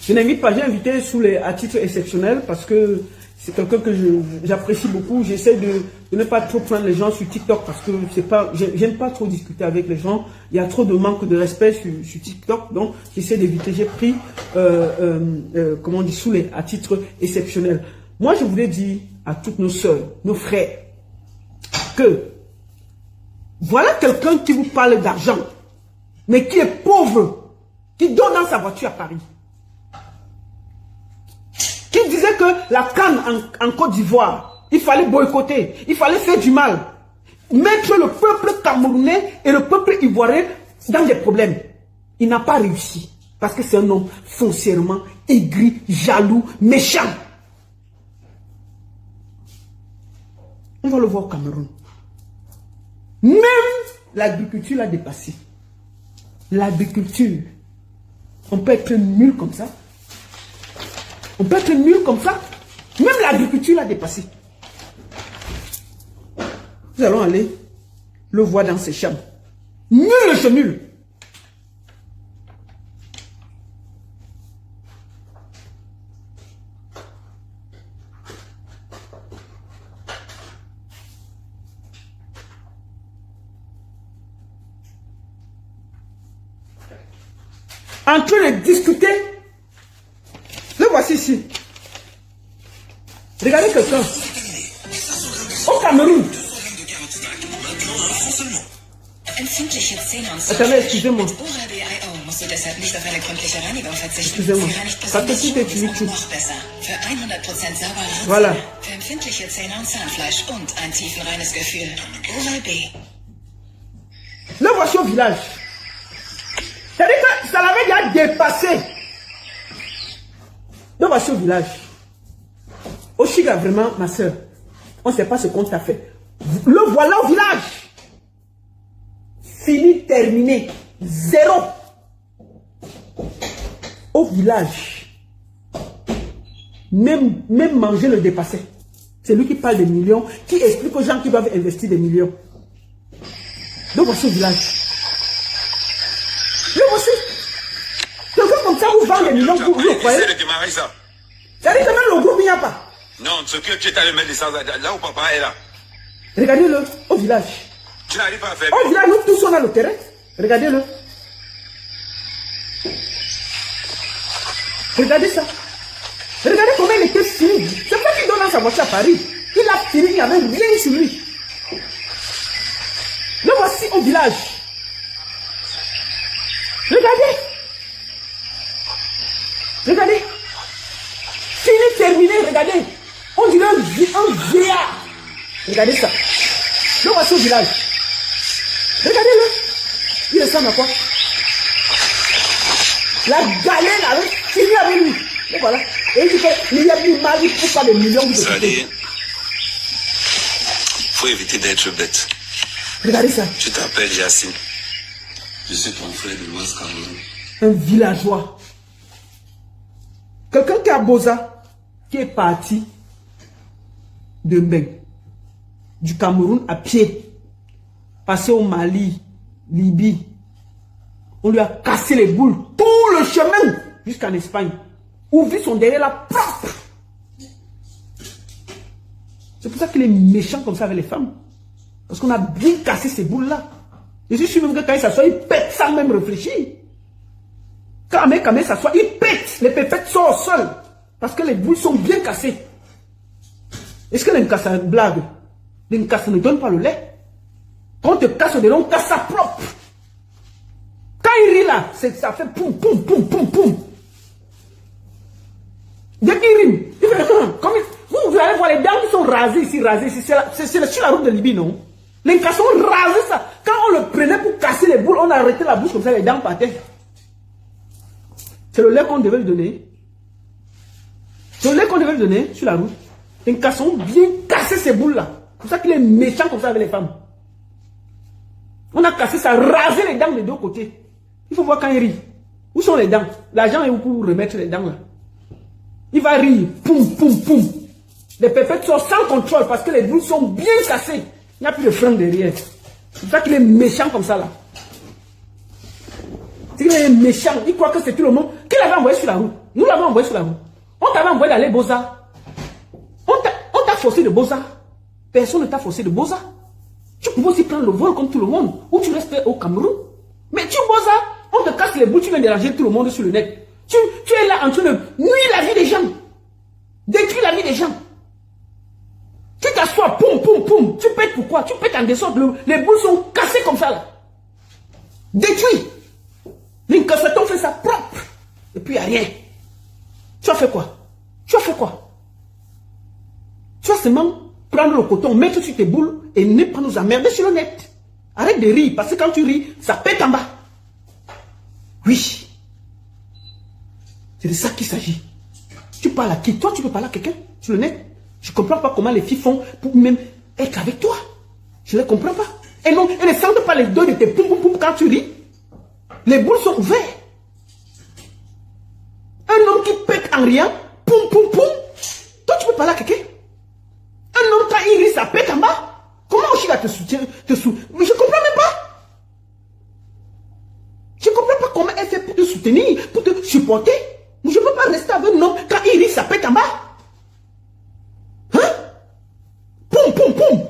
Je n'invite pas, j'ai invité Soulé à titre exceptionnel parce que c'est quelqu'un que j'apprécie beaucoup. J'essaie de ne pas trop prendre les gens sur TikTok parce que j'aime pas trop discuter avec les gens. Il y a trop de manque de respect sur TikTok, donc j'essaie d'éviter. J'ai pris, comment on dit, Soulé à titre exceptionnel. Moi, je voulais dire à toutes nos sœurs, nos frères, que voilà quelqu'un qui vous parle d'argent, mais qui est pauvre, qui dort dans sa voiture à Paris, qui disait que la canne en Côte d'Ivoire, il fallait boycotter, il fallait faire du mal, mettre le peuple camerounais et le peuple ivoirien dans des problèmes. Il n'a pas réussi, parce que c'est un homme foncièrement aigri, jaloux, méchant. On va le voir au Cameroun. Même l'agriculture l'a dépassé. L'agriculture, on peut être nul comme ça. On peut être nul comme ça. Même l'agriculture l'a dépassé. Nous allons aller le voir dans ses chambres. Nul ce nul. en train de discuter. Le voici ici. Regardez quelqu'un. Au Cameroun. Attendez, excusez-moi. Excusez-moi. Parce que si tu es YouTube. Voilà. Le voici au village. C'est-à-dire que ça l'avait déjà dépassé. Le voici au village. Oshiga, vraiment, ma soeur, on ne sait pas ce qu'on t'a fait. Le voilà au village. Fini, terminé. 0. Au village. Même manger le dépassait. C'est lui qui parle des millions, qui explique aux gens qui doivent investir des millions. Le voici au village. Le voici. Quelqu'un comme ça vous vend des millions, vous le croyez? C'est-à-dire que même le groupe, il n'y a pas. Non, ce que tu es allé mettre l'essence là où papa est là. Regardez-le au village. Tu n'arrives pas à faire. Au village, nous tous on a le terrain. Regardez-le. Regardez ça. Regardez comment il était fini. C'est pas qu'il donne dans sa voiture à Paris. Il a fini, il n'y avait rien sur lui. Le voici au village. Regardez. Regardez. Fini, terminé, regardez. On dirait un vieillard. Regardez ça. Le voici au village. Regardez-le. Il ressemble à quoi? La galère avait fini avec lui. Et voilà. Et il dit qu'il y a plus mal, il ne faut pas des millions de ça dit, faut éviter d'être bête. Regardez ça. Tu t'appelles Yacine. Je suis ton frère de l'Ouest Cameroun. Un villageois. Quelqu'un qui a Boza, qui est parti de Mbeng, du Cameroun à pied, passé au Mali, Libye. On lui a cassé les boules, tout le chemin jusqu'en Espagne. Ouvrir son derrière là, propre. C'est pour ça qu'il est méchant comme ça avec les femmes. Parce qu'on a bien cassé ces boules là. Je suis sûr même que quand il s'assoit, il pète sans même réfléchir. Quand il s'assoit, il pète. Les pépettes sont au sol. Parce que les boules sont bien cassées. Est-ce que l'Incasse a une blague? L'Incasse ne donne pas le lait. Quand on te casse le lait, on casse sa propre. Quand il rit là, ça fait poum, poum, poum, poum, poum. Dès qu'il rime, il fait comme vous allez voir les dents qui sont rasées ici, c'est sur la route de Libye, non? Les Incas ont rasé ça. Quand on le prenait pour casser les boules, on a arrêté la bouche comme ça, les dents partaient. C'est le lait qu'on devait lui donner. C'est le lait qu'on devait lui donner sur la route. Les Incas ont bien cassé ces boules-là. C'est pour ça qu'il est méchant comme ça avec les femmes. On a cassé ça, rasé les dents des deux côtés. Il faut voir quand il rit. Où sont les dents? L'argent est où pour remettre les dents là? Il va rire. Poum, poum, poum. Les pépettes sont sans contrôle parce que les boules sont bien cassées. Il n'y a plus de frein derrière. C'est pour ça qu'il est méchant comme ça là. Il est méchant. Il croit que c'est tout le monde. Qui l'avait envoyé sur la route? Nous l'avons envoyé sur la route. On t'avait envoyé d'aller Boza. On t'a forcé de Boza. Personne ne t'a forcé de Boza. Tu pouvais aussi prendre le vol comme tout le monde. Ou tu restes au Cameroun. Mais tu Boza, on te casse les boules, tu viens déranger tout le monde sur le net. Tu es là en train de nuire la vie des gens. Détruire la vie des gens. Tu t'assois, poum, poum, poum. Tu pètes pourquoi? Tu pètes en dessordre. Les boules sont cassées comme ça là. Détruit. L'incassaton fait ça propre. Et puis il n'y a rien. Tu as fait quoi? Tu as fait quoi? Tu vas seulement prendre le coton, mettre sur tes boules et ne pas nous emmerder sur le net. Arrête de rire, parce que quand tu ris, ça pète en bas. Oui. C'est de ça qu'il s'agit. Tu parles à qui? Toi, tu peux parler à quelqu'un sur le net? Je ne comprends pas comment les filles font pour même être avec toi. Je ne les comprends pas. Et non, elles ne sentent pas les deux de tes poum poum poum quand tu ris. Les boules sont ouvertes. Un homme qui pète en riant, poum poum poum. Toi, tu peux parler à quelqu'un? Un homme, quand il rit, ça pète en bas. Comment Oshiga te soutient, Mais je ne comprends même pas. Je ne comprends pas comment elle fait pour te soutenir, pour te supporter. Je ne peux pas rester avec un homme, quand il rit, ça pète en bas. Hein? Poum, poum, poum.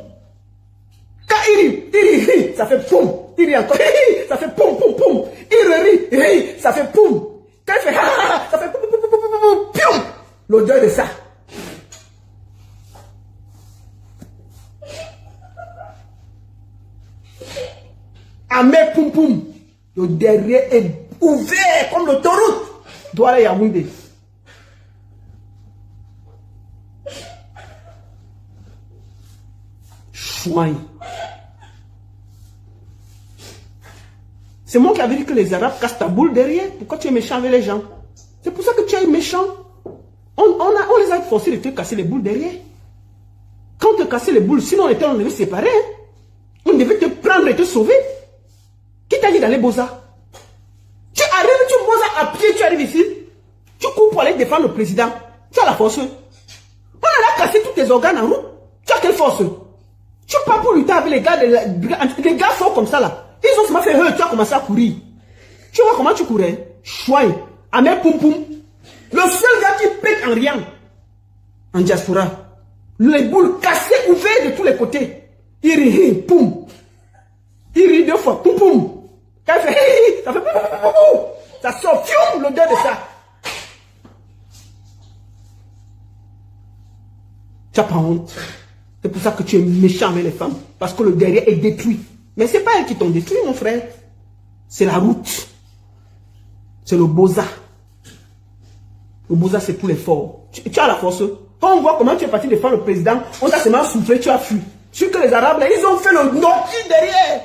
Quand il rit, ça fait poum. il rit encore, ça fait poum, poum, poum. Il rit, ça fait poum. Quand il fait ça fait poum, poum, poum, poum, poum, pium. L'odeur de ça. Amé poum poum. Le derrière est ouvert comme l'autoroute. Douala Yaoundé. Chouin. C'est moi qui avais dit que les Arabes cassent ta boule derrière. Pourquoi tu es méchant avec les gens? C'est pour ça que tu es méchant. On les a forcés de te casser les boules derrière. Quand on te cassait les boules, sinon on devait se séparer. Hein? On devait te prendre et te sauver. Qui t'a dit d'aller Boza? Tu arrives, tu Boza à pied, tu arrives ici. Tu cours pour aller défendre le président. Tu as la force. On a cassé tous tes organes en route. Tu as quelle force? Tu pars pour lutter avec les gars. Les gars sont comme ça là. Ils ont seulement fait tu as commencé à courir. Tu vois comment tu courais? Chouin, Amé Poum Poum. Le seul gars qui pète en rien. En diaspora. Les boules cassées, ouvertes de tous les côtés. Il rit, poum. Il rit 2 fois, poum poum. Quand il fait, ça fait poum poum poum poum. Ça sort, fium, l'odeur de ça. Tu n'as pas honte. C'est pour ça que tu es méchant avec les femmes. Parce que le derrière est détruit. Mais ce n'est pas elles qui t'ont détruit, mon frère. C'est la route. C'est le Boza. Le Boza, c'est pour les forts. Tu as la force. Quand on voit comment tu es parti défendre le président, on t'a seulement soufflé, tu as fui. Sur que les Arabes, là, ils ont fait le noki derrière.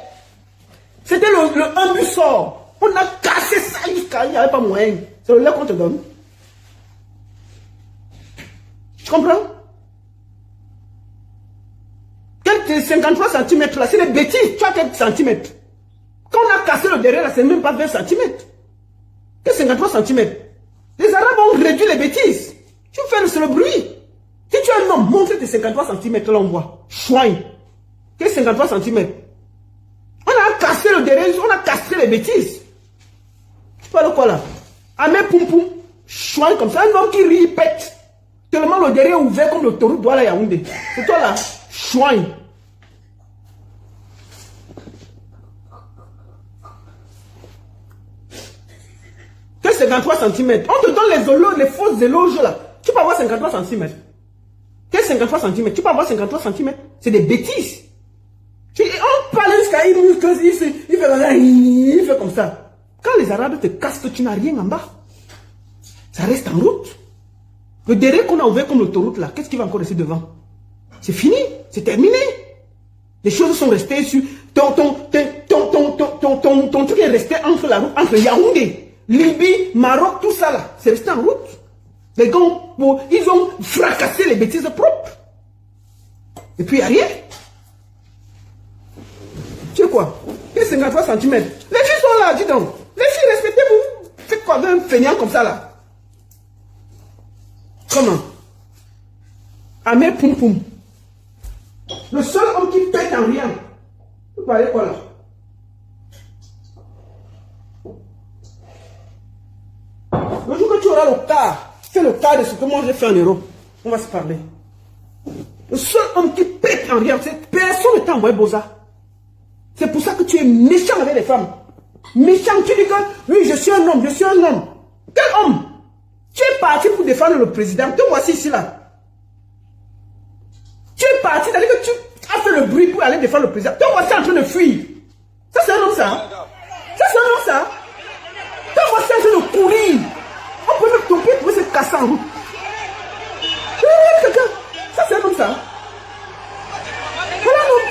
C'était le un but sort. On a cassé ça jusqu'à... Il n'y avait pas moyen. C'est le lait qu'on te donne. Tu comprends? Quel 53 cm là, c'est des bêtises. Tu as quelques centimètres. Quand on a cassé le derrière là, c'est même pas 20 cm. Quel 53 cm? Les Arabes ont réduit les bêtises. Tu fais le bruit. Si tu es un homme, montre tes 53 cm là, on voit. Chouin. Quel 53 cm? On a cassé le derrière, on a cassé les bêtises. Tu parles de quoi là? Amé Poum Poum. Chouin comme ça. Un homme qui rit, pète. Tellement le derrière est ouvert comme l'autoroute Douala Yaoundé. C'est toi là. Chouin. Quel 53 cm? On te donne les fausses éloges là. Tu peux avoir 53 cm. Quel 53 cm? Tu peux avoir 53 cm. C'est des bêtises. On parle jusqu'à il fait comme ça. Quand les Arabes te cassent, tu n'as rien en bas. Ça reste en route. Le derrière qu'on a ouvert comme l'autoroute là, qu'est-ce qui va encore rester devant? C'est fini, c'est terminé. Les choses sont restées sur... Ton truc est resté entre la route, entre Yaoundé, Libye, Maroc, tout ça là. C'est resté en route. Les gars, ils ont fracassé les bêtises propres. Et puis, il n'y a rien. Tu sais quoi? Il y a 53 cm. Les filles sont là, dis donc. Les filles, respectez-vous. Faites quoi d'un feignant comme ça là? Comment? Amé Poum Poum. Le seul homme qui pète en rien. Vous parlez quoi là? Le jour que tu auras le quart, c'est le quart de ce que moi j'ai fait en euro. On va se parler. Le seul homme qui pète en rien, c'est personne ne t'a envoyé Boza. C'est pour ça que tu es méchant avec les femmes. Méchant, tu dis que oui, je suis un homme, je suis un homme. Quel homme? Tu es parti pour défendre le président. Te voici ici là. Tu es parti, c'est-à-dire que tu as fait le bruit pour aller défendre le président. Te voici en train de fuir. Ça c'est un homme ça. Ça c'est un homme ça. Te voici en train de courir. On peut même tomber pour se casser en route. Ça c'est un homme ça. Voilà un homme.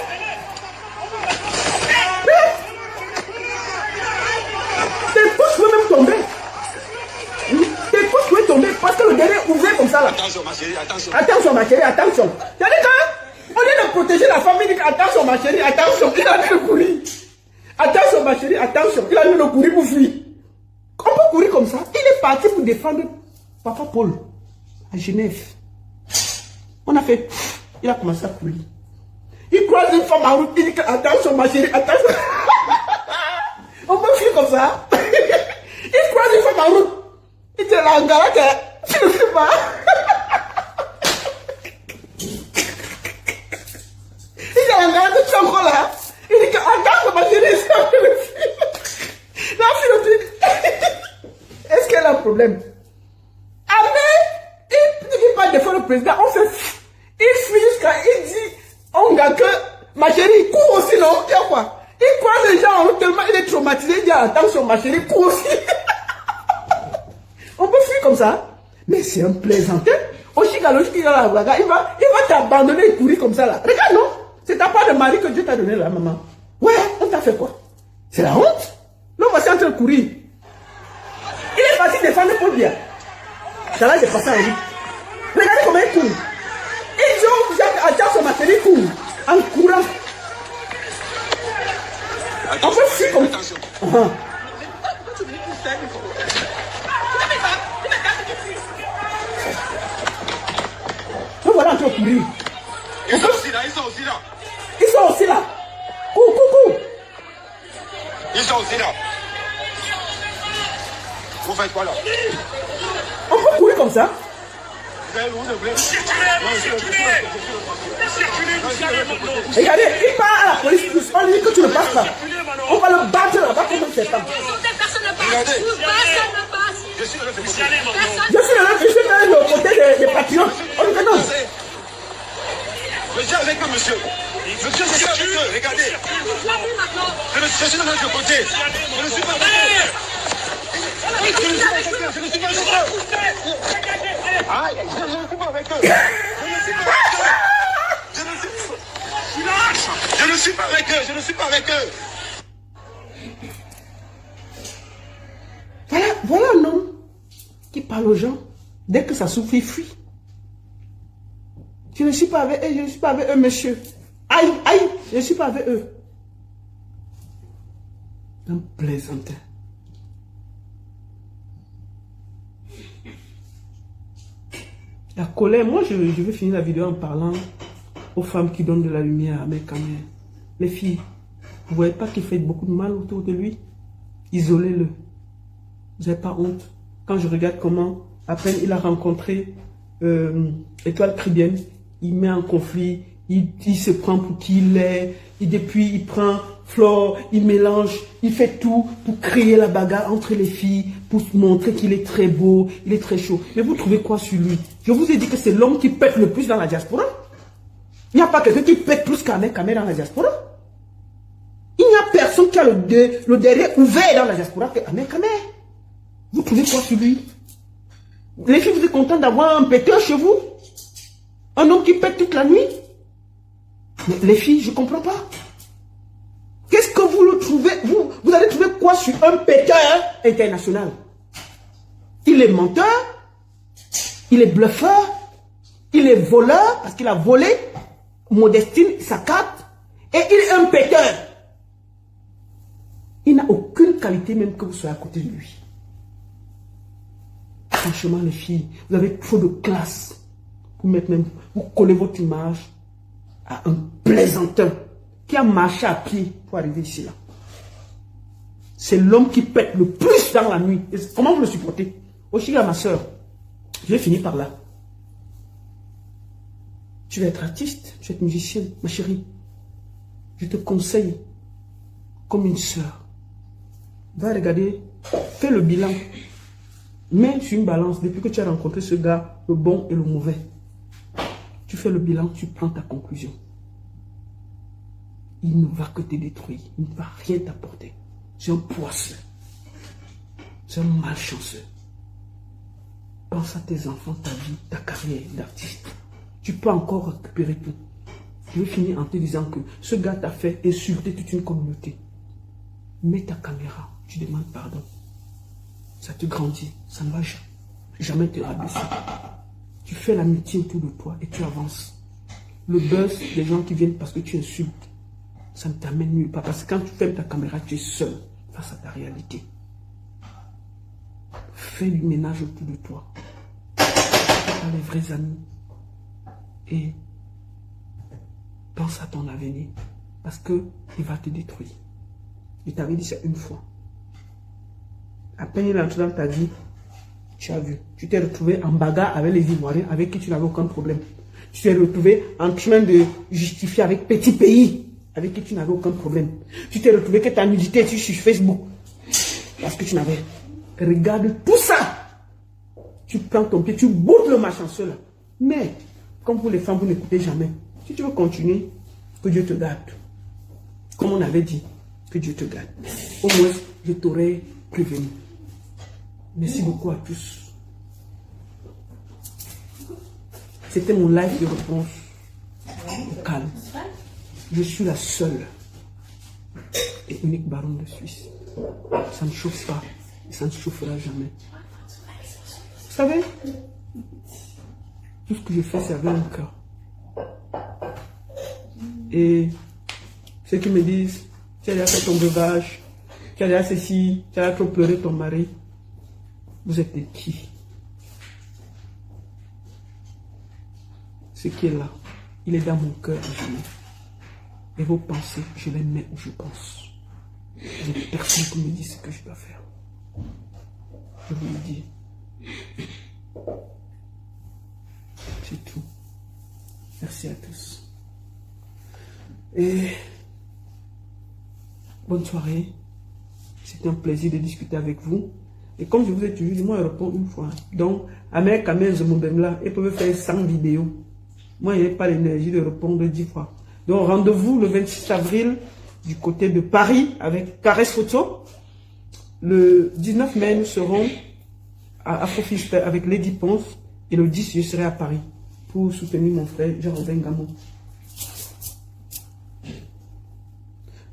Tes pouces peuvent même tomber. Tes pouces peuvent tomber parce que le derrière est ouvert comme ça là. Attention ma chérie, attention. Attention ma chérie, attention. C'est-à-dire qu'au lieu de protéger la famille, il dit attention ma chérie, attention. Il a mis le courir. Attention ma chérie, attention. Il a mis le courir pour fuir. On peut courir comme ça. Il est parti pour défendre Papa Paul à Genève. On a fait. Il a commencé à courir. Il croise une femme en route. Il dit attention ma chérie, attention. On peut fuir comme ça. Il croise une femme en route. Il dit la ngara que tu ne sais pas. Il dit la ngara que tu es encore là. Il dit que attention ma chérie. problème. Ahmed, il parle de fois le président, on se... Il fuit jusqu'à... Il dit, on gars que... Ma chérie, il court aussi, non? Il y a quoi? Il croit les gens, tellement il est traumatisé, il dit, attention, ma chérie, court aussi. On peut fuir comme ça. Mais c'est un plaisantin. Il va t'abandonner et courir comme ça là. Regarde, non? C'est ta part de mari que Dieu t'a donné là, maman. Ouais, on t'a fait quoi? C'est la honte. L'homme va en train de courir. Il est parti défendre Paul Biya. Ça là, j'ai passé en vie. Regardez comment il court. Il dit, attention, ma chérie, court. En courant. On peut fuir comme ça. Voilà, on peut courir. Ils sont aussi là, ils sont aussi là. Ils sont aussi là. Cours. Ils sont aussi là. Vous faites quoi là? On peut courir comme ça. Regardez, il part à la police. On lui dit que tu ne passes pas. On va le battre là-bas comme un serpent. Regardez. Je suis le côté des patriotes. On dit non. Je suis avec eux, monsieur. Monsieur, je suis avec eux. Regardez. Je suis de l'autre côté. Je ne suis pas avec eux. Je ne suis pas avec eux. Je ne suis pas avec eux. Je ne suis pas avec eux. Je ne suis pas avec eux. Voilà un homme qui parle aux gens. Dès que ça souffre, il fuit. Je ne suis pas avec eux, je ne suis pas avec eux, monsieur. Aïe, je ne suis pas avec eux. Un plaisantin. La colère, moi je vais finir la vidéo en parlant aux femmes qui donnent de la lumière à mes caméras. Les filles, vous ne voyez pas qu'il fait beaucoup de mal autour de lui? Isolez-le. Vous n'avez pas honte. Quand je regarde comment, à peine il a rencontré Étoile Caribbeenne, il met en conflit, il se prend pour qui il est, et depuis il prend Flore, il mélange, il fait tout pour créer la bagarre entre les filles, pour montrer qu'il est très beau, il est très chaud. Mais vous trouvez quoi sur lui? Je vous ai dit que c'est l'homme qui pète le plus dans la diaspora. Il n'y a pas quelqu'un qui pète plus qu'Ahmed Kamé dans la diaspora. Il n'y a personne qui a le derrière ouvert dans la diaspora que Ahmed Kamé. Vous trouvez quoi sur lui? Les filles, vous êtes contents d'avoir un péteur chez vous? Un homme qui pète toute la nuit? Mais les filles, je ne comprends pas. Qu'est-ce que vous le trouvez? Vous allez trouver quoi sur un péteur international? Il est menteur, il est bluffeur, il est voleur, parce qu'il a volé Modestine, sa carte, et il est un péteur. Il n'a aucune qualité même que vous soyez à côté de lui. Franchement, les filles, vous avez trop de classe pour mettre même, vous collez votre image à un plaisantin qui a marché à pied pour arriver ici là. C'est l'homme qui pète le plus dans la nuit. Et comment vous le supportez? Oshiga, ma soeur, je vais finir par là. Tu vas être artiste, tu vas être musicienne, ma chérie. Je te conseille, comme une soeur, va regarder, fais le bilan. Mets sur une balance, depuis que tu as rencontré ce gars, le bon et le mauvais. Tu fais le bilan, tu prends ta conclusion. Il ne va que te détruire, il ne va rien t'apporter. C'est un poisson. C'est un malchanceux. Pense à tes enfants, ta vie, ta carrière d'artiste. Tu peux encore récupérer tout. Je vais finir en te disant que ce gars t'a fait insulter toute une communauté. Mets ta caméra, tu demandes pardon. Ça te grandit, ça ne va jamais te rabaisser. Tu fais l'amitié autour de toi et tu avances. Le buzz des gens qui viennent parce que tu insultes, ça ne t'amène nulle part. Parce que quand tu fermes ta caméra, tu es seul face à ta réalité. Fais du ménage autour de toi. Fais les vrais amis. Et pense à ton avenir. Parce qu'il va te détruire. Je t'avais dit ça une fois. À peine il est entré dans ta vie, tu as vu. Tu t'es retrouvé en bagarre avec les Ivoiriens avec qui tu n'avais aucun problème. Tu t'es retrouvé en chemin de justifier avec Petit Pays avec qui tu n'avais aucun problème. Tu t'es retrouvé que ta nudité est sur Facebook parce que tu n'avais... Regarde tout ça. tu prends ton pied, tu boudes le malchanceux là. Mais, comme pour les femmes, vous n'écoutez jamais. Si tu veux continuer, que Dieu te garde. Comme on avait dit, que Dieu te garde. Au moins, je t'aurais prévenu. Merci beaucoup à tous. C'était mon live de réponse au calme. Je suis la seule et unique baronne de Suisse. Ça ne chauffe pas et ça ne chauffera jamais. Vous savez, tout ce que je fais, c'est avec mon cœur. Et ceux qui me disent, tu as déjà fait ton breuvage, tu as déjà ceci, tu as déjà trop pleuré ton mari, vous êtes de qui? Ce qui est là, il est dans mon cœur à jamais. Et vos pensées, je les mets où je pense. Je n'ai personne qui me dit ce que je dois faire. Je vous le dis. C'est tout. Merci à tous. Et bonne soirée. C'était un plaisir de discuter avec vous. Et comme je vous ai toujours dit, moi je réponds une fois. Donc, à mes caméras, là, ils peuvent faire 100 vidéos. Moi, je n'ai pas l'énergie de répondre 10 fois. Donc, rendez-vous le 26 avril du côté de Paris avec Caresse Photo. Le 19 mai, nous serons à Afrofist avec Lady Ponce. Et le 10, je serai à Paris pour soutenir mon frère Jean-Robin Gamon.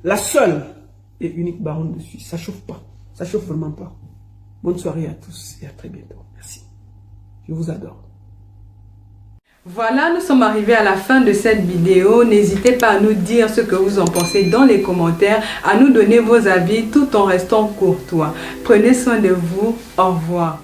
La seule et unique baronne de Suisse. Ça ne chauffe pas. Ça ne chauffe vraiment pas. Bonne soirée à tous et à très bientôt. Merci. Je vous adore. Voilà, nous sommes arrivés à la fin de cette vidéo. N'hésitez pas à nous dire ce que vous en pensez dans les commentaires, à nous donner vos avis tout en restant courtois. Prenez soin de vous. Au revoir.